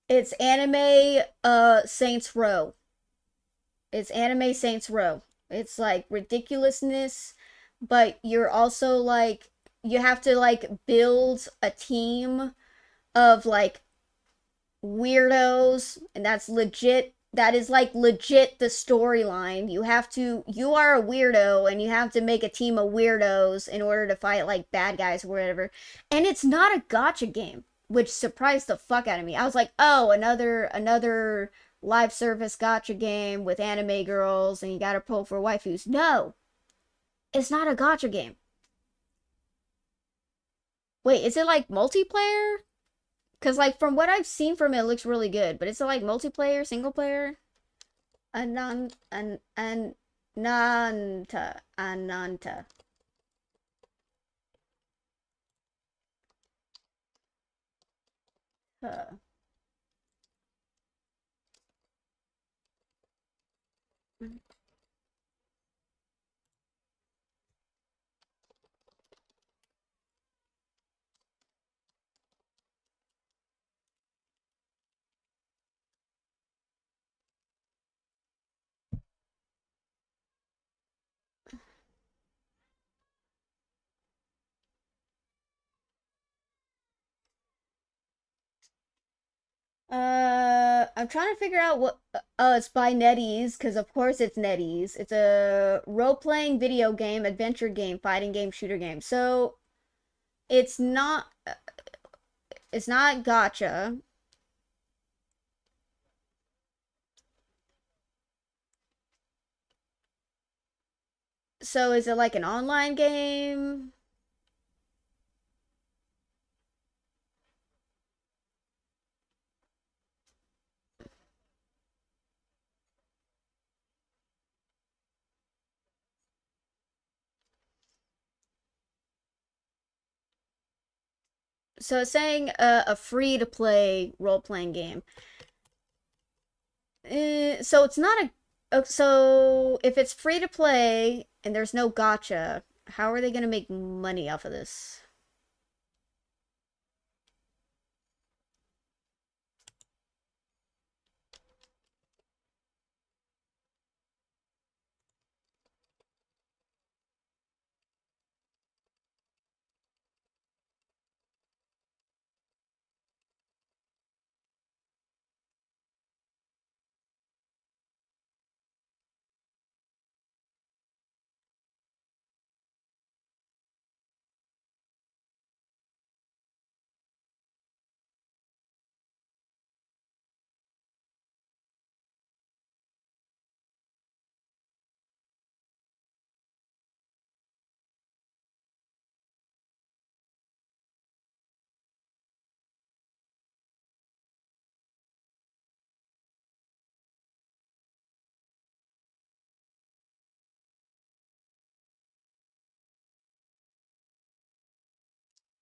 it's anime Saints Row. It's anime Saints Row. It's like ridiculousness, but you're also like you have to like build a team of like weirdos, and that's legit. That is like legit the storyline. You are a weirdo and you have to make a team of weirdos in order to fight like bad guys or whatever. And it's not a gotcha game, which surprised the fuck out of me. I was like, oh, another live service gotcha game with anime girls and you gotta pull for waifus. No, it's not a gotcha game. Wait, is it like multiplayer? Because, like, from what I've seen from it, it looks really good. But is it, like, multiplayer, single player? Ananta. Huh. I'm trying to figure out what. Oh, it's by NetEase, because of course it's NetEase. It's a role-playing video game, adventure game, fighting game, shooter game. So it's not. It's not gotcha. So is it like an online game? So it's saying a free to play role playing game. So it's not a. So if it's free to play and there's no gotcha, how are they gonna make money off of this?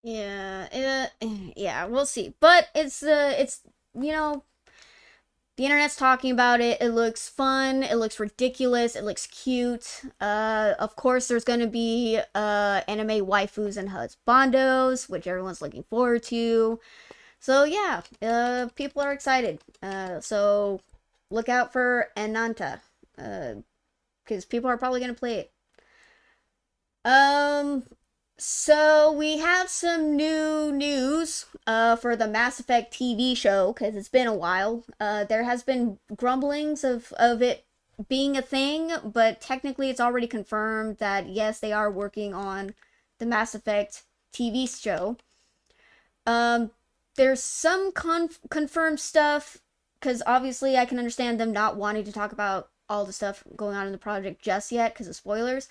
Yeah, yeah, we'll see. But it's you know the internet's talking about it. It looks fun. It looks ridiculous. It looks cute. Of course, there's gonna be anime waifus and husbandos, which everyone's looking forward to. So yeah, people are excited. So look out for Ananta, because people are probably gonna play it. Um, so we have some new news for the Mass Effect TV show because it's been a while. There has been grumblings of it being a thing, but technically it's already confirmed that yes, they are working on the Mass Effect TV show. Um, there's some confirmed stuff, because obviously I can understand them not wanting to talk about all the stuff going on in the project just yet because of spoilers.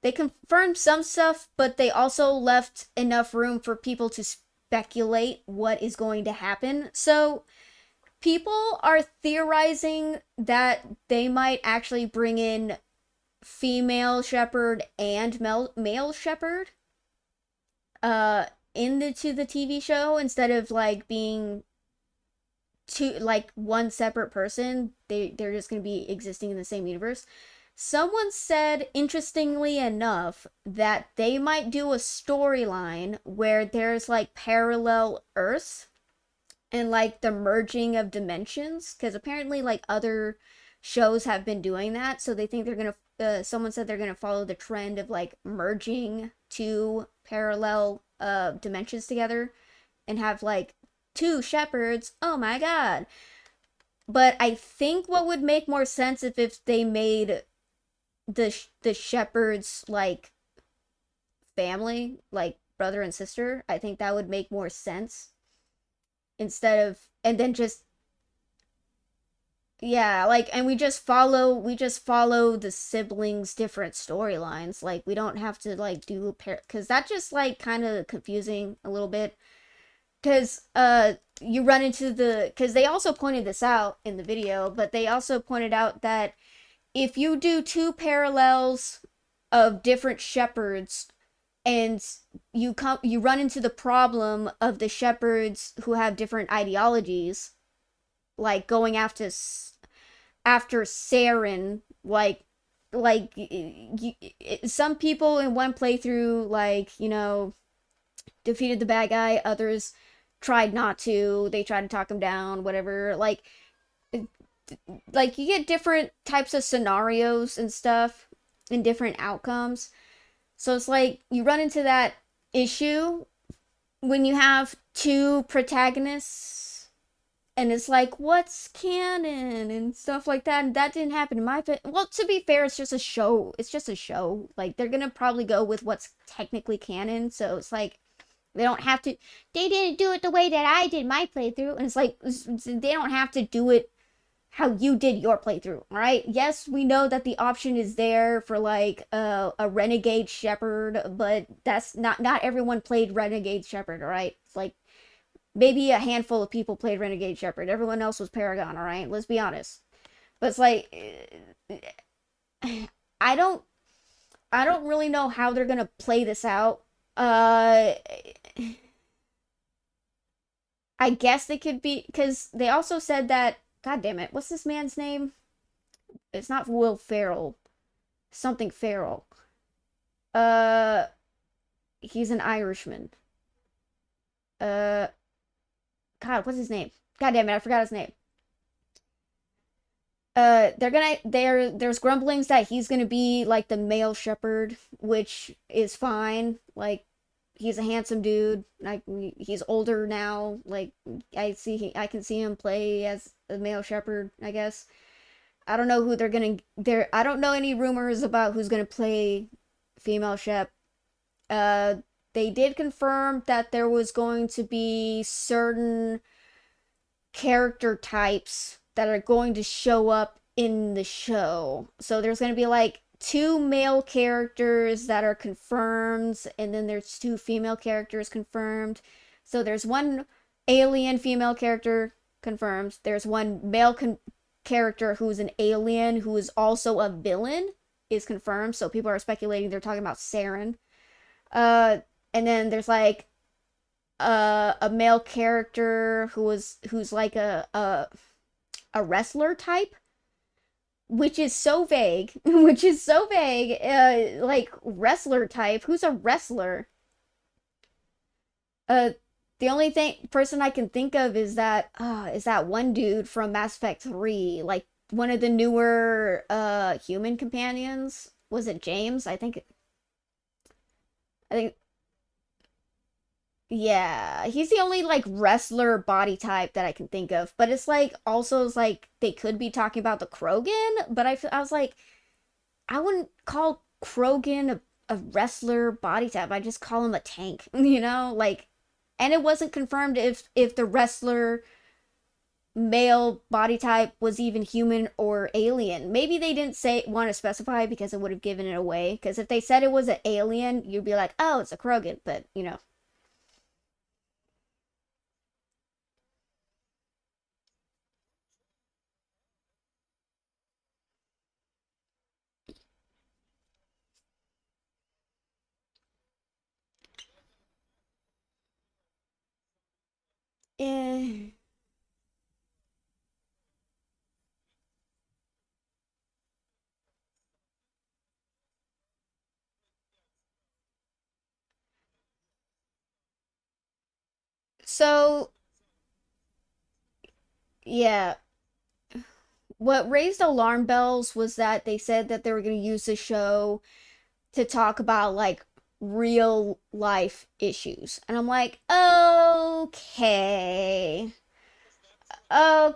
They confirmed some stuff, but they also left enough room for people to speculate what is going to happen. So people are theorizing that they might actually bring in female shepherd and male shepherd into the TV show, instead of like being two, like one separate person. They're just going to be existing in the same universe. Someone said, interestingly enough, that they might do a storyline where there's like parallel Earths and like the merging of dimensions, because apparently like other shows have been doing that. So they think they're gonna someone said they're gonna follow the trend of like merging two parallel dimensions together and have like two shepherds. Oh my god. But I think what would make more sense if they made the shepherds like family, like brother and sister. I think that would make more sense, instead of, and then just, yeah, like, and we just follow the siblings different storylines. Like we don't have to like do because that just like kind of confusing a little bit, because you run into because they also pointed this out in the video, but they also pointed out that if you do two parallels of different shepherds, and you run into the problem of the shepherds who have different ideologies, like going after Saren, like some people in one playthrough, like, defeated the bad guy, others tried not to, they tried to talk him down, whatever. Like you get different types of scenarios and stuff and different outcomes. So it's like you run into that issue when you have two protagonists, and it's like, what's canon and stuff like that. And that didn't happen in my well, to be fair, it's just a show. Like they're gonna probably go with what's technically canon. So it's like they don't have to, they didn't do it the way that I did my playthrough. And it's like they don't have to do it how you did your playthrough, all right? Yes, we know that the option is there for like a renegade shepherd, but that's not everyone played renegade shepherd, all right? It's like maybe a handful of people played renegade shepherd. Everyone else was paragon, all right? Let's be honest. But it's like I don't really know how they're gonna play this out. I guess they could be, because they also said that, god damn it, what's this man's name? It's not Will Ferrell. Something Ferrell. He's an Irishman. God, what's his name? God damn it, I forgot his name. There's grumblings that he's gonna be like the male shepherd, which is fine. Like, he's a handsome dude. Like, he's older now. Like, I can see him play as a male shepherd, I guess. I don't know who I don't know any rumors about who's gonna play female shep. They did confirm that there was going to be certain character types that are going to show up in the show. So there's going to be like two male characters that are confirmed, and then there's two female characters confirmed. So there's one alien female character confirmed. There's one male character who's an alien who is also a villain is confirmed. So people are speculating they're talking about Saren. And then there's like a male character who's like a wrestler type, which is so vague. Like, wrestler type. Who's a wrestler? The only person I can think of is that one dude from Mass Effect 3, like one of the newer human companions. Was it James? I think yeah, he's the only like wrestler body type that I can think of. But it's like, also it's like they could be talking about the Krogan, but I was like, I wouldn't call Krogan a wrestler body type. I just call him a tank, Like, and it wasn't confirmed if the wrestler male body type was even human or alien. Maybe they didn't say want to specify because it would have given it away. Because if they said it was an alien, you'd be like, oh, it's a Krogan. But you know, eh. So yeah, what raised alarm bells was that they said that they were going to use the show to talk about like real life issues. And I'm like, okay. Oh,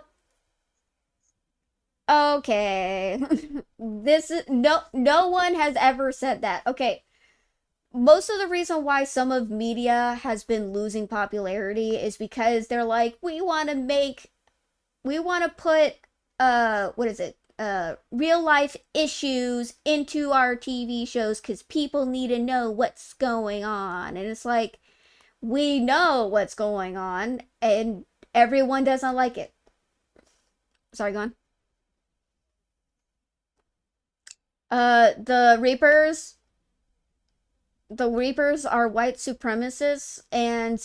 okay. This is no one has ever said that. Okay. Most of the reason why some of media has been losing popularity is because they're like, we want to put what is it? Real life issues into our TV shows cuz people need to know what's going on. And it's like we know what's going on and everyone doesn't like it. Sorry, go on. The Reapers are white supremacists, and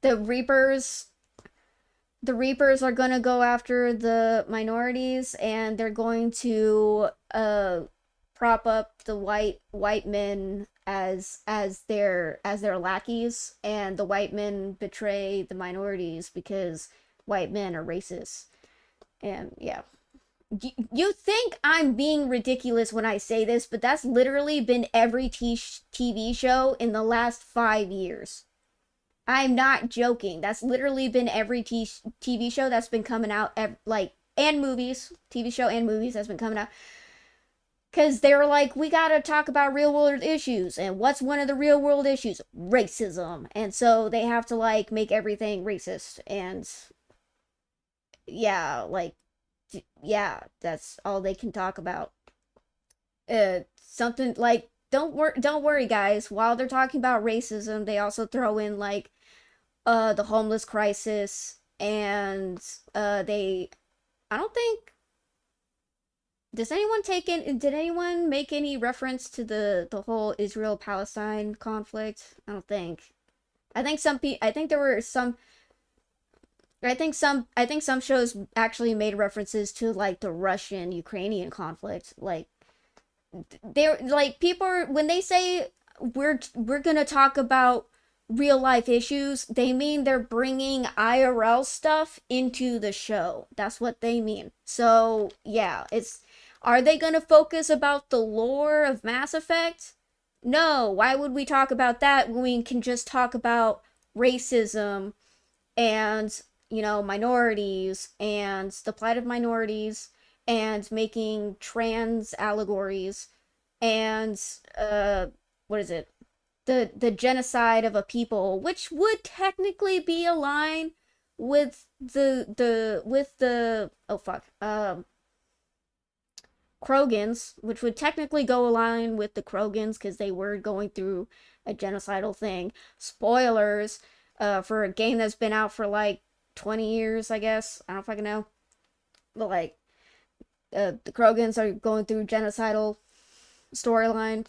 the Reapers the Reapers are going to go after the minorities, and they're going to prop up the white men as their lackeys, and the white men betray the minorities because white men are racist. And yeah, you think I'm being ridiculous when I say this, but that's literally been every TV show in the last 5 years. I'm not joking. That's literally been every TV show that's been coming out, like, and movies, TV show and movies that's been coming out. Because they were like, we gotta talk about real world issues. And what's one of the real world issues? Racism. And so they have to, like, make everything racist. And yeah, like, yeah, that's all they can talk about. Something like, don't worry, guys. While they're talking about racism, they also throw in, like, the homeless crisis, and they I don't think does anyone take in did anyone make any reference to the whole Israel Palestine conflict? I don't think. I think some I think there were some I think some shows actually made references to like the Russian Ukrainian conflict. Like they're like people are, when they say we're gonna talk about real life issues, they mean they're bringing IRL stuff into the show. That's what they mean. So yeah, it's are they gonna focus about the lore of Mass Effect? No. Why would we talk about that when we can just talk about racism and minorities and the plight of minorities and making trans allegories and what is it, the genocide of a people, which would technically be aligned with the oh fuck Krogans, which would technically go align with the Krogans because they were going through a genocidal thing. Spoilers for a game that's been out for like 20 years, I guess. I don't fucking know. But like the Krogans are going through genocidal storyline.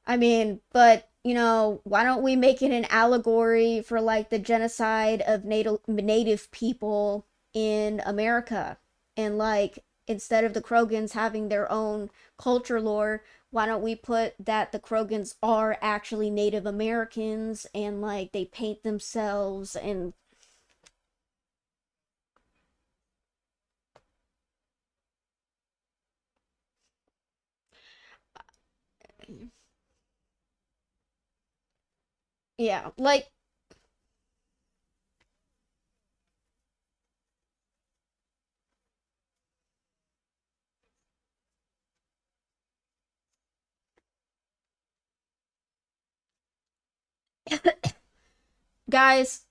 I mean, but why don't we make it an allegory for like the genocide of native people in America? And like instead of the Krogans having their own culture lore, why don't we put that the Krogans are actually Native Americans and like they paint themselves and yeah, like guys,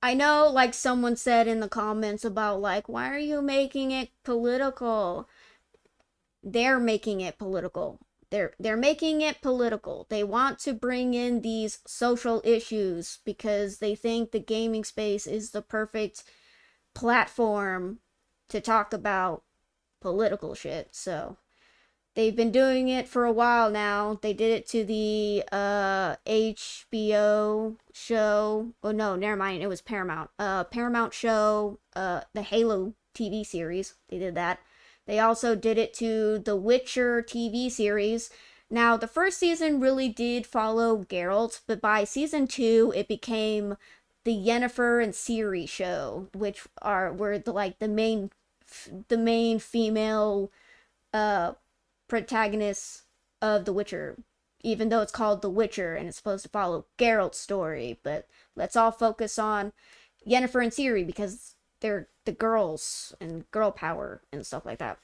I know, like someone said in the comments about like, why are you making it political? They're making it political. They're making it political. They want to bring in these social issues because they think the gaming space is the perfect platform to talk about political shit. So they've been doing it for a while now. They did it to the HBO show. Oh no, never mind. It was Paramount. Paramount show, the Halo TV series. They did that. They also did it to the Witcher TV series. Now, the first season really did follow Geralt, but by season 2, it became the Yennefer and Ciri show, which were the main female uh protagonists of The Witcher, even though it's called The Witcher and it's supposed to follow Geralt's story. But let's all focus on Yennefer and Ciri because they're the girls and girl power and stuff like that.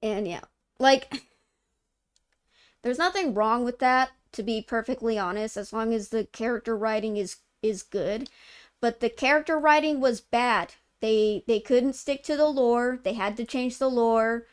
And yeah, like, there's nothing wrong with that, to be perfectly honest, as long as the character writing is good. But the character writing was bad. They couldn't stick to the lore. They had to change the lore.